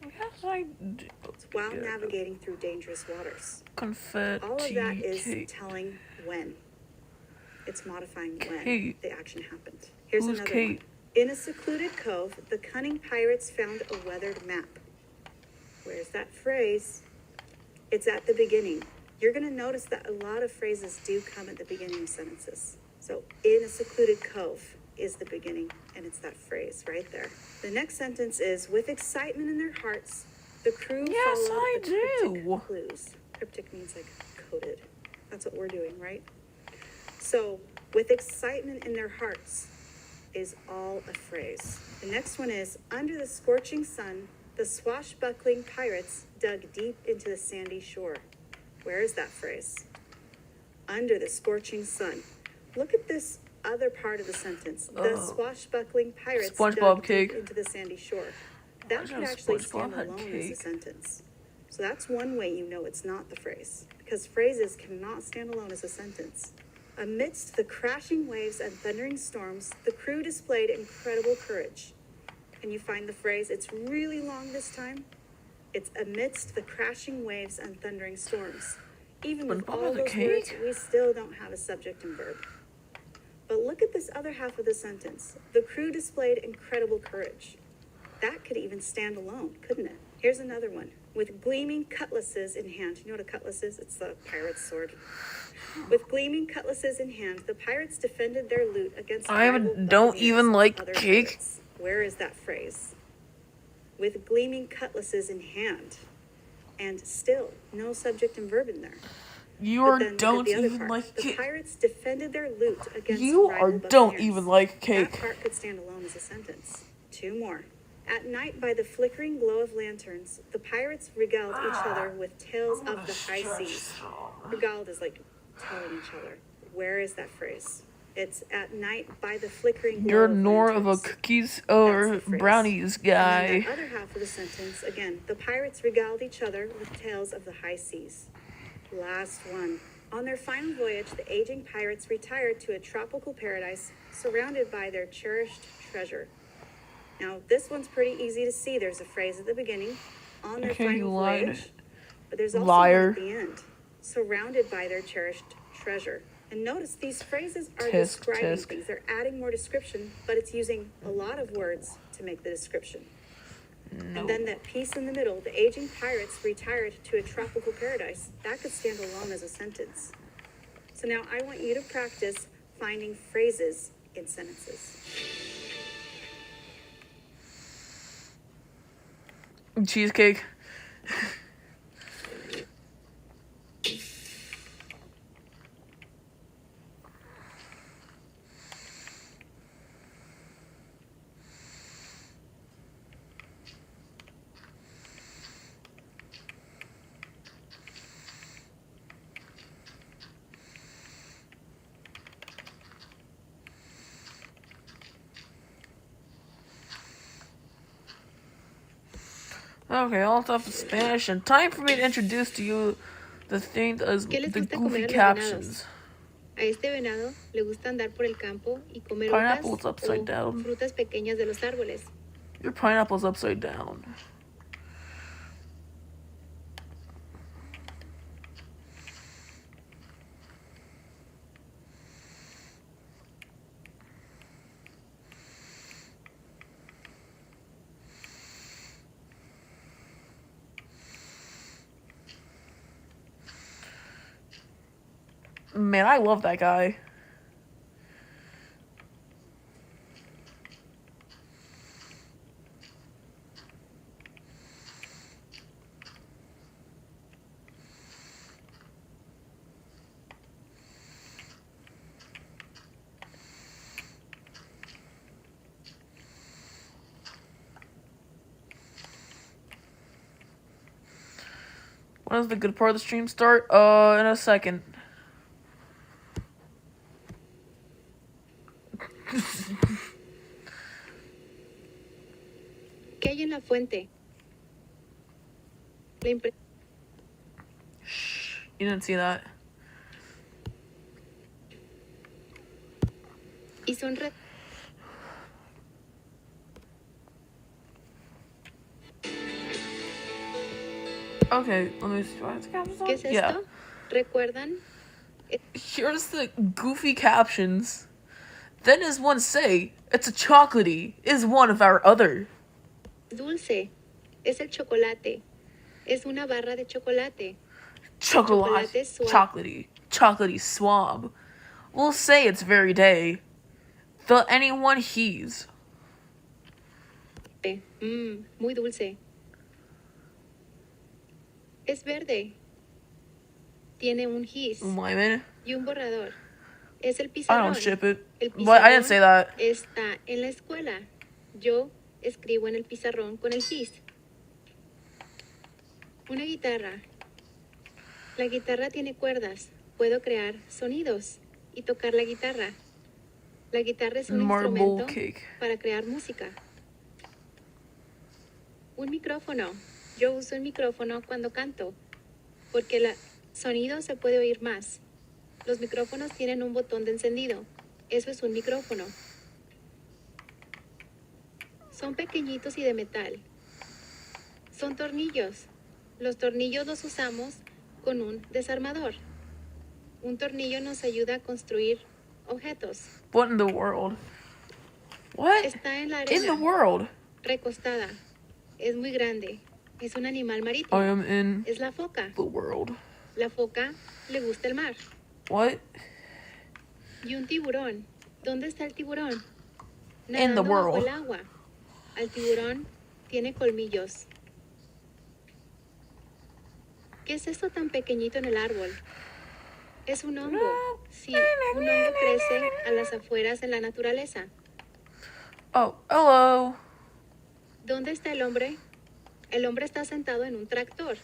Yes, I do. It's while navigating through dangerous waters. Confetti All of that is cake. telling when. It's modifying when Kate. the action happened. Here's Who's another Kate? one. In a secluded cove, the cunning pirates found a weathered map. Where's that phrase? It's at the beginning. you're going to notice that a lot of phrases do come at the beginning of sentences. So, in a secluded cove is the beginning, and it's that phrase right there. The next sentence is, with excitement in their hearts, the crew Yes, followed I the do. cryptic clues. Cryptic means like coded. That's what we're doing, right? So, with excitement in their hearts is all a phrase. The next one is, under the scorching sun, the swashbuckling pirates dug deep into the sandy shore. Where is that phrase? Under the scorching sun. Look at this other part of the sentence. The swashbuckling pirates SpongeBob dug cake. deep into the sandy shore. That Why could does actually SpongeBob stand had alone as a cake? sentence. So that's one way you know it's not the phrase, because phrases cannot stand alone as a sentence. Amidst the crashing waves and thundering storms, the crew displayed incredible courage. Can you find the phrase? It's really long this time. It's amidst the crashing waves and thundering storms. Even with SpongeBob all has a those words, cake? we still don't have a subject and verb. But look at this other half of the sentence. The crew displayed incredible courage. That could even stand alone, couldn't it? Here's another one. With gleaming cutlasses in hand. You know what a cutlass is? It's the pirate's sword. With gleaming cutlasses in hand, the pirates defended their loot against I rival don't buccaneers even and like other cake. pirates. Where is that phrase? With gleaming cutlasses in hand. And still, no subject and verb in there. You But are then look at don't the other even part. like The cake. pirates defended their loot against You rival are don't buccaneers. even like That cake. part could stand alone as a sentence. Two more. At night, by the flickering glow of lanterns, the pirates regaled each other with tales of the high seas. Regaled is like telling each other. Where is that phrase? It's at night by the flickering glow You're of more of a lanterns. cookies That's or the phrase. brownies And then guy. that other half of the sentence, again, the pirates regaled each other with tales of the high seas. Last one. On their final voyage, the aging pirates retired to a tropical paradise surrounded by their cherished treasure. Now, this one's pretty easy to see. There's a phrase at the beginning, on their Okay, you final lied. voyage, but there's also Liar. one at the end, surrounded by their cherished treasure. And notice these phrases are Tisk, describing tisk. things. They're adding more description, but it's using a lot of words to make the description. And then that piece in the middle, the aging pirates retired to a tropical paradise, that could stand alone as a sentence. So now I want you to practice finding phrases in sentences. Cheesecake. Okay, all stuff in Spanish, and time for me to introduce to you the thing as ¿Qué les the gusta comer goofy a los captions. A este venado le gusta andar por el campo y comer Pineapple's hojas upside o down. frutas pequeñas de los árboles. Your pineapple's upside down. Man, I love that guy. When does the good part of the stream start? In a second. ¿Qué hay en la fuente? La impre- You didn't see that. y son re- Okay, let me see. What's the captions on? ¿Qué es esto? Yeah. ¿Recuerdan? Here's the goofy captions. Then as one say, it's a chocolatey, is one of our other. Dulce. Es el chocolate. Es una barra de chocolate. Chocolate Chocolate chocolatey swab. We'll say it's very day. The anyone he's. Muy dulce. Es verde. Tiene un gis Lyman. y un borrador. Es el I pizarrón. don't ship it. El But I didn't say that. está en la escuela. Yo escribo en el pizarrón con el gis. Una guitarra. La guitarra tiene cuerdas. Puedo crear sonidos y tocar la guitarra. La guitarra es un Marble instrumento cake. para crear música. Un micrófono. Yo uso el micrófono cuando canto, porque el sonido se puede oír más. Los micrófonos tienen un botón de encendido. Eso es un micrófono. Son pequeñitos y de metal. Son tornillos. Los tornillos los usamos con un desarmador. Un tornillo nos ayuda a construir objetos. What in the world? What Está en la in the arena, world? recostada. Es muy grande. Es un animal I marítimo. am in Es la foca. the world. La foca le gusta el mar. What? Y un tiburón. ¿Dónde está el tiburón? In the Nadando bajo world. el agua. El tiburón tiene colmillos. ¿Qué es esto tan pequeñito en el árbol? Es un hongo. Sí, un hongo crece a las afueras en la naturaleza. Oh, hello. ¿Dónde está el hombre? El hombre está sentado en un tractor.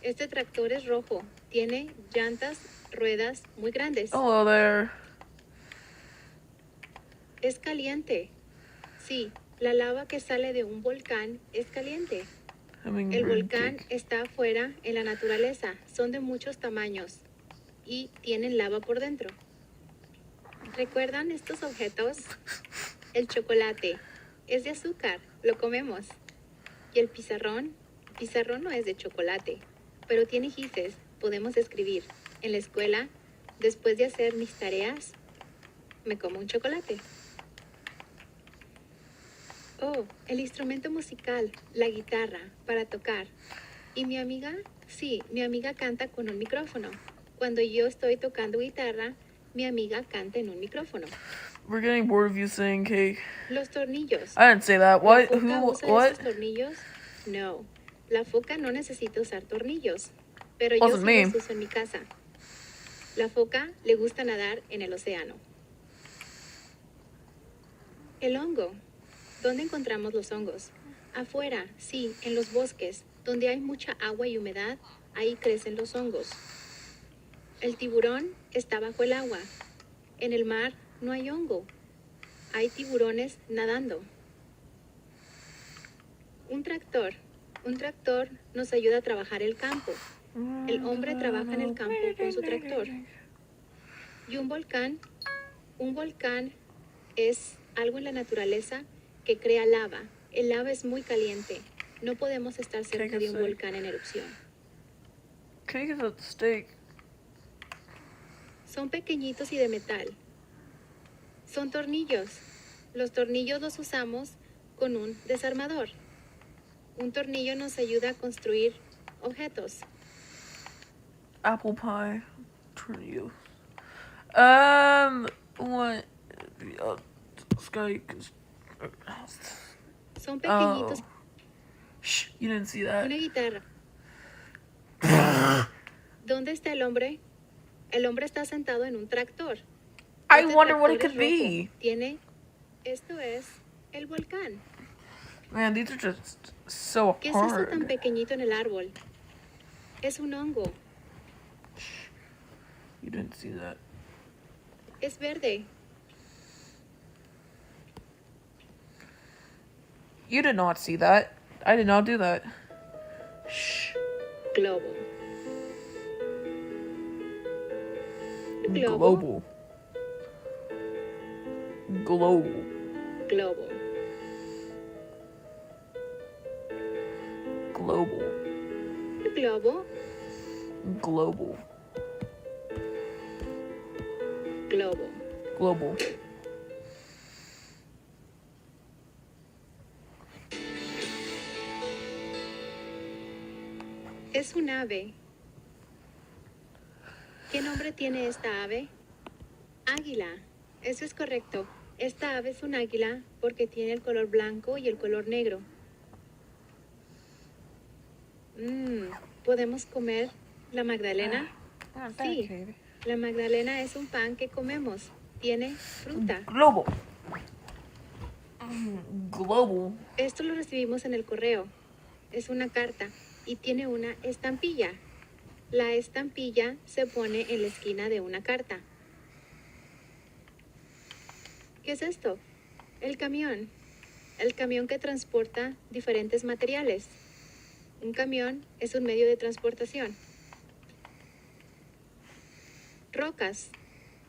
Este tractor es rojo. Tiene llantas, ruedas muy grandes. Hello there. Es caliente. Sí, la lava que sale de un volcán es caliente. El Hummingbird volcán cake. está afuera en la naturaleza. Son de muchos tamaños y tienen lava por dentro. ¿Recuerdan estos objetos? El chocolate es de azúcar, lo comemos. Y el pizarrón no es de chocolate, pero tiene gises, podemos escribir. En la escuela, después de hacer mis tareas, me como un chocolate. Oh, el instrumento musical, la guitarra, para tocar. ¿Y mi amiga? Sí, mi amiga canta con un micrófono. Cuando yo estoy tocando guitarra, mi amiga canta en un micrófono. We're getting bored of you saying cake. Los tornillos. I didn't say that. What? ¿La foca Who? usa What? esos tornillos? No, la foca no necesita usar tornillos, pero yo Wasn't sí me. los uso en mi casa. La foca le gusta nadar en el océano. El hongo. ¿Dónde encontramos los hongos? Afuera, sí, en los bosques. Donde hay mucha agua y humedad, ahí crecen los hongos. El tiburón está bajo el agua. En el mar no hay hongo. Hay tiburones nadando. Un tractor. Un tractor nos ayuda a trabajar el campo. El hombre trabaja en el campo con su tractor. Y un volcán es algo en la naturaleza que crea lava. El lava es muy caliente. No podemos estar cerca de un volcán en erupción. Cake is a steak. Son pequeñitos y de metal. Son tornillos. Los tornillos los usamos con un desarmador. Un tornillo nos ayuda a construir objetos. Apple pie. Tornillo. What? Sky. Son pequeñitos. Shh, you didn't see that. Una guitarra. ¿Dónde está el hombre? El hombre está sentado en un tractor. I Este wonder what tractor it could es rojo. be. Esto es el volcán. Man, these are just so ¿Qué es eso tan hard. pequeñito en el árbol? Es un hongo. You didn't see that. Es verde. You did not see that. I did not do that. Shh. Globo. Global. Global. Globo. Global. Globo. Global. Globo. Global. Es un ave. ¿Qué nombre tiene esta ave? Águila. Eso es correcto. Esta ave es un águila porque tiene el color blanco y el color negro. ¿Podemos comer la magdalena? Sí. La magdalena es un pan que comemos. Tiene fruta. Global. Global. Esto lo recibimos en el correo. Es una carta y tiene una estampilla. La estampilla se pone en la esquina de una carta. ¿Qué es esto? El camión. El camión que transporta diferentes materiales. Un camión es un medio de transportación. Rocas.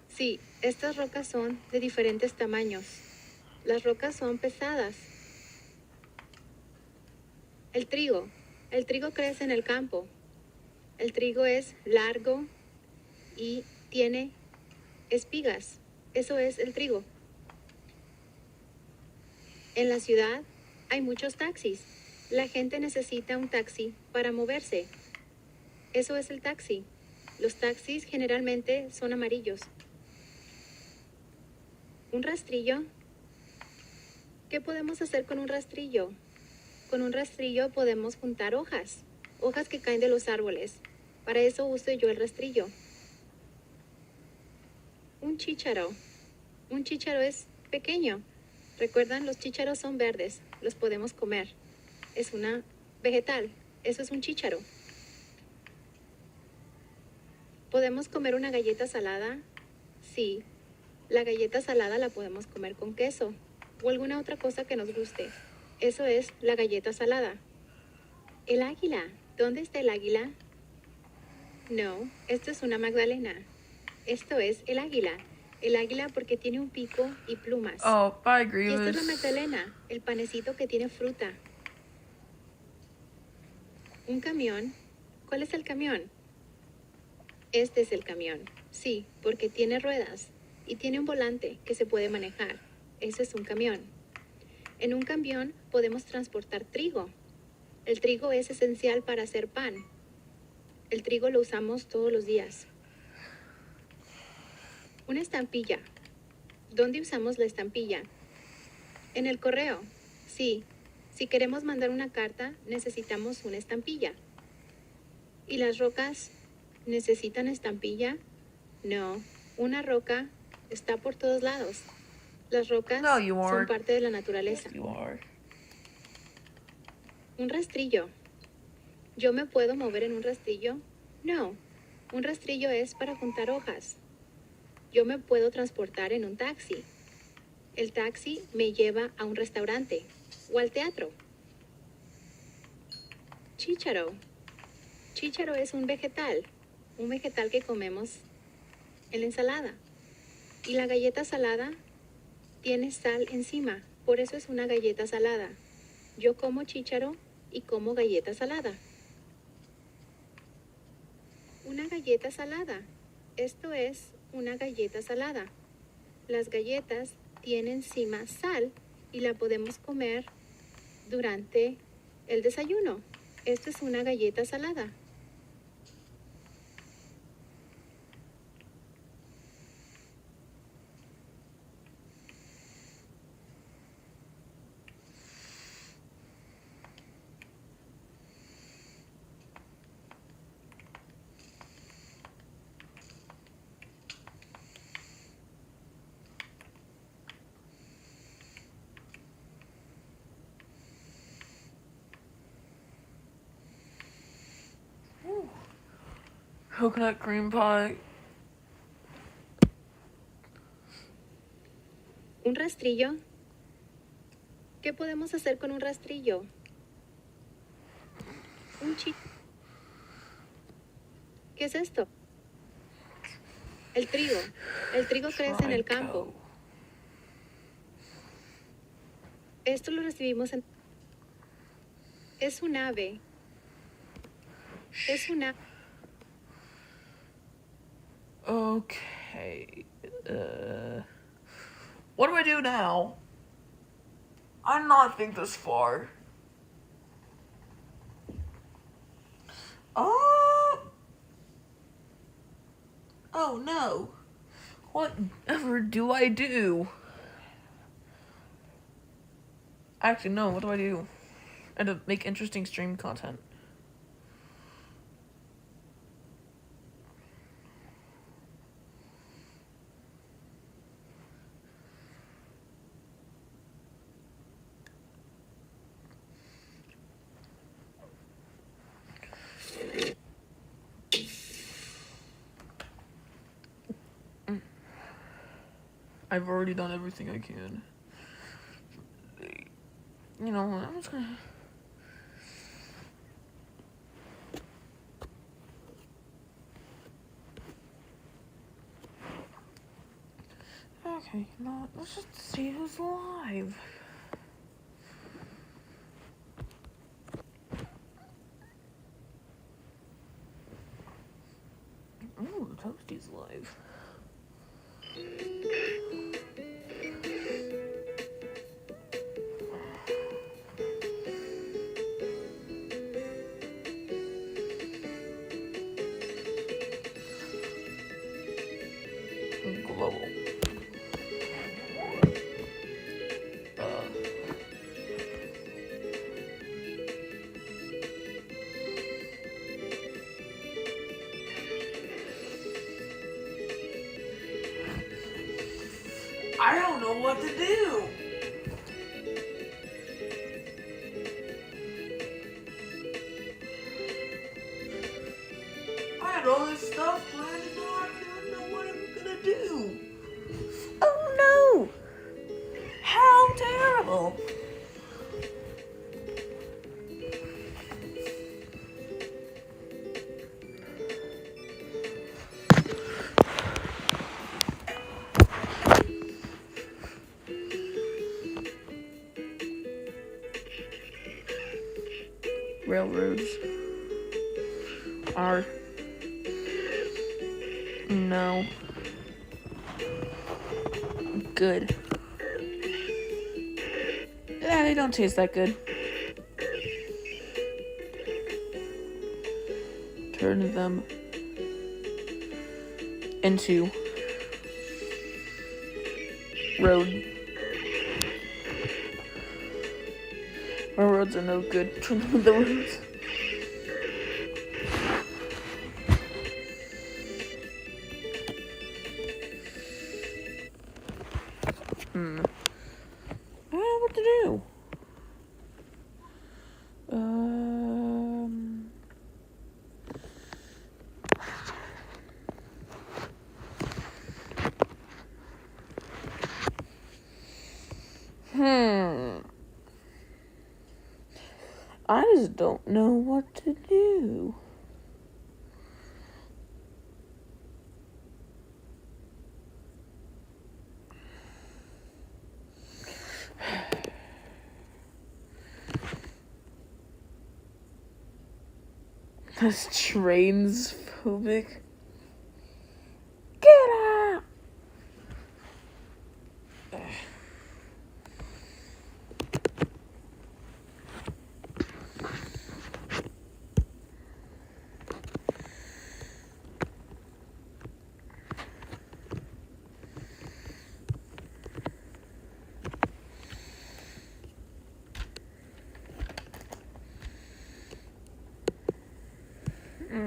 Sí, estas rocas son de diferentes tamaños. Las rocas son pesadas. El trigo. El trigo crece en el campo. El trigo es largo y tiene espigas. Eso es el trigo. En la ciudad hay muchos taxis. La gente necesita un taxi para moverse. Eso es el taxi. Los taxis generalmente son amarillos. ¿Un rastrillo? ¿Qué podemos hacer con un rastrillo? Con un rastrillo podemos juntar hojas, hojas que caen de los árboles. Para eso uso yo el rastrillo. Un chícharo. Un chícharo es pequeño. ¿Recuerdan? Los chícharos son verdes. Los podemos comer. Es una vegetal. Eso es un chícharo. ¿Podemos comer una galleta salada? Sí. La galleta salada la podemos comer con queso o alguna otra cosa que nos guste. Eso es la galleta salada. El águila. ¿Dónde está el águila? No, esto es una magdalena. Esto es el águila. El águila porque tiene un pico y plumas. Oh, bye, Y esta es la Grievous. magdalena, el panecito que tiene fruta. Un camión. ¿Cuál es el camión? Este es el camión. Sí, porque tiene ruedas y tiene un volante que se puede manejar. Eso es un camión. En un camión podemos transportar trigo. El trigo es esencial para hacer pan. El trigo lo usamos todos los días. Una estampilla. ¿Dónde usamos la estampilla? En el correo. Sí. Si queremos mandar una carta, necesitamos una estampilla. ¿Y las rocas necesitan estampilla? No. Una roca está por todos lados. Las rocas No, you son aren't. parte de la naturaleza. You are. Un rastrillo. ¿Yo me puedo mover en un rastrillo? No. Un rastrillo es para juntar hojas. Yo me puedo transportar en un taxi. El taxi me lleva a un restaurante o al teatro. Chícharo. Chícharo es un vegetal que comemos en la ensalada. Y la galleta salada tiene sal encima, por eso es una galleta salada. Yo como chícharo y como galleta salada. Una galleta salada. Esto es una galleta salada. Las galletas tienen encima sal y la podemos comer durante el desayuno. Esto es una galleta salada. Coconut cream pie. ¿Un rastrillo? ¿Qué podemos hacer con un rastrillo? ¿Qué es esto? El trigo. El trigo crece en el campo. Esto lo recibimos en... Es un ave. Es una... Okay. What do I do now? I not think this far. Oh no. Whatever do I do? Actually, no, what do I do? I have to make interesting stream content. I've already done everything I can. You know, I'm just gonna... Okay, you know what? Let's just see who's live. Ooh, Toasty's live. Global. I don't know what to do. I had all this stuff planned and now I don't know what I'm gonna do. Oh no! How terrible! Railroads are no good. Yeah, they don't taste that good. Turn them into road. Railroads are no good. Turn them into roads. I don't know what to do. I just don't know what to do. This train's phobic. Get out!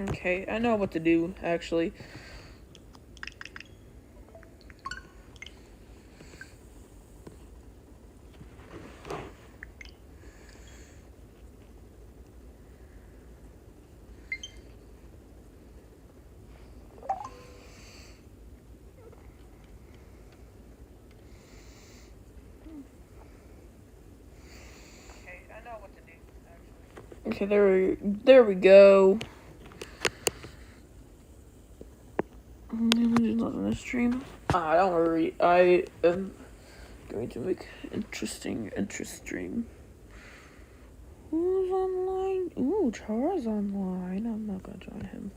Okay, I know what to do, actually. Okay, there we go. Not in the stream. Don't worry. I am going to make interest stream. Who's online? Ooh, Chara's online. I'm not gonna join him.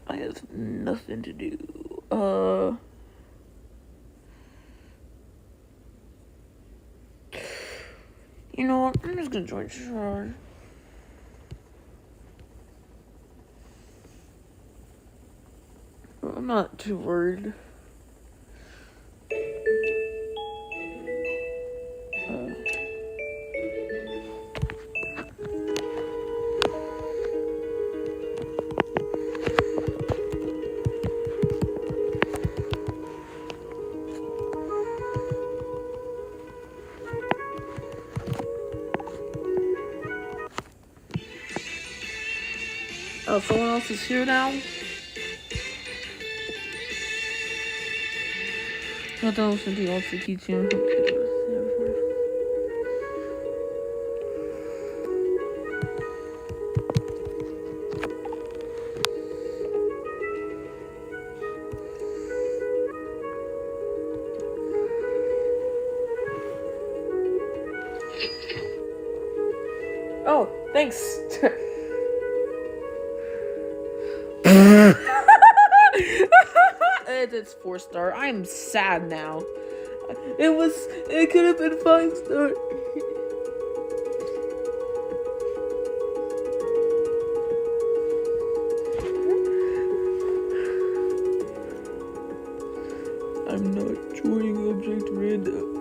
I have nothing to do. You know what? I'm just gonna join Charge. I'm not too worried. Oh, someone else is here now? I thought was the also teaching. Oh, thanks. It's 4-star. I'm sad now. It could have been 5-star. I'm not joining object random.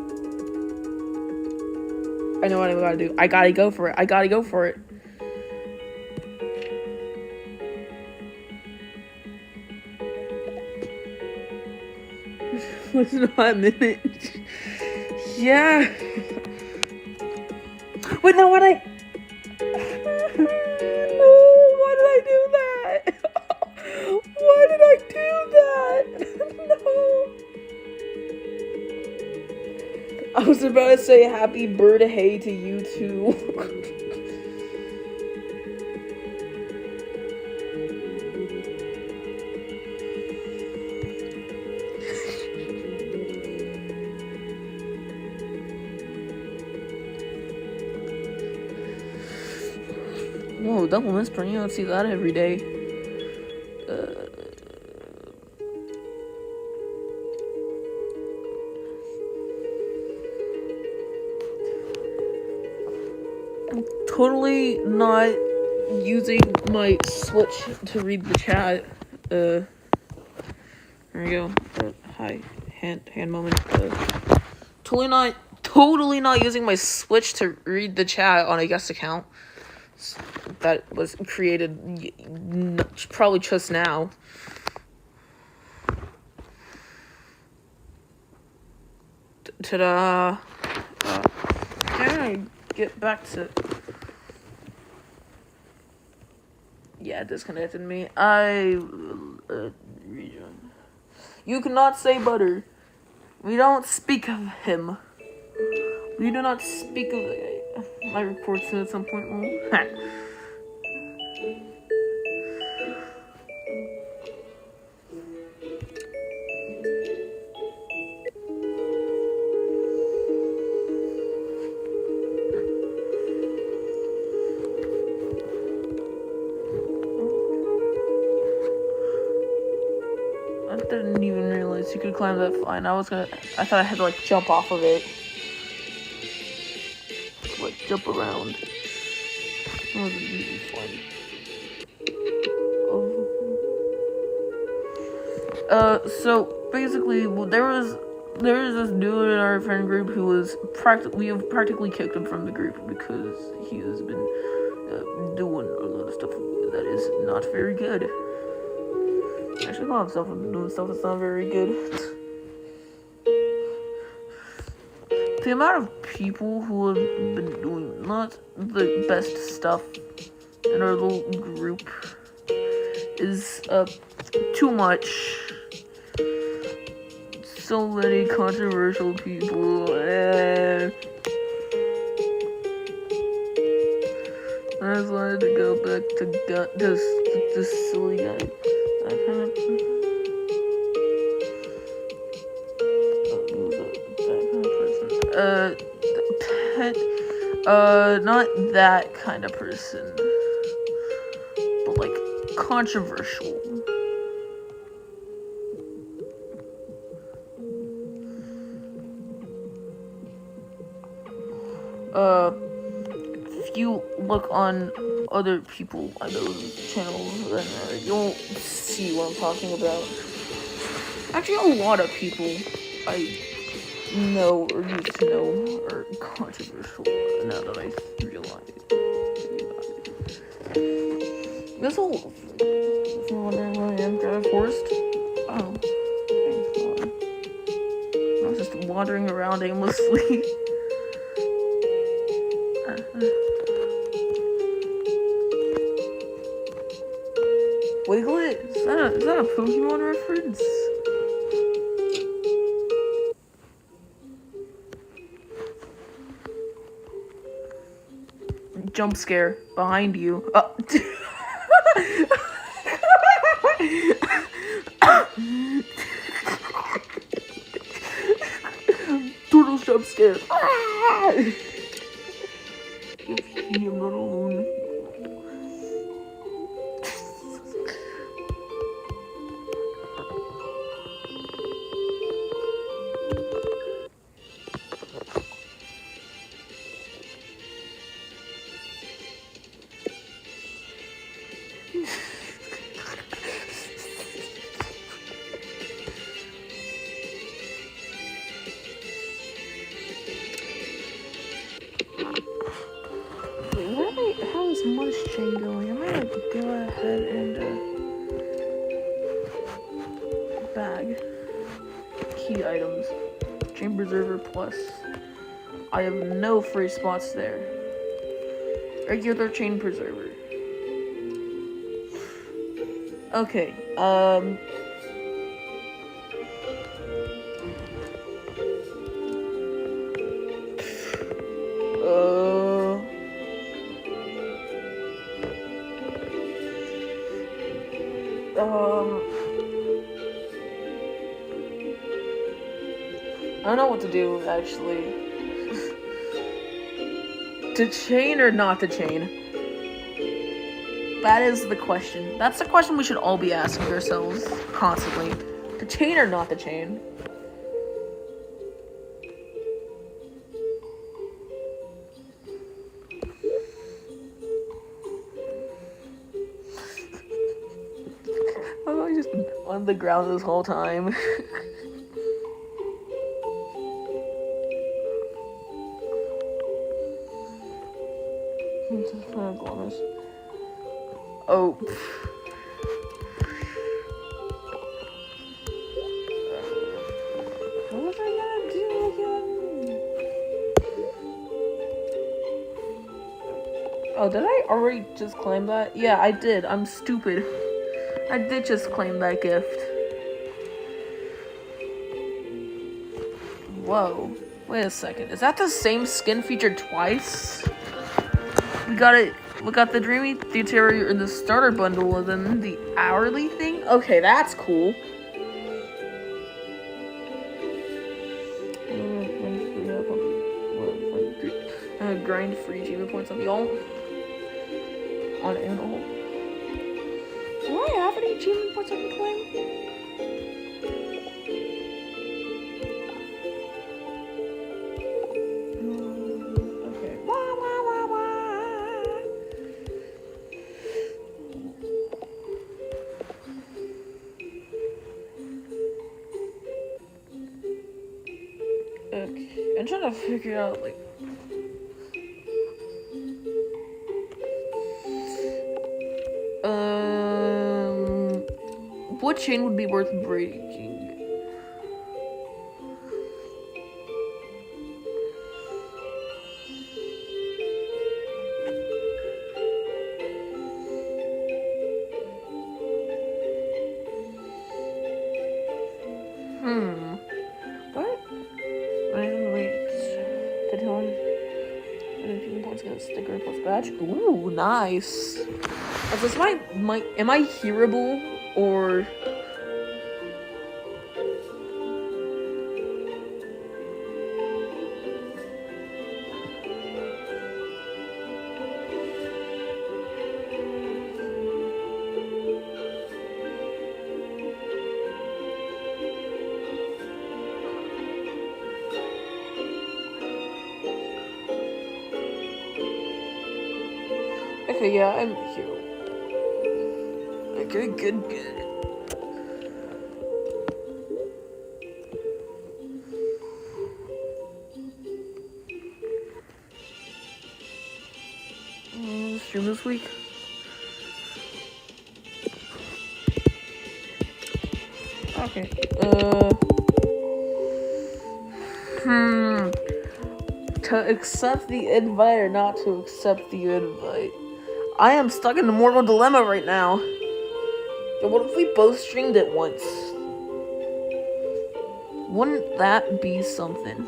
I know what I gotta do. I gotta go for it. Was not a minute. Yeah. Wait, no, what I... No, why did I do that? Why did I do that? No. I was about to say happy birthday to you too. Whoa, double misprint. You don't see that every day. I'm totally not using my Switch to read the chat. There we go. Hi, hand moment. Totally not using my Switch to read the chat on a guest account that was created probably just now. Ta-da! Can I get back to... Yeah, it disconnected me. Rejoin. You cannot say butter. We don't speak of him. We do not speak of... My reports at some point. I didn't even realize you could climb that fine. I thought I had to like jump off of it. Like jump around. It wasn't really fun. So basically, there was this dude in our friend group who was we have practically kicked him from the group because he has been doing a lot of stuff that is not very good. Actually, a lot of stuff doing stuff that's not very good. The amount of people who have been doing not the best stuff in our little group is too much. So many controversial people. I just wanted to go back to this silly guy. That kind of not that kind of person, but like controversial. if you look on other people I know's channels, then you'll see what I'm talking about. Actually, a lot of people I know or used to know are controversial now that I realize. This whole, if you're wondering where I am, Drive Forest. Oh, thanks God. I was just wandering around aimlessly. Wiglet? Is that a Pokemon reference? Jump scare behind you. Turtles jump scare. I'm not alone. How is Munch Chain going? I might like go ahead and bag key items. Chain Preserver Plus. I have no free spots there. Regular Chain Preserver. Okay, I don't know what to do, actually. To chain or not to chain? That is the question. That's the question we should all be asking ourselves constantly. To chain or not to chain? I've just been on the ground this whole time. Oh. What was I gonna do again? Oh, did I already just claim that? Yeah, I did. I'm stupid. I did just claim that gift. Whoa. Wait a second. Is that the same skin featured twice? We got the Dreamy Theater in the starter bundle and then the hourly thing? Okay, that's cool. Grind free achievement points on y'all. On Animal. Do I have any achievement points I can claim? Okay. Wah, wah, wah, wah. Okay. I'm trying to figure out, like, what chain would be worth breaking? What? Wait. Did he points get a sticker plus badge? Ooh, nice. Is this am I hearable or? Okay, yeah, I'm here. Okay, good. Stream this week. Okay. To accept the invite or not to accept the invite? I am stuck in a mortal dilemma right now. But what if we both streamed it once? Wouldn't that be something?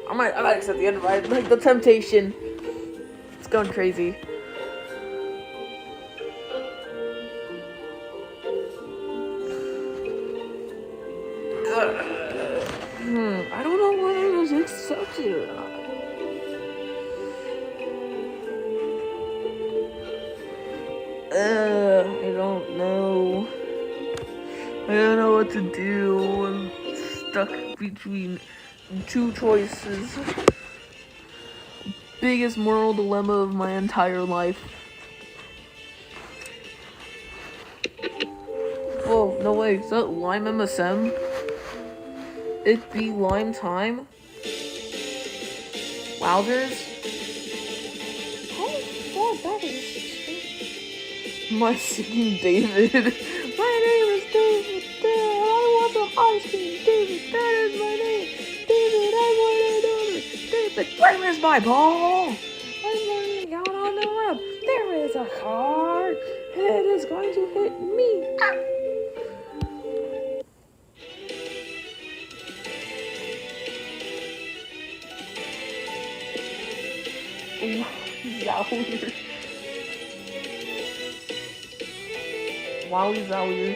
I might accept the invite. Like the temptation. It's going crazy. I don't know whether it was accepted or not. I don't know. I don't know what to do. I'm stuck between two choices. Biggest moral dilemma of my entire life. Whoa, no way. Is that Lime MSM? It be Lime time? Wowzers? Oh, that is my singing David. My name is David. I want the ice cream. David, that is my name. David, I want it. David, where is my ball? I'm running out on the road. There is a car. It is going to hit me. Zowie. Wowie zowie.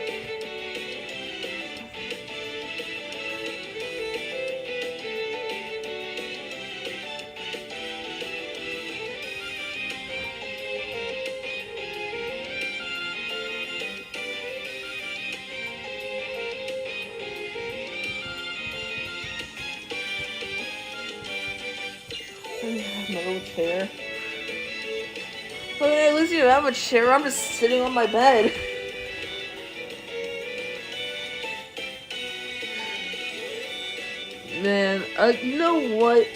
No chair. Okay, at least you have a chair. I'm just sitting on my bed. Man, you know what?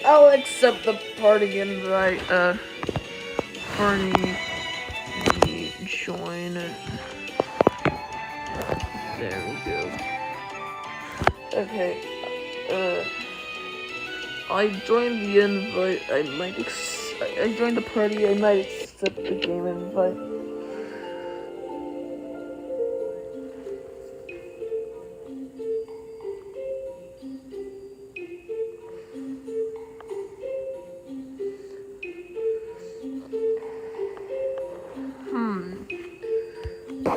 I'll accept the party invite. Party join. There we go. Okay. I joined the invite. I joined the party. I might accept the game invite.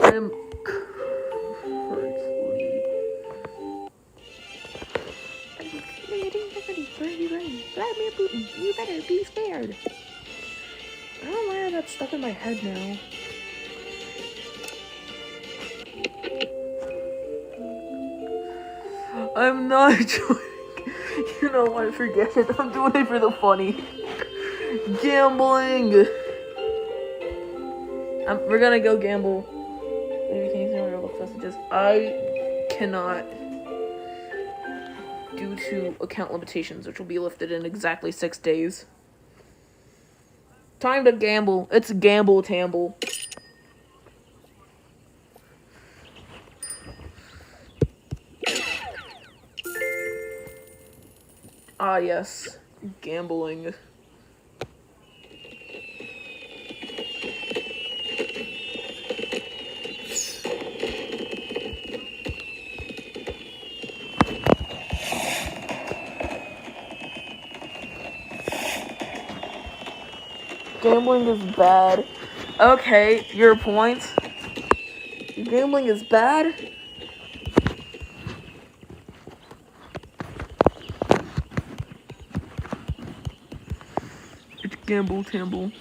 I'm Vladimir Putin, you better be scared. I don't know why that's stuck in my head now. I'm not joining. You know what? Forget it. I'm doing it for the funny. Gambling. We're gonna go gamble. Maybe can you see my Roblox messages? I cannot, due to account limitations, which will be lifted in exactly 6 days. Time to gamble. It's gamble tamble. Ah, yes. Gambling. Gambling is bad. Okay, your point. Gambling is bad? It's gamble tamble.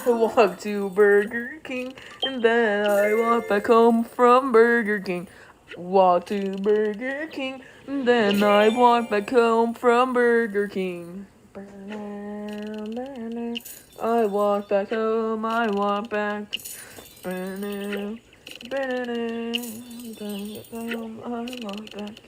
I walk to Burger King, and then I walk back home from Burger King. Walk to Burger King, and then I walk back home from Burger King. I walk back home, I walk back. I walk back.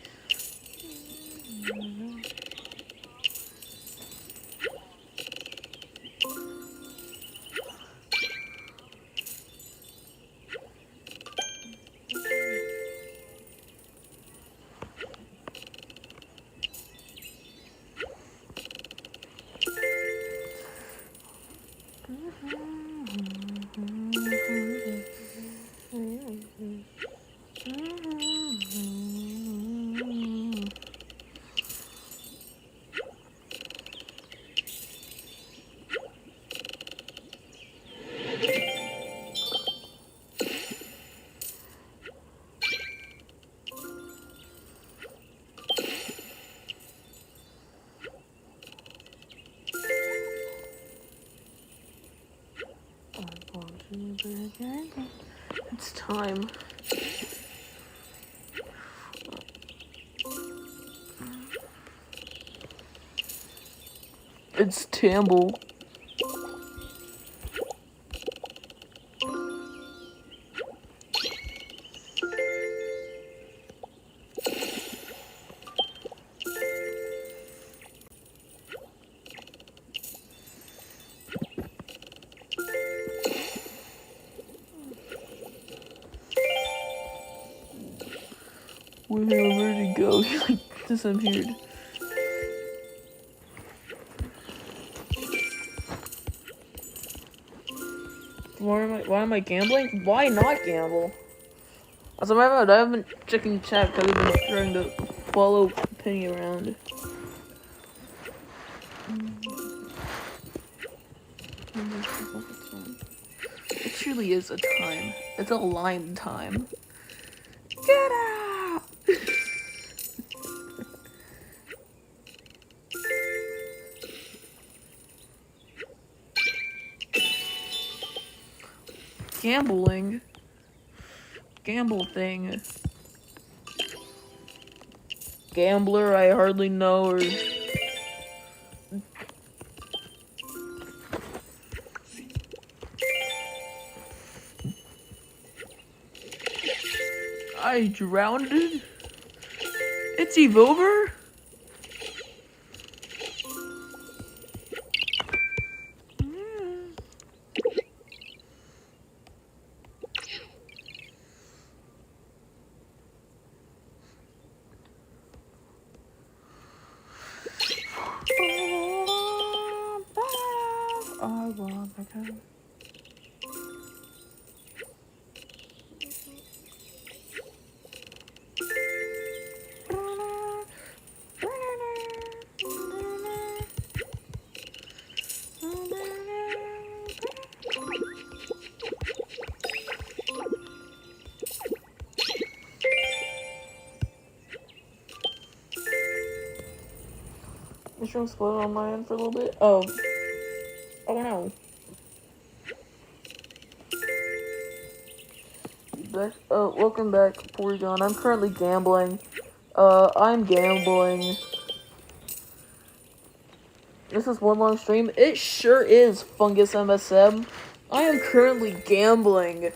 It's time. It's Tamble. Where'd he go? He like disappeared. Why am I gambling? Why not gamble? As a matter of fact, I haven't checking chat because I've been trying to follow Penny around. It truly is a time. It's a lime time. Get out! Gambling. Gamble thing. Gambler I hardly know or... I drowned? It's Eve over? Is your explode on my end for a little bit? Oh no. Welcome back, Porygon. I'm currently gambling. I'm gambling. This is one long stream. It sure is, Fungus MSM. I am currently gambling.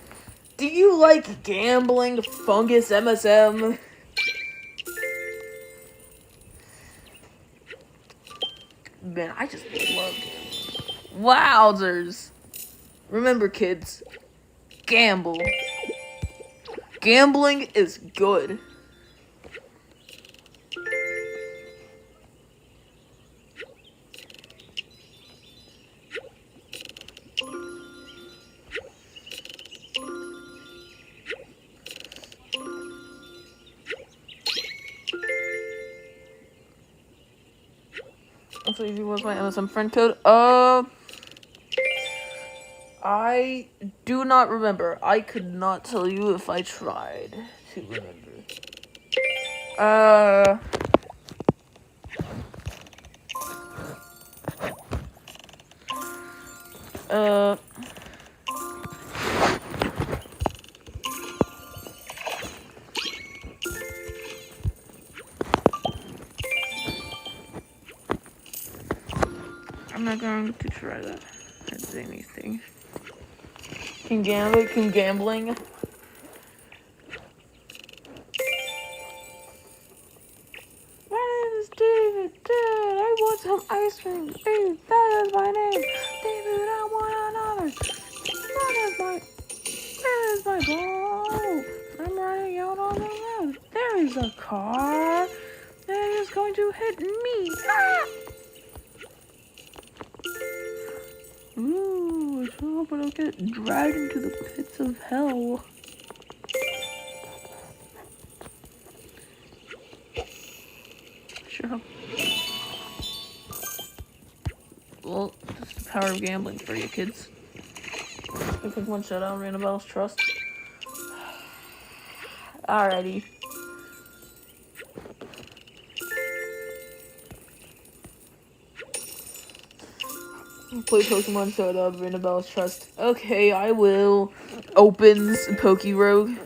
Do you like gambling, Fungus MSM? Man, I just love gambling. Wowzers! Remember, kids, gamble. Gambling is good. So easy was my MSM friend code. I do not remember. I could not tell you if I tried to remember. I'm not going to try that. That's anything. Can gambling. My name is David. Dad, I want some ice cream. David, that is my name. David, I want another. That is my ball. I'm running out on the road. There is a car that is going to hit me. Ah! Ooh, I sure hope I don't get dragged into the pits of hell. Sure hope. Well, that's the power of gambling for you kids. I think one shut out Random Trust. Alrighty. Play Pokemon Showdown, Random Trust. Okay, I will. Opens Pokerogue.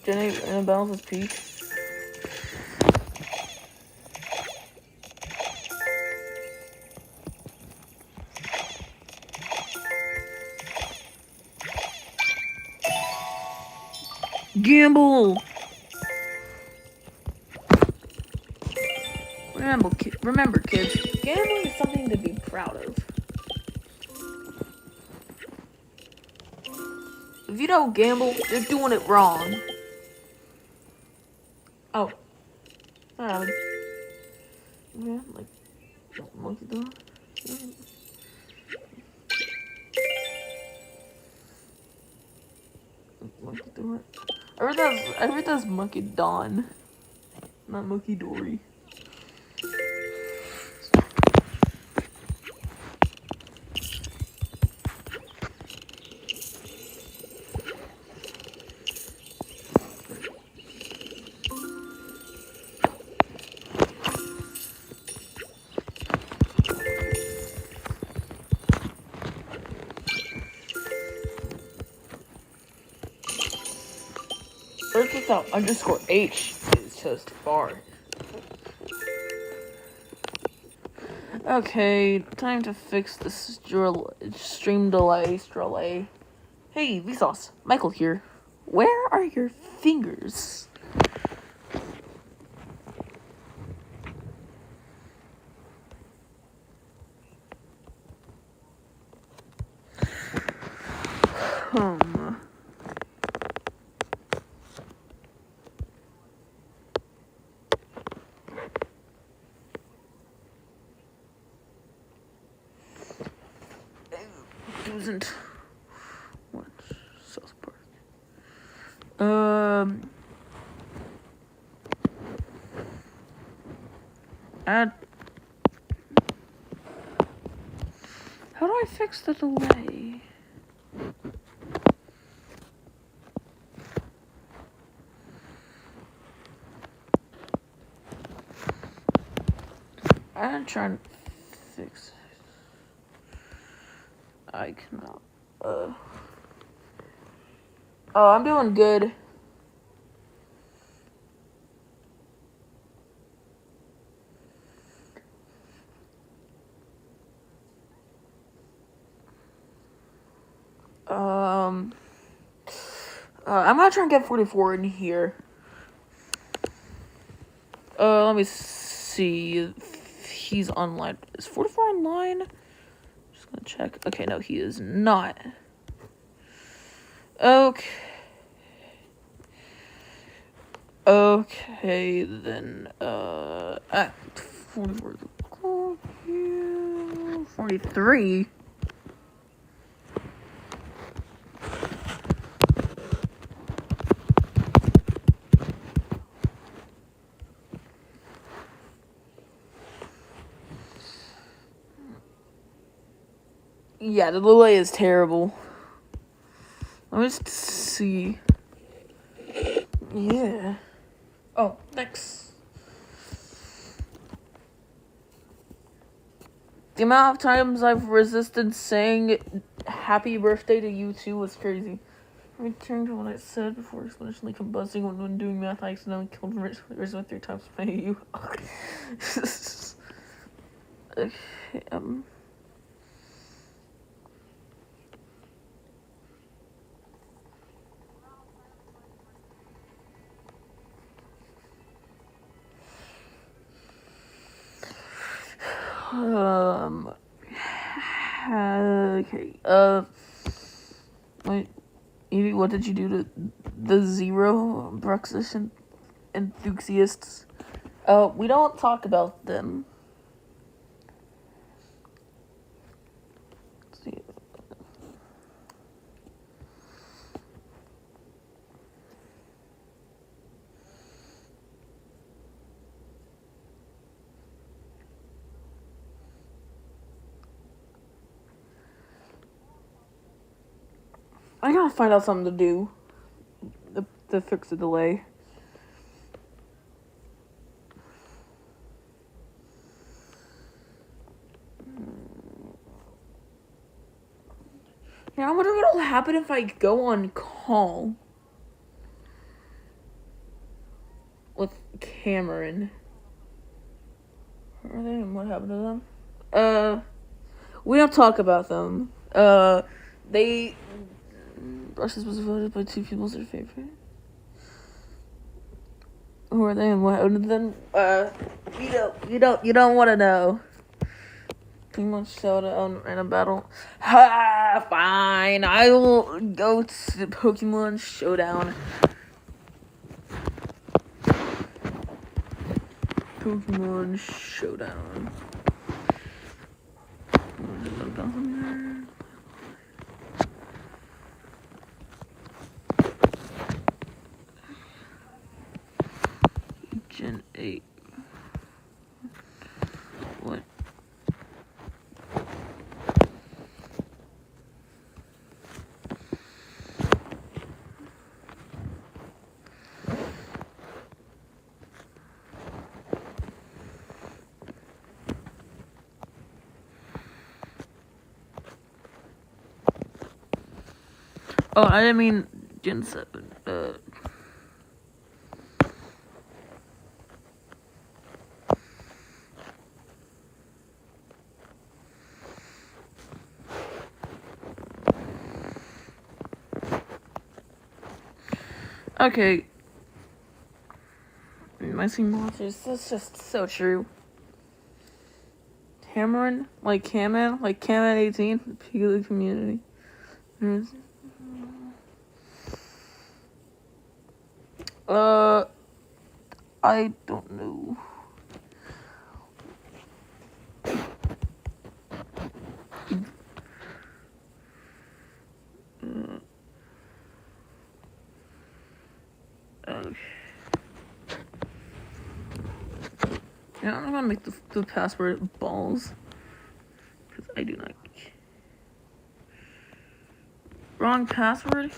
Generate Random Battles Peak. Gamble! Remember, kids, gambling is something to be proud of. If you don't gamble, you're doing it wrong. Oh. Yeah, like monkey dog. Monkey Dory. I heard that's Monkey Dawn, not Monkey Dory. Earth without _H is just far. Okay, time to fix the stream delay. Hey, Vsauce, Michael here. Where are your fingers? Doesn't watch South Park. Add. How do I fix the delay? I'm trying to fix it. I cannot. Oh, I'm doing good. I'm gonna try and get 44 in here. Let me see if he's online. Is 44 online? Just gonna check. Okay, no, he is not. Okay, then, 44. 43. Yeah, the delay is terrible. Let me just see. Yeah. Oh, next. The amount of times I've resisted saying happy birthday to you too was crazy. Returning to what I said before exponentially combusting when doing math, I accidentally killed Rizzo 3 times by you. Okay, okay, wait, Evie, what did you do to the zero Bruxish enthusiasts? We don't talk about them. Let's see. I gotta find out something to do to fix the delay. Now I wonder what'll happen if I go on call with Cameron. Where are they and what happened to them? We don't talk about them. They Brushes was voted by 2 people as their favorite. Who are they and what happened to them? You don't want to know. Pretty much Showdown and a battle. Ha! Fine. I will go to Pokemon Showdown. Pokemon Showdown. Gen 8. What? Oh, I didn't mean Gen 7. Okay. My seeing monsters, that's just so true. Cameron, like Cameron 18, Piglet community. I don't know. Okay. Yeah, I'm gonna make the password balls. Because I do not. Wrong password?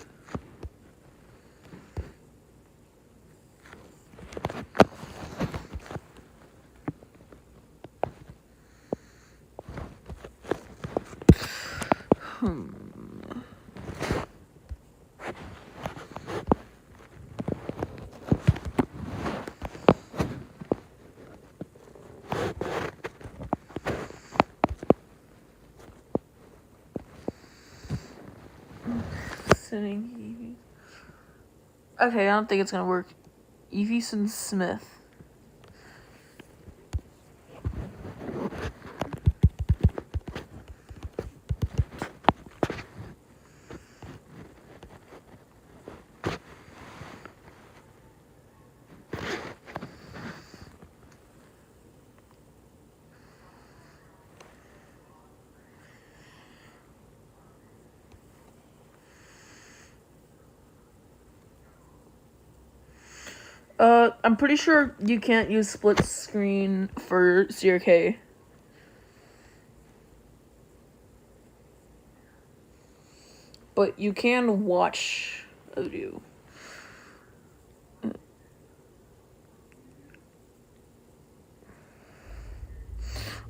Sending Eevee. Okay, I don't think it's gonna work. Eveson Smith. I'm pretty sure you can't use split screen for CRK. but you can watch audio.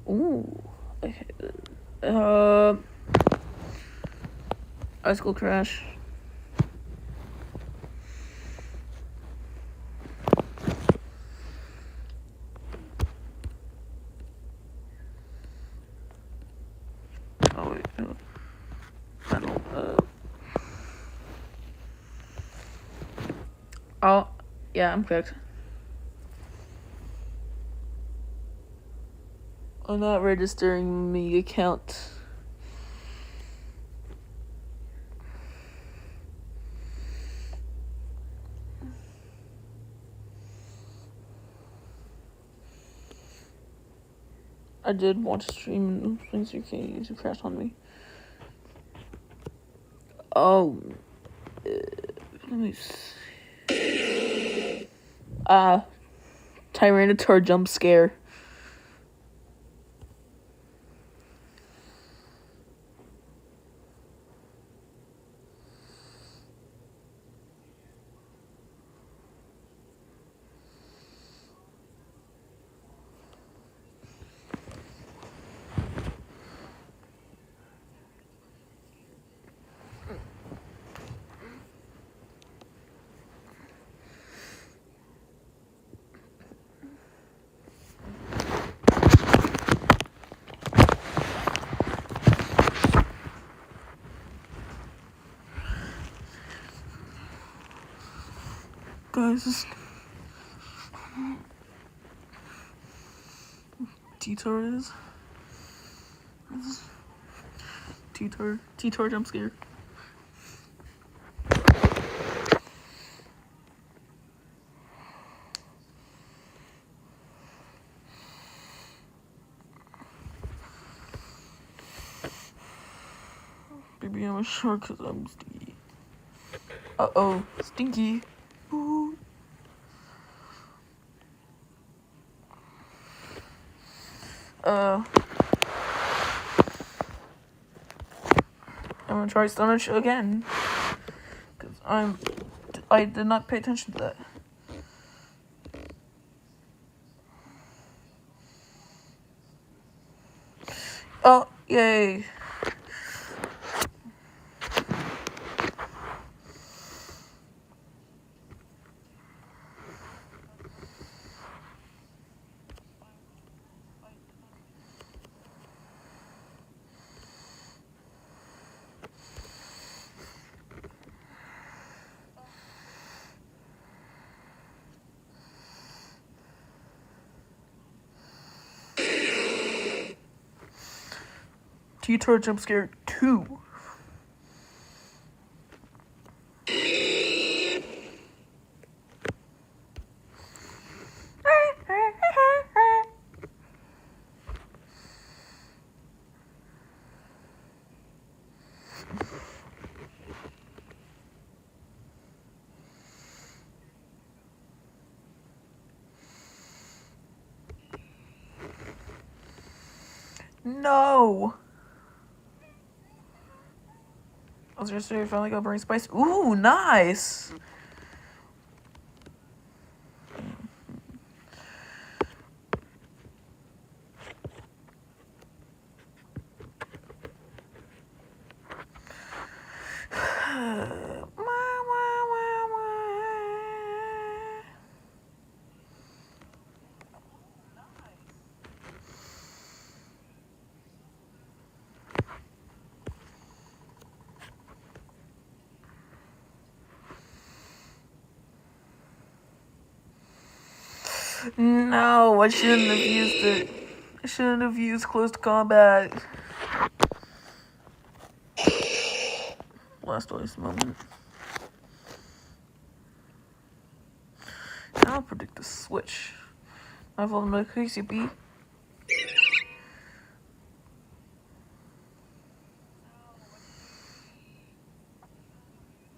Ooh. Okay. High School Crash. Oh wait. I don't. Oh, yeah, I'm correct. I'm not registering the account. I did want to stream things you can't use to crash on me. Oh. Let me see. Tyranitar jump scare. Guys, this T-Tar is. T-Tar jump scare. Baby, I'm a shark because I'm stinky. Uh-oh, stinky. Ooh. I'm gonna try Stunner again. Because I did not pay attention to that. Oh, yay. T-Tar jump scare 2. No! I was just saying, finally got Burning Spice. Ooh, nice! No, I shouldn't have used it. I shouldn't have used close combat. Blastoise moment. I'll predict the switch. I've leveled my KCP.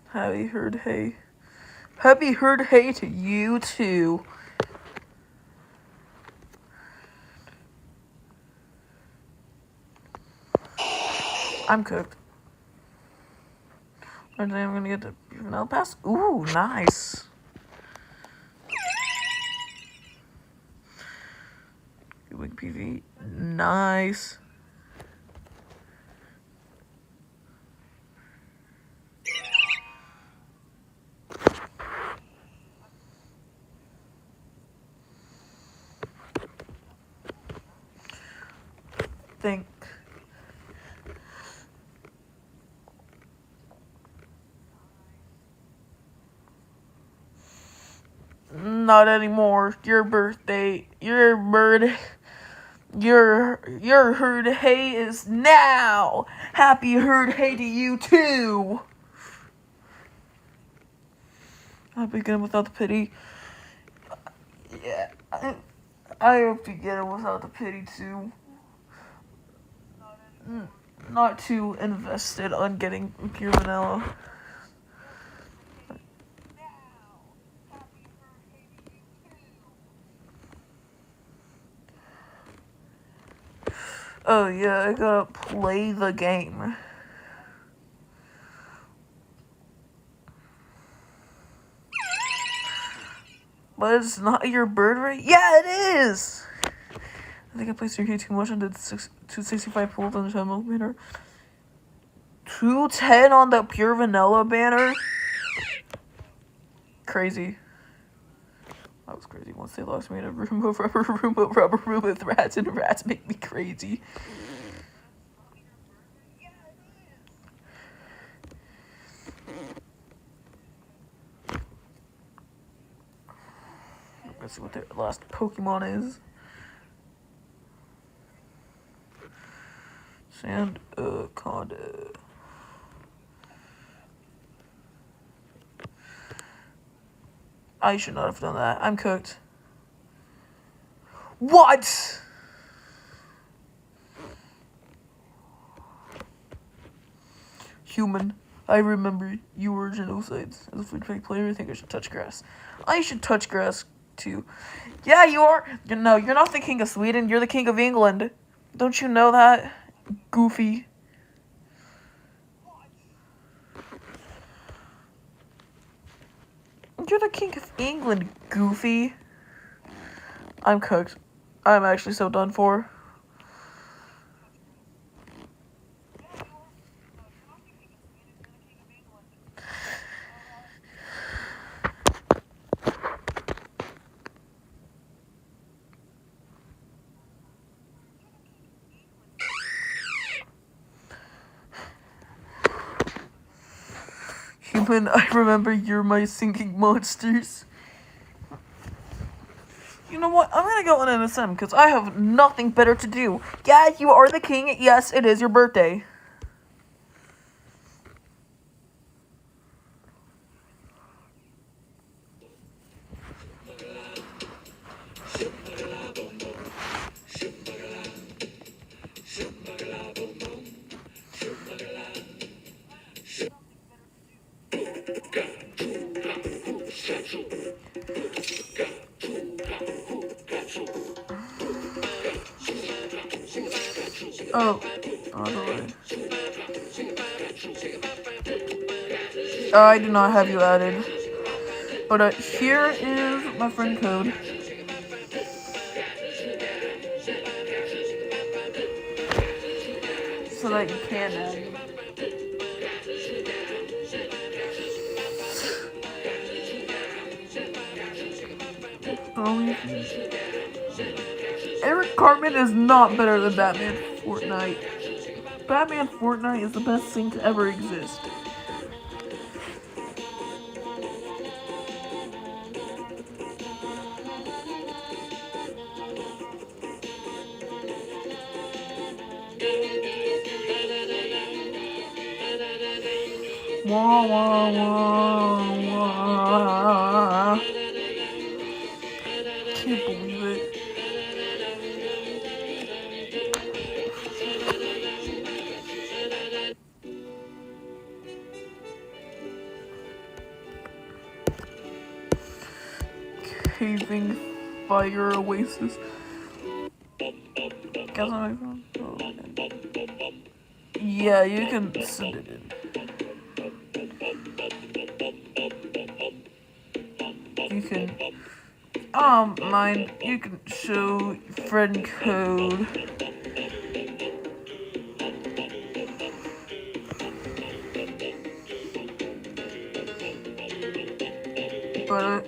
Happy heard hey. Happy heard hey to you too. I'm cooked. Or then I'm gonna get the vanilla pass. Ooh, nice. Big PV. Nice. Think. Not anymore. Your birthday. Your herd hay is now. Happy herd hay to you too. I'll begin without the pity. Yeah, I hope to get it without the pity too. Not too invested on getting pure vanilla. Oh yeah, I gotta play the game. But it's not your bird rate? Yeah, it is! I think I placed your too much and did 265 pulls on the Shamo banner. 210 on the pure vanilla banner? Crazy. That was crazy. Once they lost me in a room of rubber room with rats, and rats make me crazy. Let's see what their last Pokemon is. Sandaconda. I should not have done that. I'm cooked. What? Human. I remember you were genocides. As a food fake player, I think I should touch grass. I should touch grass too. Yeah, you are. No, you're not the king of Sweden. You're the king of England. Don't you know that? Goofy. You're the king of England, Goofy. I'm cooked. I'm actually so done for. Human, I remember you're my singing monsters. You know what? I'm gonna go on NSM because I have nothing better to do. Yeah, you are the king. Yes, it is your birthday. Oh, I do not have you added. But here is my friend code. So that you can add me. Eric Cartman is not better than Batman Fortnite. Batman Fortnite is the best thing to ever exist. Wah, wah, wah, wah. Can't believe it. Caving Fire Oasis. Guess on my phone? Oh, okay. Yeah, you can send it in. can mine, you can show friend code. But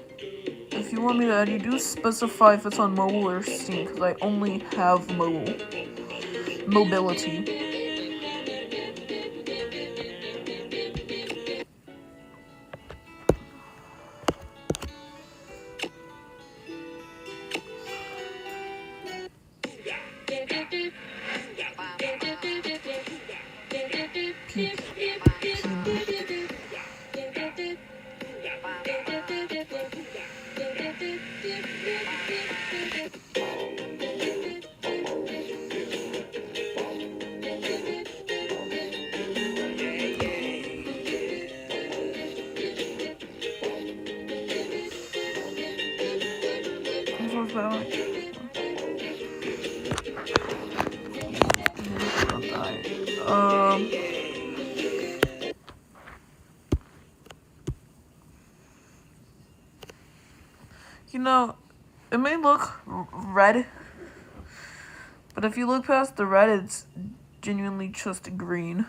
if you want me to add, you do specify if it's on mobile or Steam, because I only have mobile. Mobility. You know, it may look red, but if you look past the red, it's genuinely just green.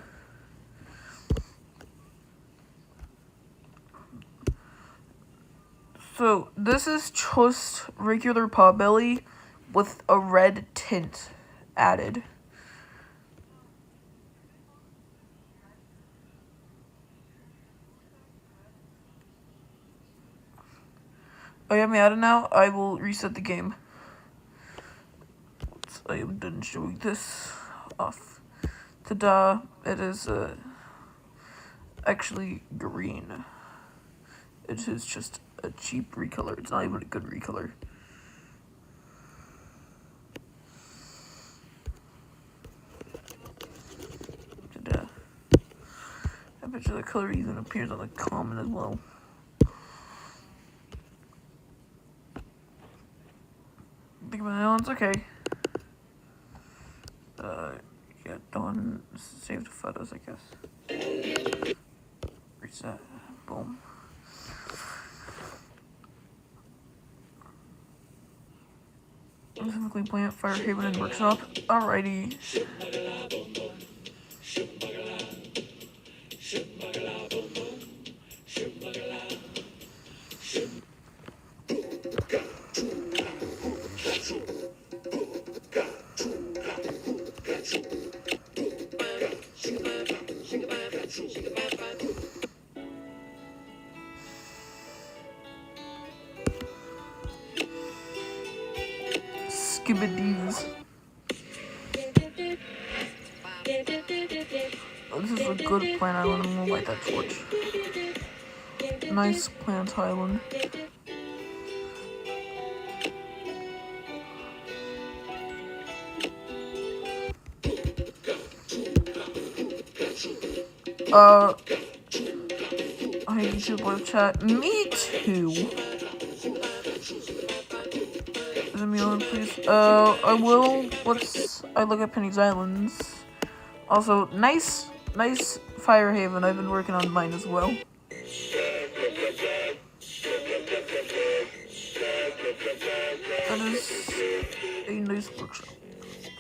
So, this is just regular Potbelly with a red tint added. Oh, you have me added now? I will reset the game. Once I am done showing this off. Ta-da! It is actually green. It is just a cheap recolor. It's not even a good recolor. Ta-da. I bet you the color even appears on the common as well. Think about it, it's okay. Yeah, don't save the photos, I guess. Reset. Boom. Specifically Plant, Firehaven, and Workshop. Alrighty. Skibbidees. Oh, this is a good plant island. I'm gonna light that torch. Nice plant island. Hi YouTube live chat. Me too. Is it me on, please? I will. I look at Penny's Islands. Also, nice Firehaven. I've been working on mine as well. That is a nice workshop.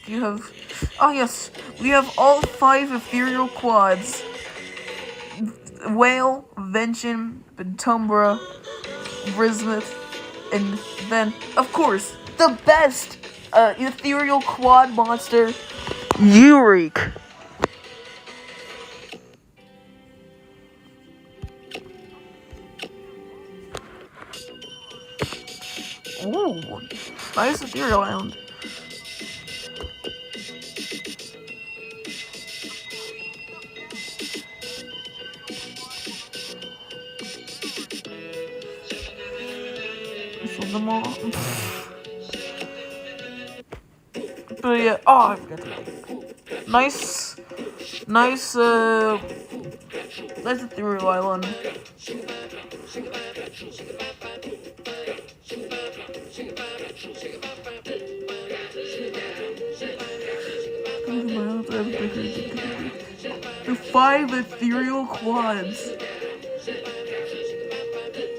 You have, oh yes, we have all 5 ethereal quads. Whale, Vention, Bentumbra, Brismuth, and then, of course, the best ethereal quad monster, Eurik. Ooh, nice ethereal island. Them all. But yeah, oh, I forgot to nice ethereal island. The 5 ethereal quads.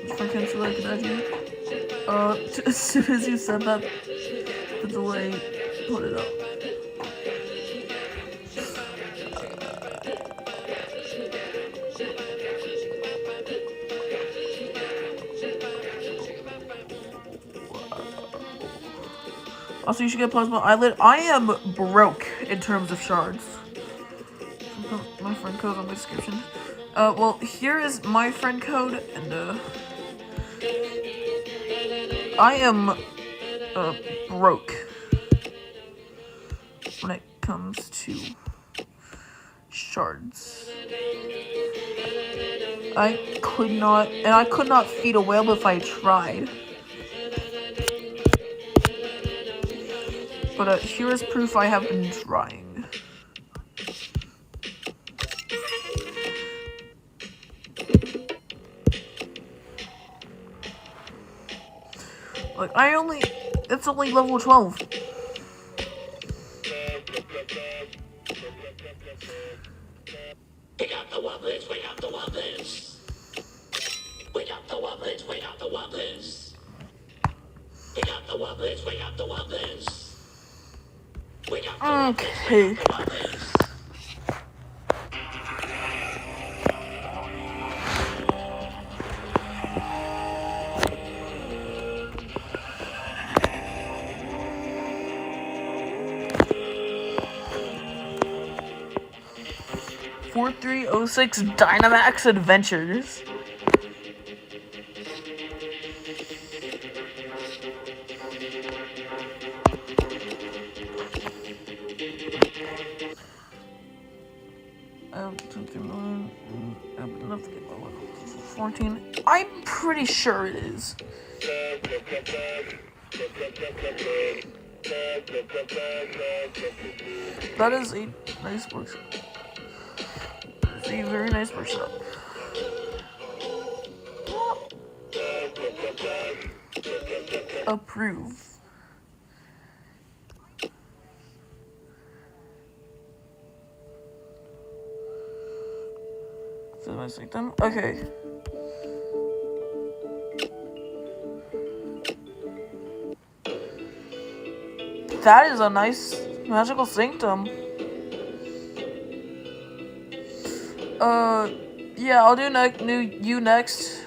If I can select that here. As soon as you said that, the delay put it up. Also, you should get Plasma Eyelid. I am broke in terms of shards. My friend code on my description. Well, here is my friend code, and I am broke when it comes to shards. I could not feed a whale if I tried. But here is proof I have been trying. Like, it's only level 12. We got the wobblers, we got the wobblers. We got the wobblers, we got the wobblers. We got the wobblers, we got the wobblers. We got the wobblers, Okay. we got the wobblers. 4306 Dynamax Adventures. Enough to get level 14. I'm pretty sure it is. That is a nice workshop. It's a very nice workshop. Approve. So I select them. Okay. That is a nice magical sanctum. Yeah, I'll do you next.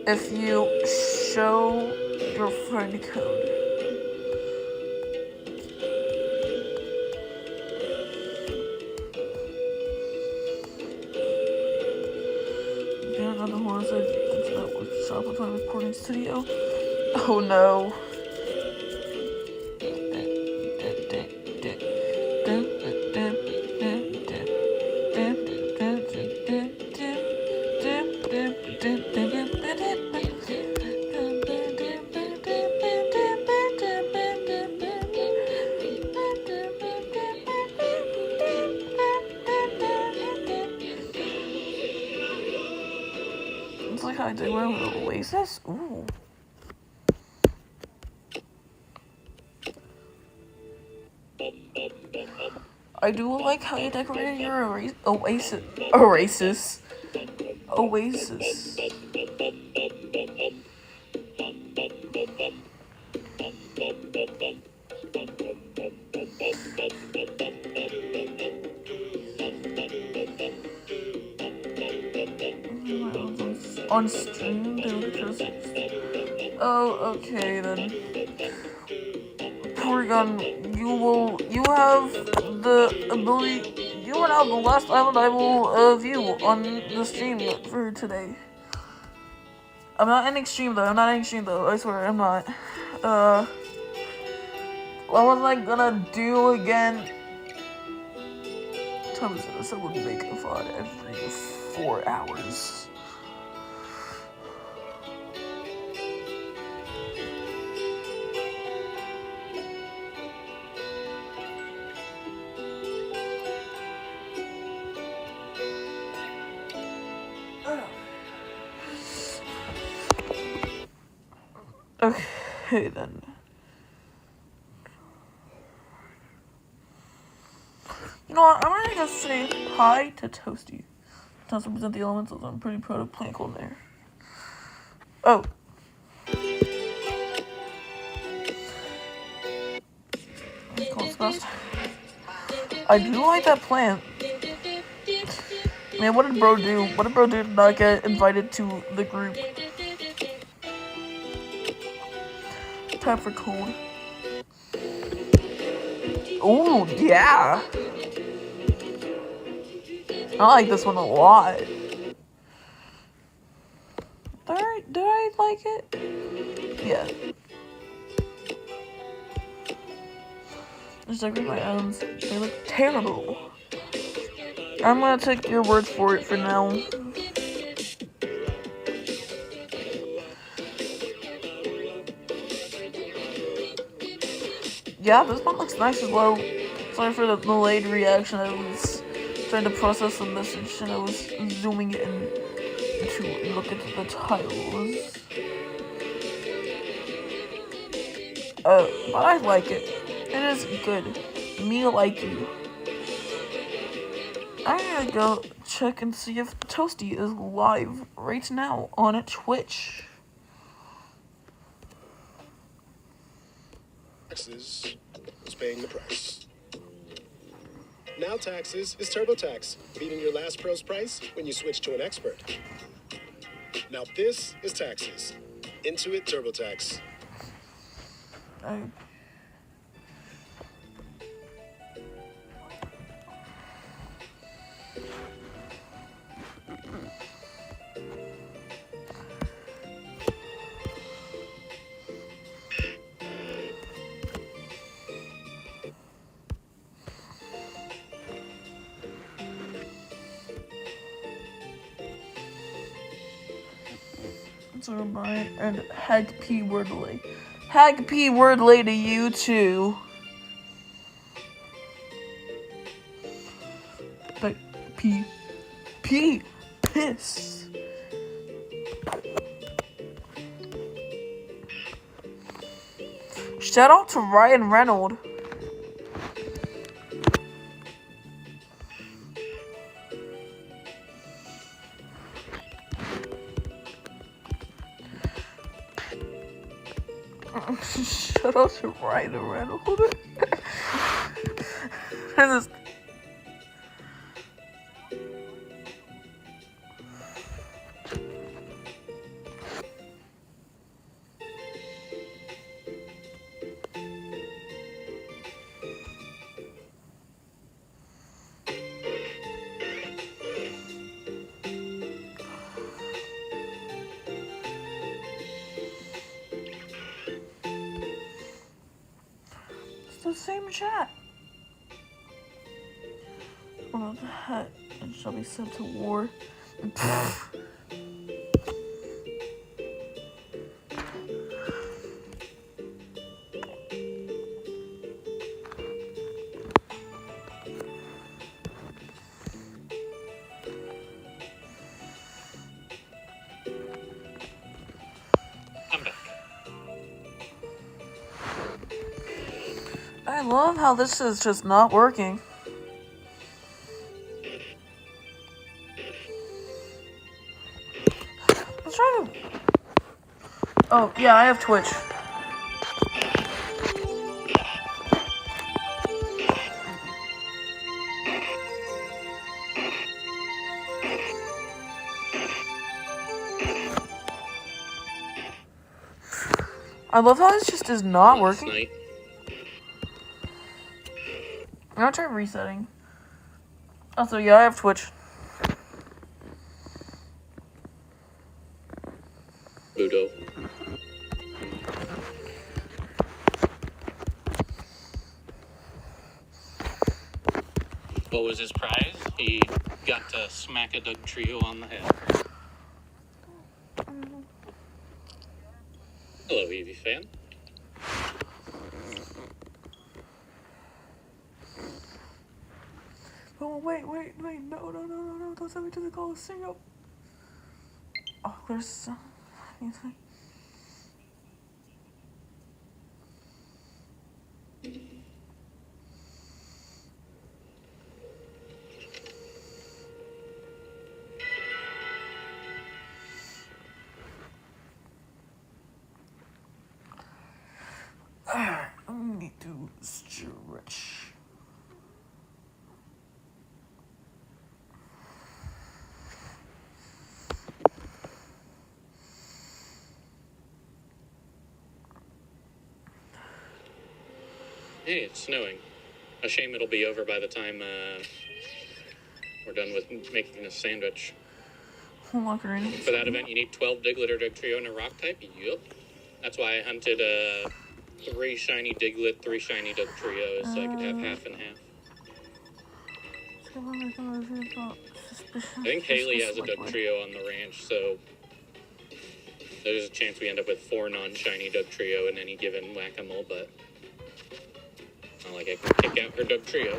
If you show your friend code. On the horse, that workshop with my recording studio. Oh no. It's like how I did one with Oasis. Ooh. I do like how you decorated your Oasis. On stream, oh, okay then. Porygon, you have the ability, you are now the last island I will view on the stream for today. I'm not ending stream though, I swear, I'm not. What was I gonna do again? Time is this, I would make a VOD every 4 hours. Okay then. You know what? I'm gonna go say hi to Toasty. Tell us to present the elementals. I'm pretty proud of Plankle there. Oh. It's called disgusting. I do like that plant. Man, what did bro do? What did bro do to not get invited to the group? Time for code. Ooh, yeah. I like this one a lot. Did I like it? Yeah. Just like my owns. They look terrible. I'm gonna take your word for it for now. Yeah, this one looks nice as well. Sorry for the delayed reaction. I was trying to process the message and I was zooming in to look at the titles. But I like it. It is good. Me like you. I'm gonna go check and see if Toasty is live right now on Twitch. Taxes is paying the price. Now Taxes is TurboTax, beating your last pro's price when you switch to an expert. Now this is Taxes. Intuit TurboTax. And Hag P Wordley. Hag P Wordley to you too. Like piss. Shout out to Ryan Reynolds. Shout out to Ryan Reynolds. The same chat. One of the hat and shall be sent to war. I love how this is just not working. Let's try to... Oh, yeah, I have Twitch. I love how this just is not working. I'm gonna try resetting. Also, yeah, I have Twitch. Budo. What was his prize? He got to smack a Dugtrio on the head. Hello, Eevee fan. Oh, wait, no, don't send me to the Coliseum. Oh, there's anything. I need to stretch. Hey, it's snowing. A shame it'll be over by the time we're done with making this sandwich. Macaroni. For that event, you need 12 Diglett or Dugtrio and a rock type? Yup. That's why I hunted 3 shiny Diglett, 3 shiny Dugtrios, so I could have half and half. I think Haley has a Dugtrio on the ranch, so there's a chance we end up with 4 non-shiny Dugtrio in any given whack-a-mole, but not like I can kick out her Dugtrio.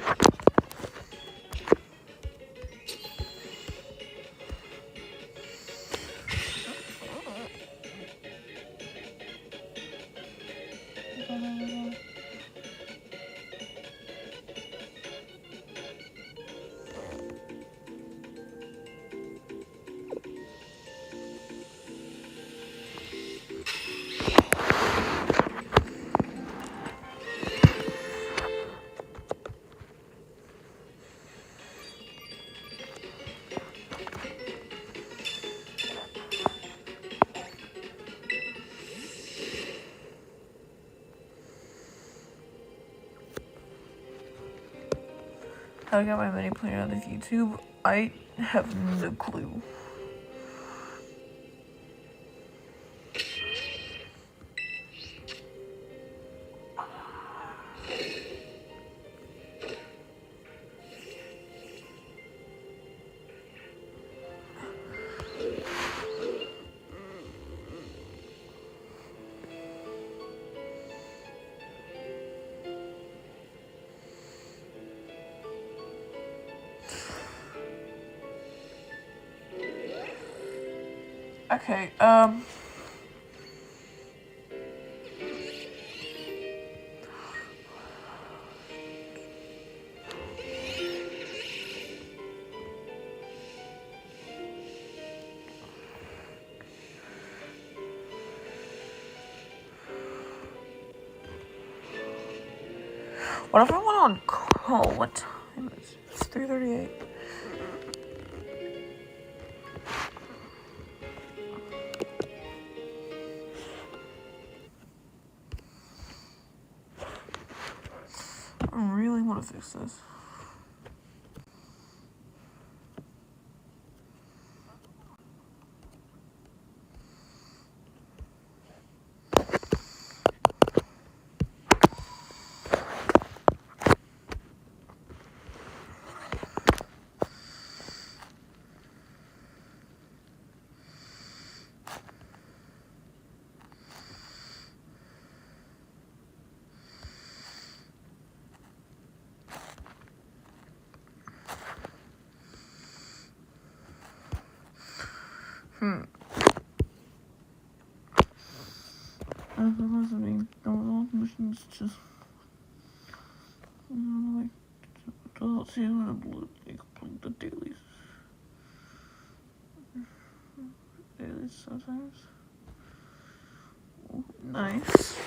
How I got my mini planner out of YouTube, I have no clue. Okay, what if I went on call? What time is it? It's 3:38. I really want to fix this. Complete the dailies. Dailies sometimes. Ooh, nice.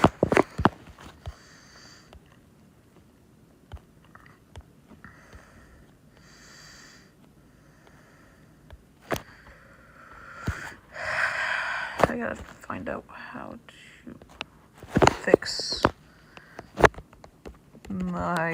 I gotta find out how to fix my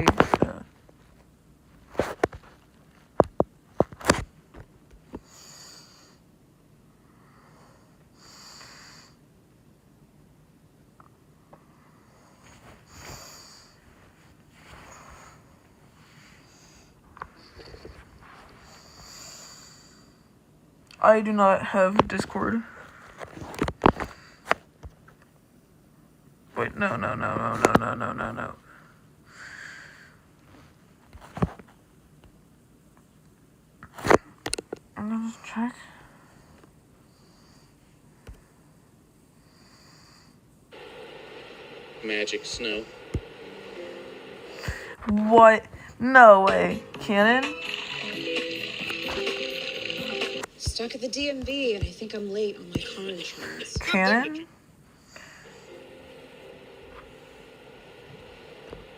I do not have Discord. Wait, no. I'm gonna just check. Magic snow. What? No way. Cannon? Stuck at the DMV, and I think I'm late on my car insurance. Cannon?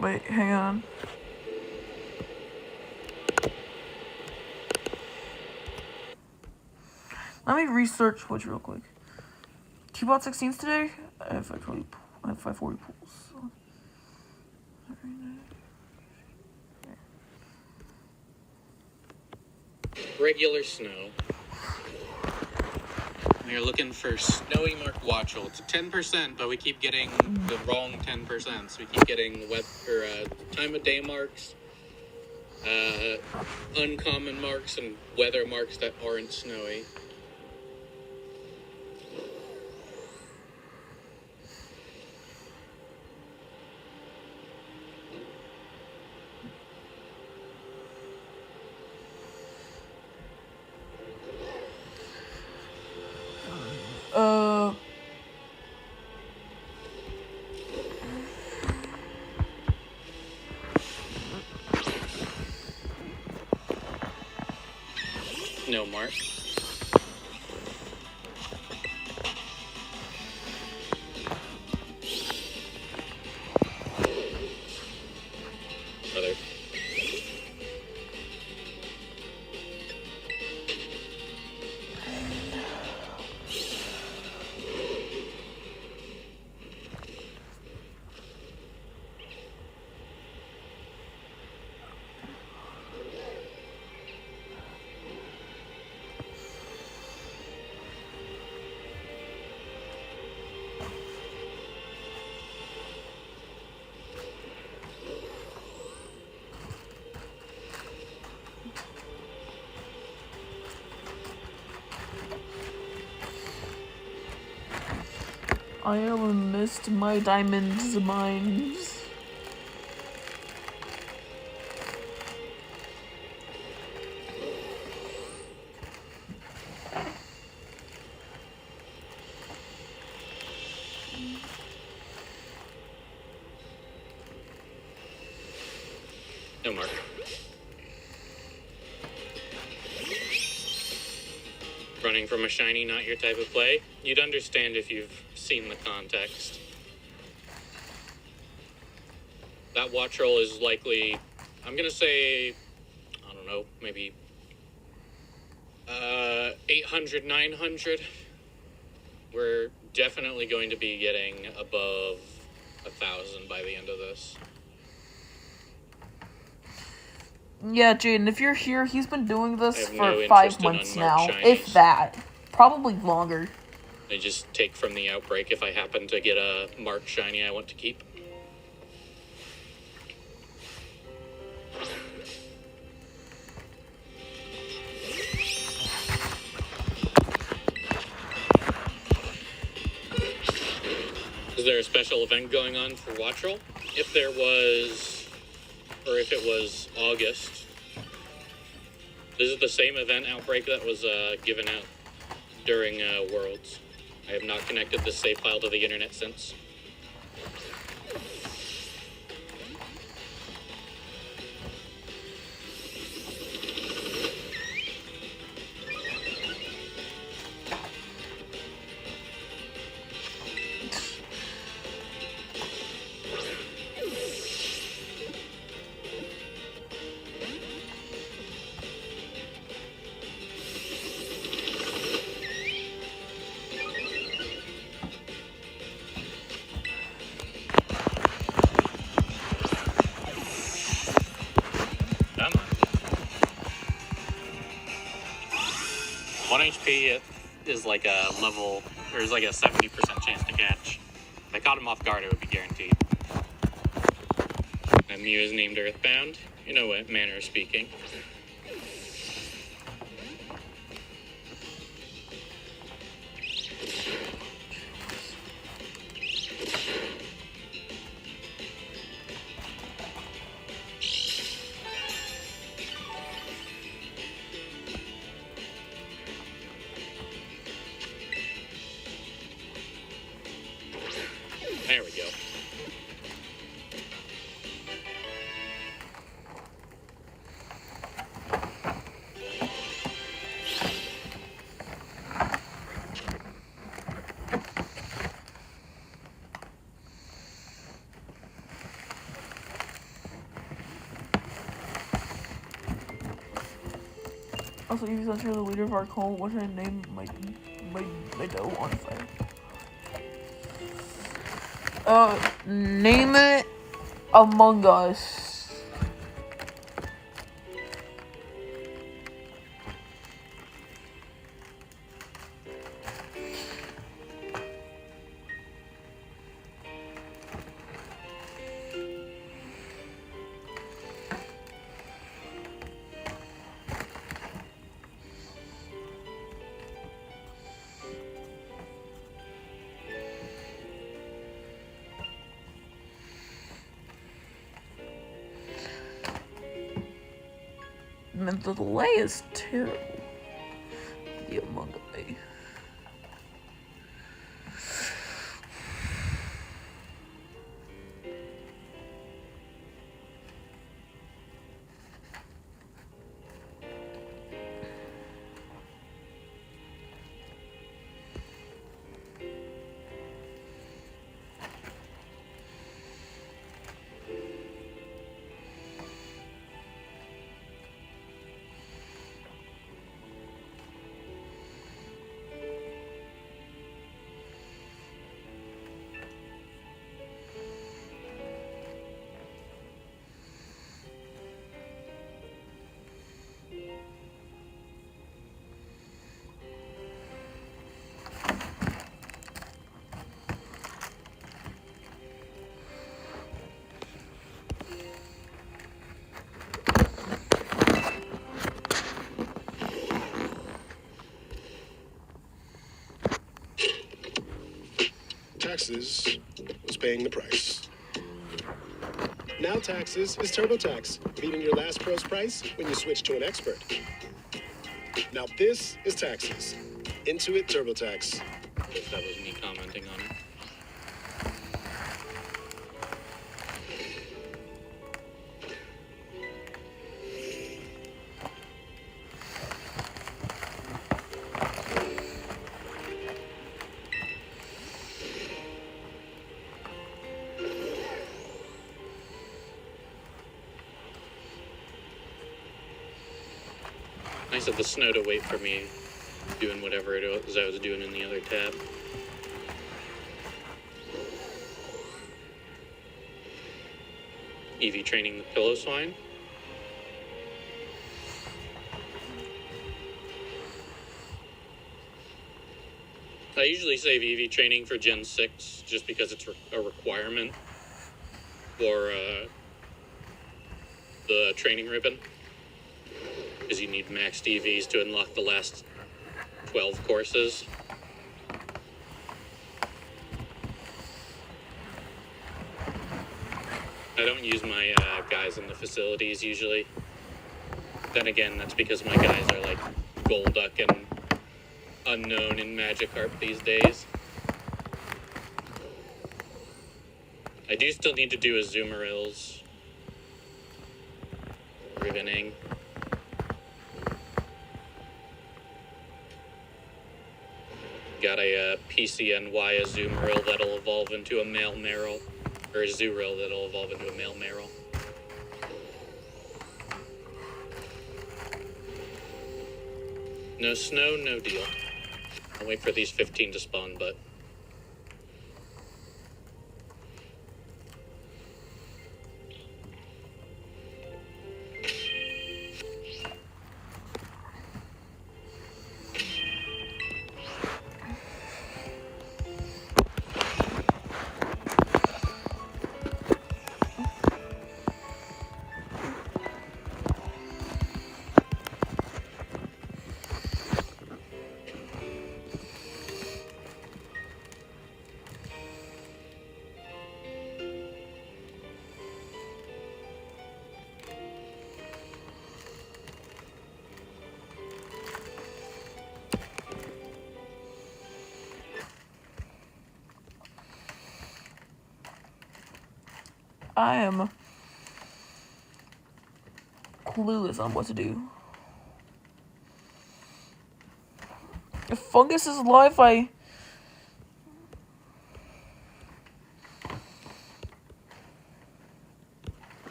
Wait, hang on. Let me research which real quick. T-Bot 16s today? I have 540 pulls. So. Regular snow. We're looking for snowy mark watchel. It's a 10%, but we keep getting the wrong 10%. So we keep getting time of day marks, uncommon marks, and weather marks that aren't snowy. No mark. Other. I missed my diamonds mines. No mark. Running from a shiny, not your type of play. You'd understand if you've seen the context. That watch roll is likely, I'm gonna say, I don't know, maybe 800, 900. We're definitely going to be getting above 1,000 by the end of this. Yeah, Jaden, if you're here, he's been doing this for no 5 months now, shinies. if that. Probably longer. I just take from the outbreak if I happen to get a marked shiny I want to keep. Is there a special event going on for Watch Roll? If there was, or if it was August, this is the same event outbreak that was given out during Worlds. I have not connected this save file to the internet since. Come on. 1 HP it is like a level, there's like a 70% chance to catch. If I caught him off guard, it would be guaranteed. And Mew is named Earthbound. You know what manner of speaking. There we go. Also, if you enter the leader of our cult, what should I name my dough on fire? Name it Among Us. Man, the delay is terrible. The Among Us. Taxes was paying the price. Now Taxes is TurboTax, beating your last pro's price when you switch to an expert. Now this is Taxes. Intuit TurboTax. If that was me commenting on it. Nice of the snow to wait for me doing whatever it was I was doing in the other tab. Evie training the pillow swine. I usually save Evie training for Gen 6 just because it's a requirement for the training ribbon. Because you need maxed EVs to unlock the last 12 courses. I don't use my guys in the facilities usually. Then again, that's because my guys are like Golduck and unknown in Magikarp these days. I do still need to do a Azumarill's ribboning. Got a PCNY Azumarill that'll evolve into a male Marill, or a Zurill that'll evolve into a male Marill. No snow, no deal. I'll wait for these 15 to spawn, but... I am clueless on what to do. If Fungus is live,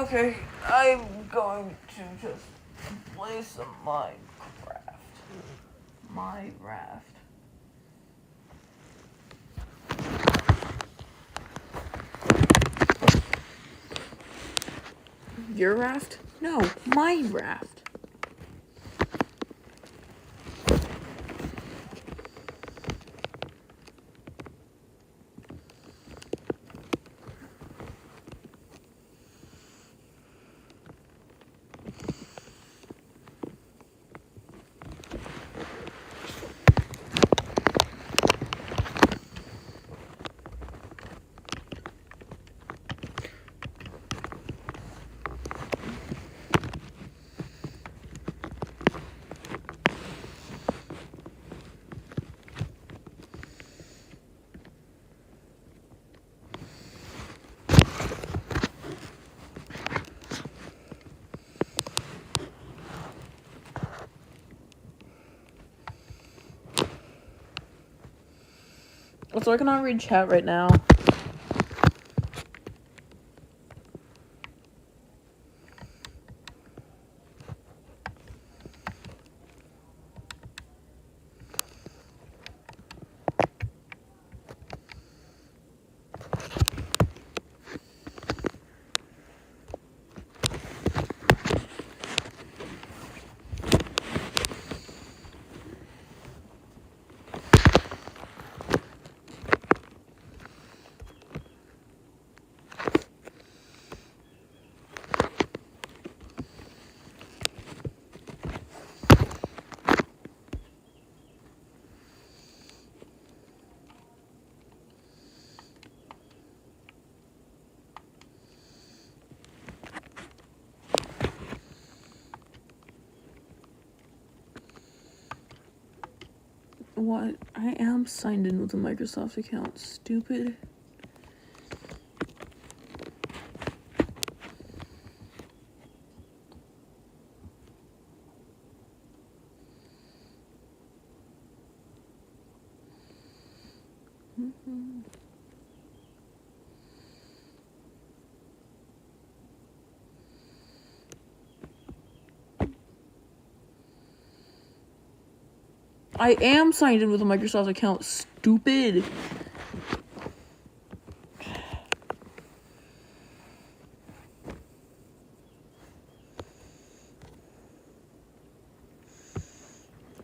Okay, I'm going to just play some Minecraft. My raft. Your raft? No, my raft. So I cannot read chat right now. What? I am signed in with a Microsoft account. Stupid. I am signed in with a Microsoft account. Stupid.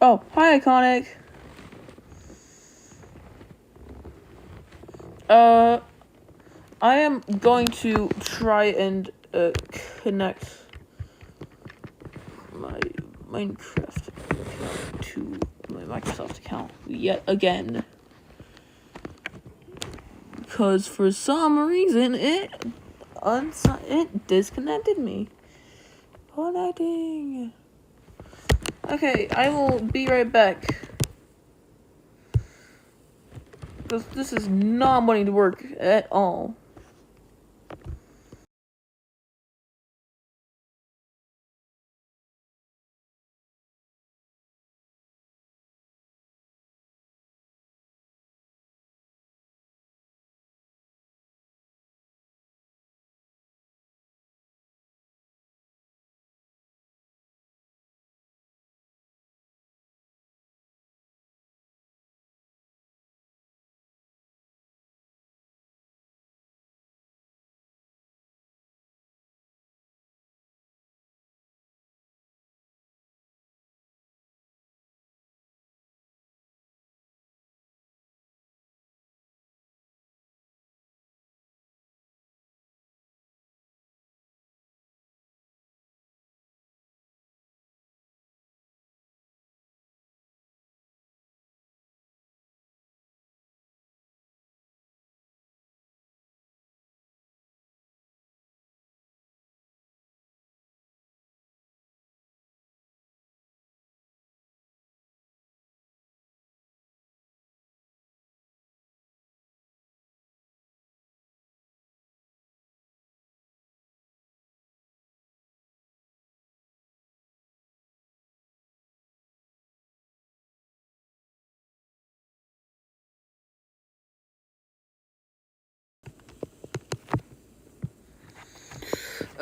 Oh, hi, Iconic. I am going to try and connect my Minecraft account to my Microsoft account yet again. Because for some reason it disconnected me. Connecting. Okay, I will be right back. Because this is not wanting to work at all.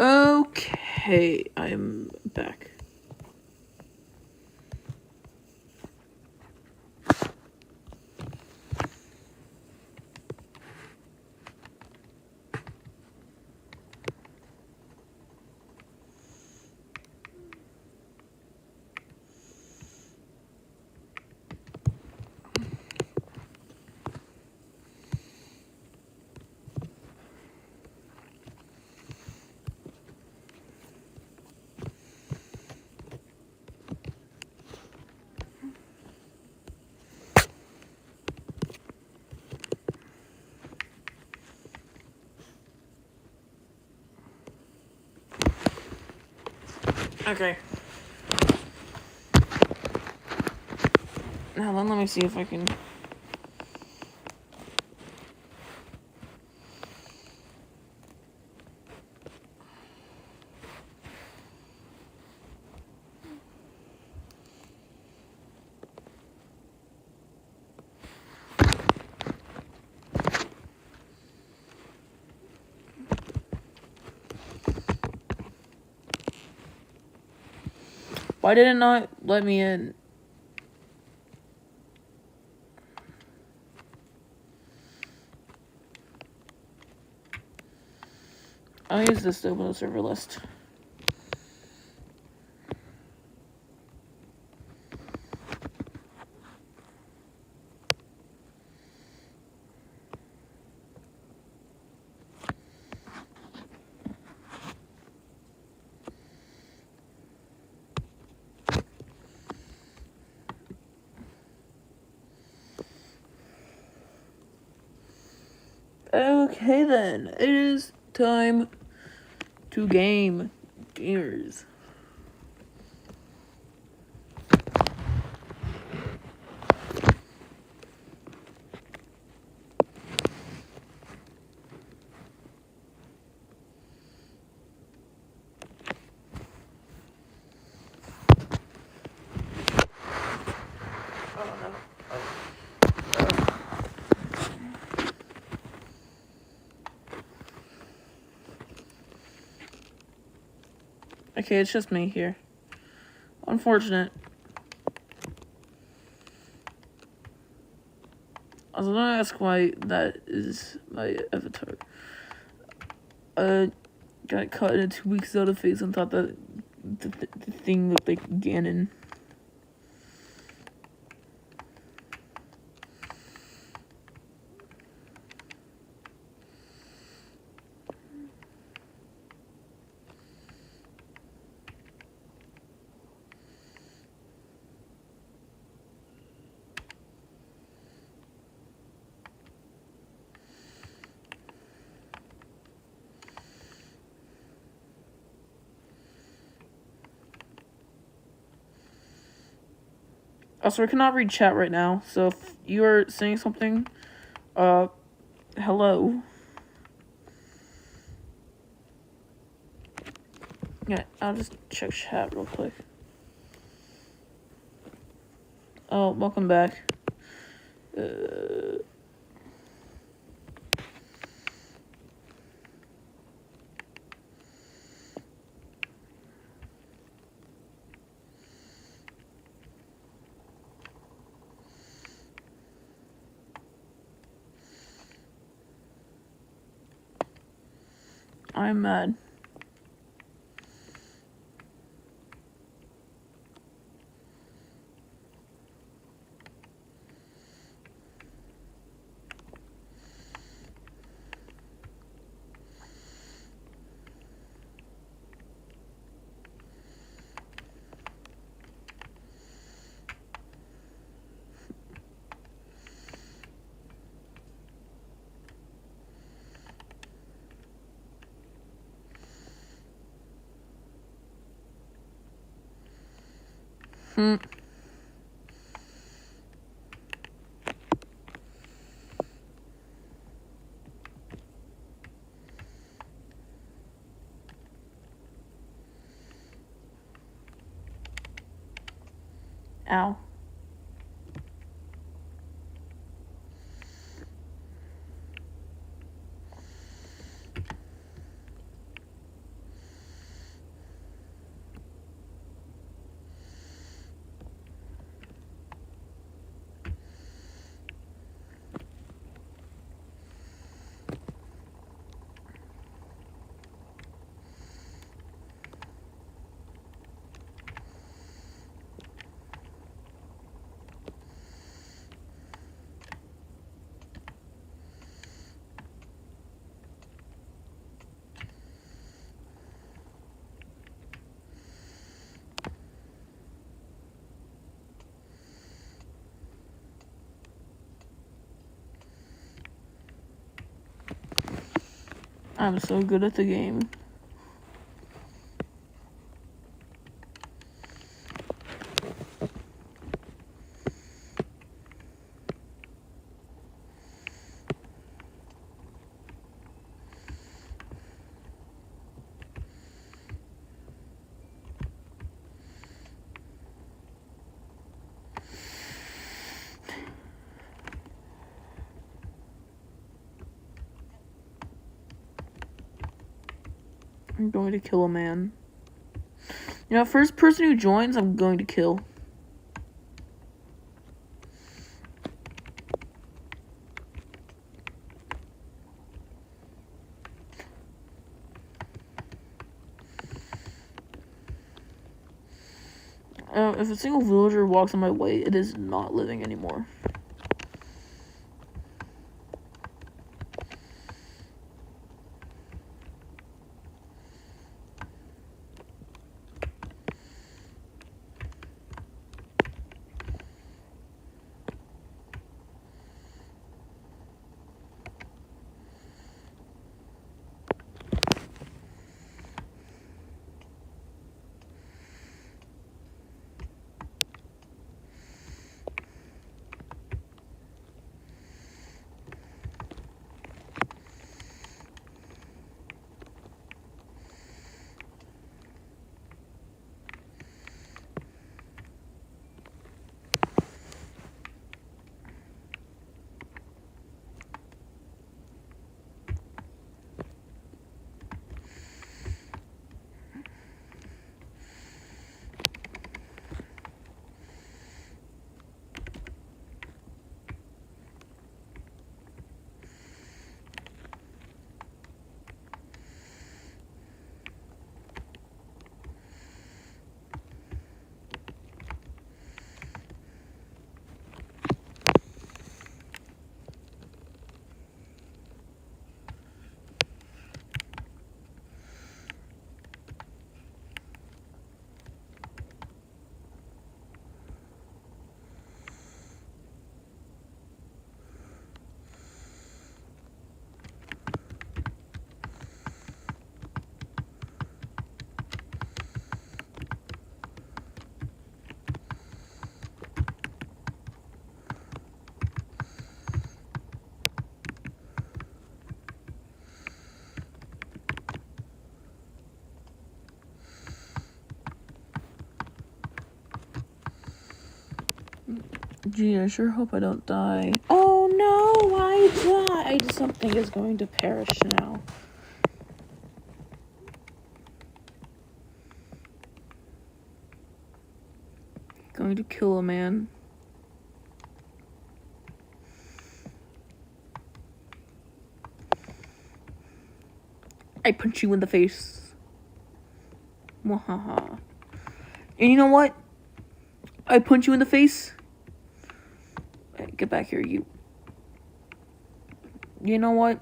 Okay, I'm back. Okay. Now then, let me see if I can... Why did it not let me in? I'll use this to open the server list. Okay then, it is time to game. Gamers. Okay, it's just me here. Unfortunate. I was gonna ask why that is my avatar. Got cut in 2 weeks out of face and thought that the thing looked like Ganon. Also, I cannot read chat right now, so if you are saying something, hello. Yeah, I'll just check chat real quick. Oh, welcome back. I'm mad. Ow. I'm so good at the game. I'm going to kill a man. You know, first person who joins, I'm going to kill. If a single villager walks on my way, it is not living anymore. Gee, I sure hope I don't die. Oh no, I died! Something is going to perish now. Going to kill a man. I punch you in the face. Wahaha. And you know what? I punch you in the face. Get back here, you. You know what?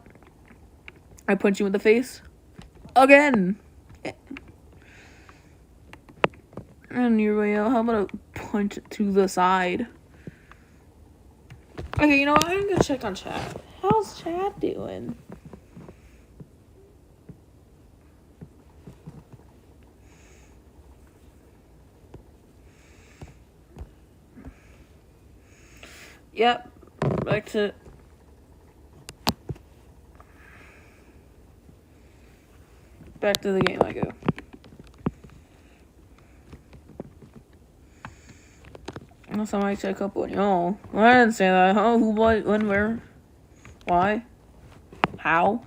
I punch you in the face. Again! And your way out. How about a punch to the side? Okay, you know what? I'm gonna check on chat. How's chat doing? Yep. Back to the game I go. Unless I might check up on y'all. I didn't say that. Huh? Who, what, when, where? Why? How?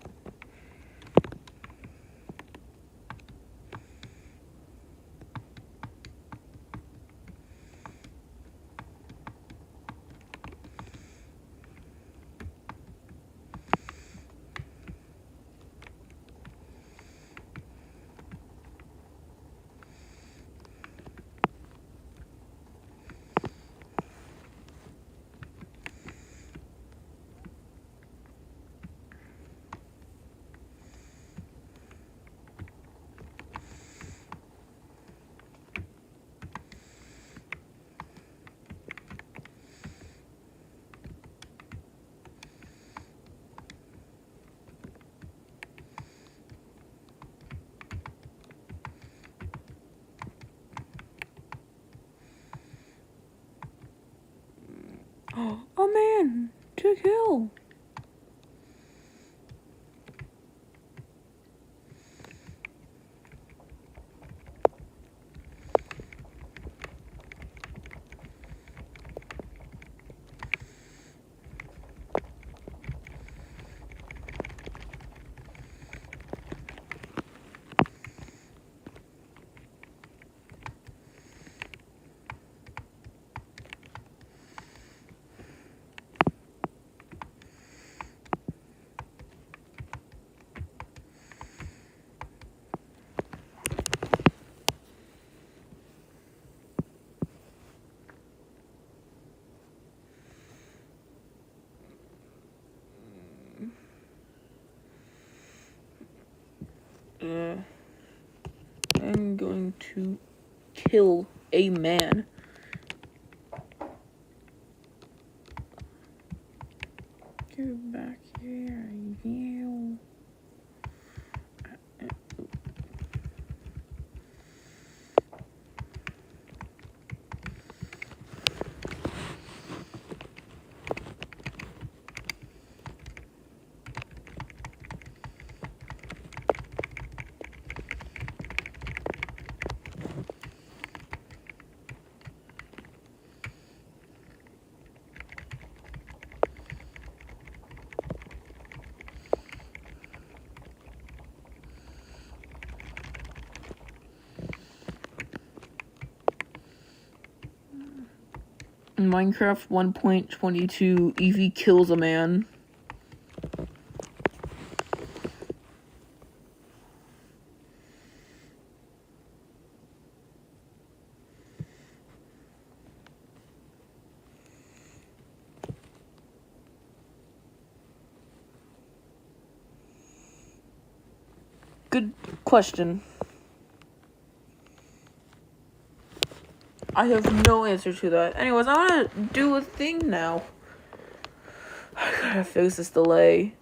A man to kill. I'm going to kill a man. Get back here, you. Minecraft 1.22 Eevee kills a man. Good question. I have no answer to that. Anyways, I want to do a thing now. I gotta fix this delay.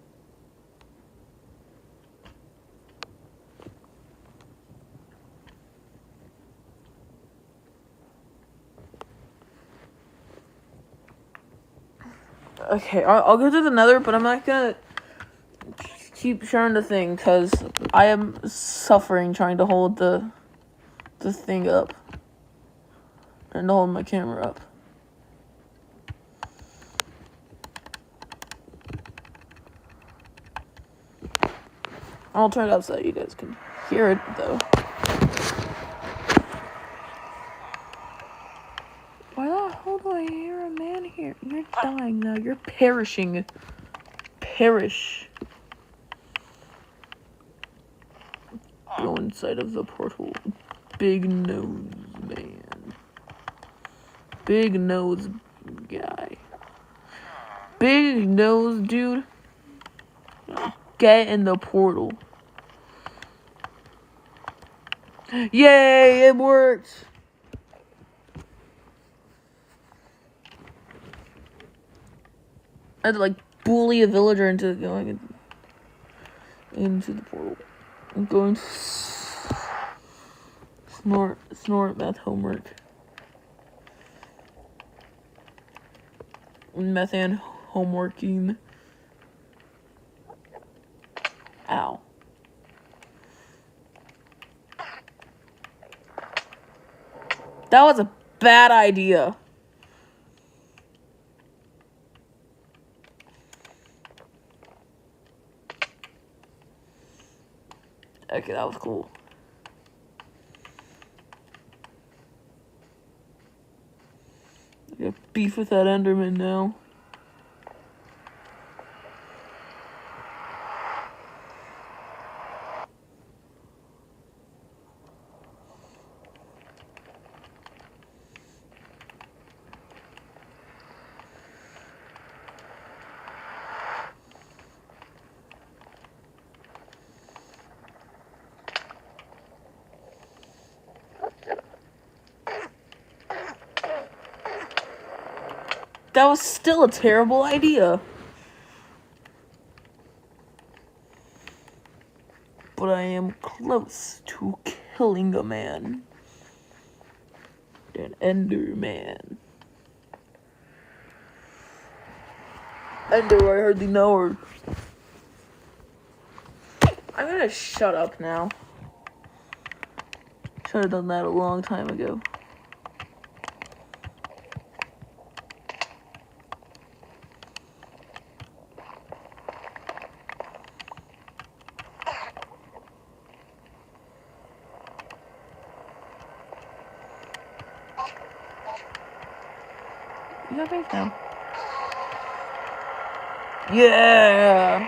Okay, I'll go to the nether, but I'm not gonna keep sharing the thing, because I am suffering trying to hold the thing up. And to hold my camera up. I'll turn it up so you guys can hear it, though. Why the hell do I hear a man here? You're dying now. You're perishing. Perish. Go inside of the portal. Big nose man. Big nose guy. Big nose dude. Get in the portal. Yay, it worked. I had to like bully a villager into going into the portal. I'm going to snort math homework. Methane homeworking. Ow. That was a bad idea. Okay, that was cool. I got beef with that Enderman now. That was still a terrible idea. But I am close to killing a man. An Enderman. end it where I hardly know her. I'm gonna shut up now. Should have done that a long time ago. You have faith now. Yeah.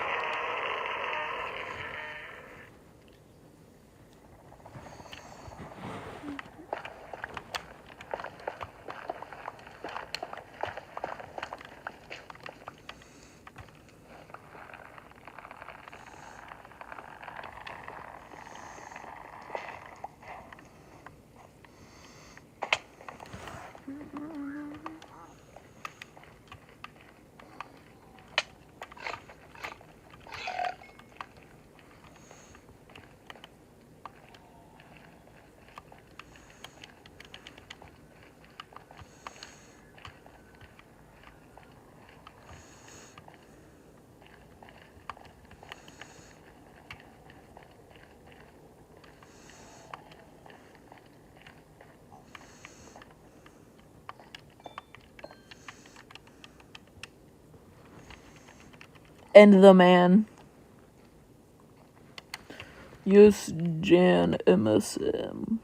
And the man. Yes, Jan MSM.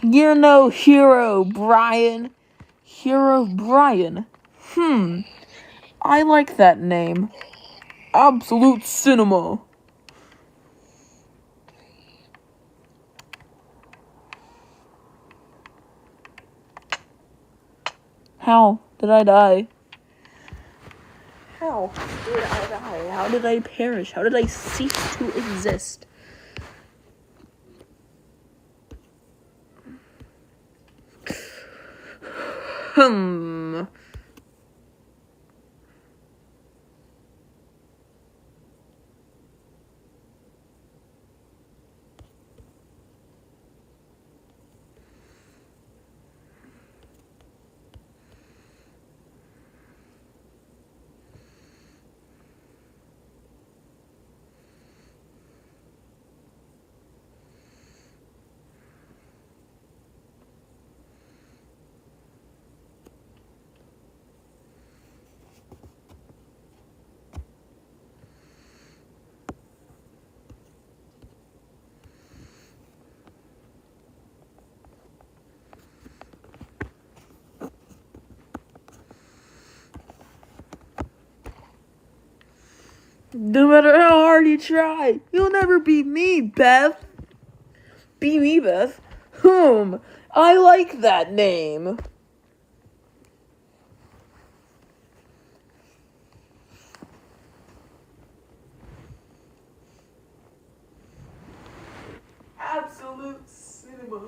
You're no hero, Brian. Hero Brian. I like that name. Absolute Cinema. How did I die? How did I die? How did I perish? How did I cease to exist? No matter how hard you try, you'll never beat me, Beth. Beat me, Beth? I like that name. Absolute Cinema.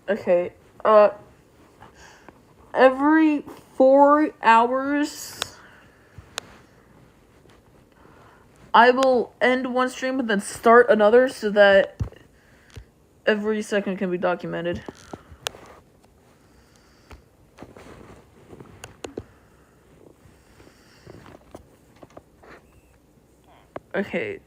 Okay, every 4 hours, I will end one stream and then start another so that every second can be documented. Okay,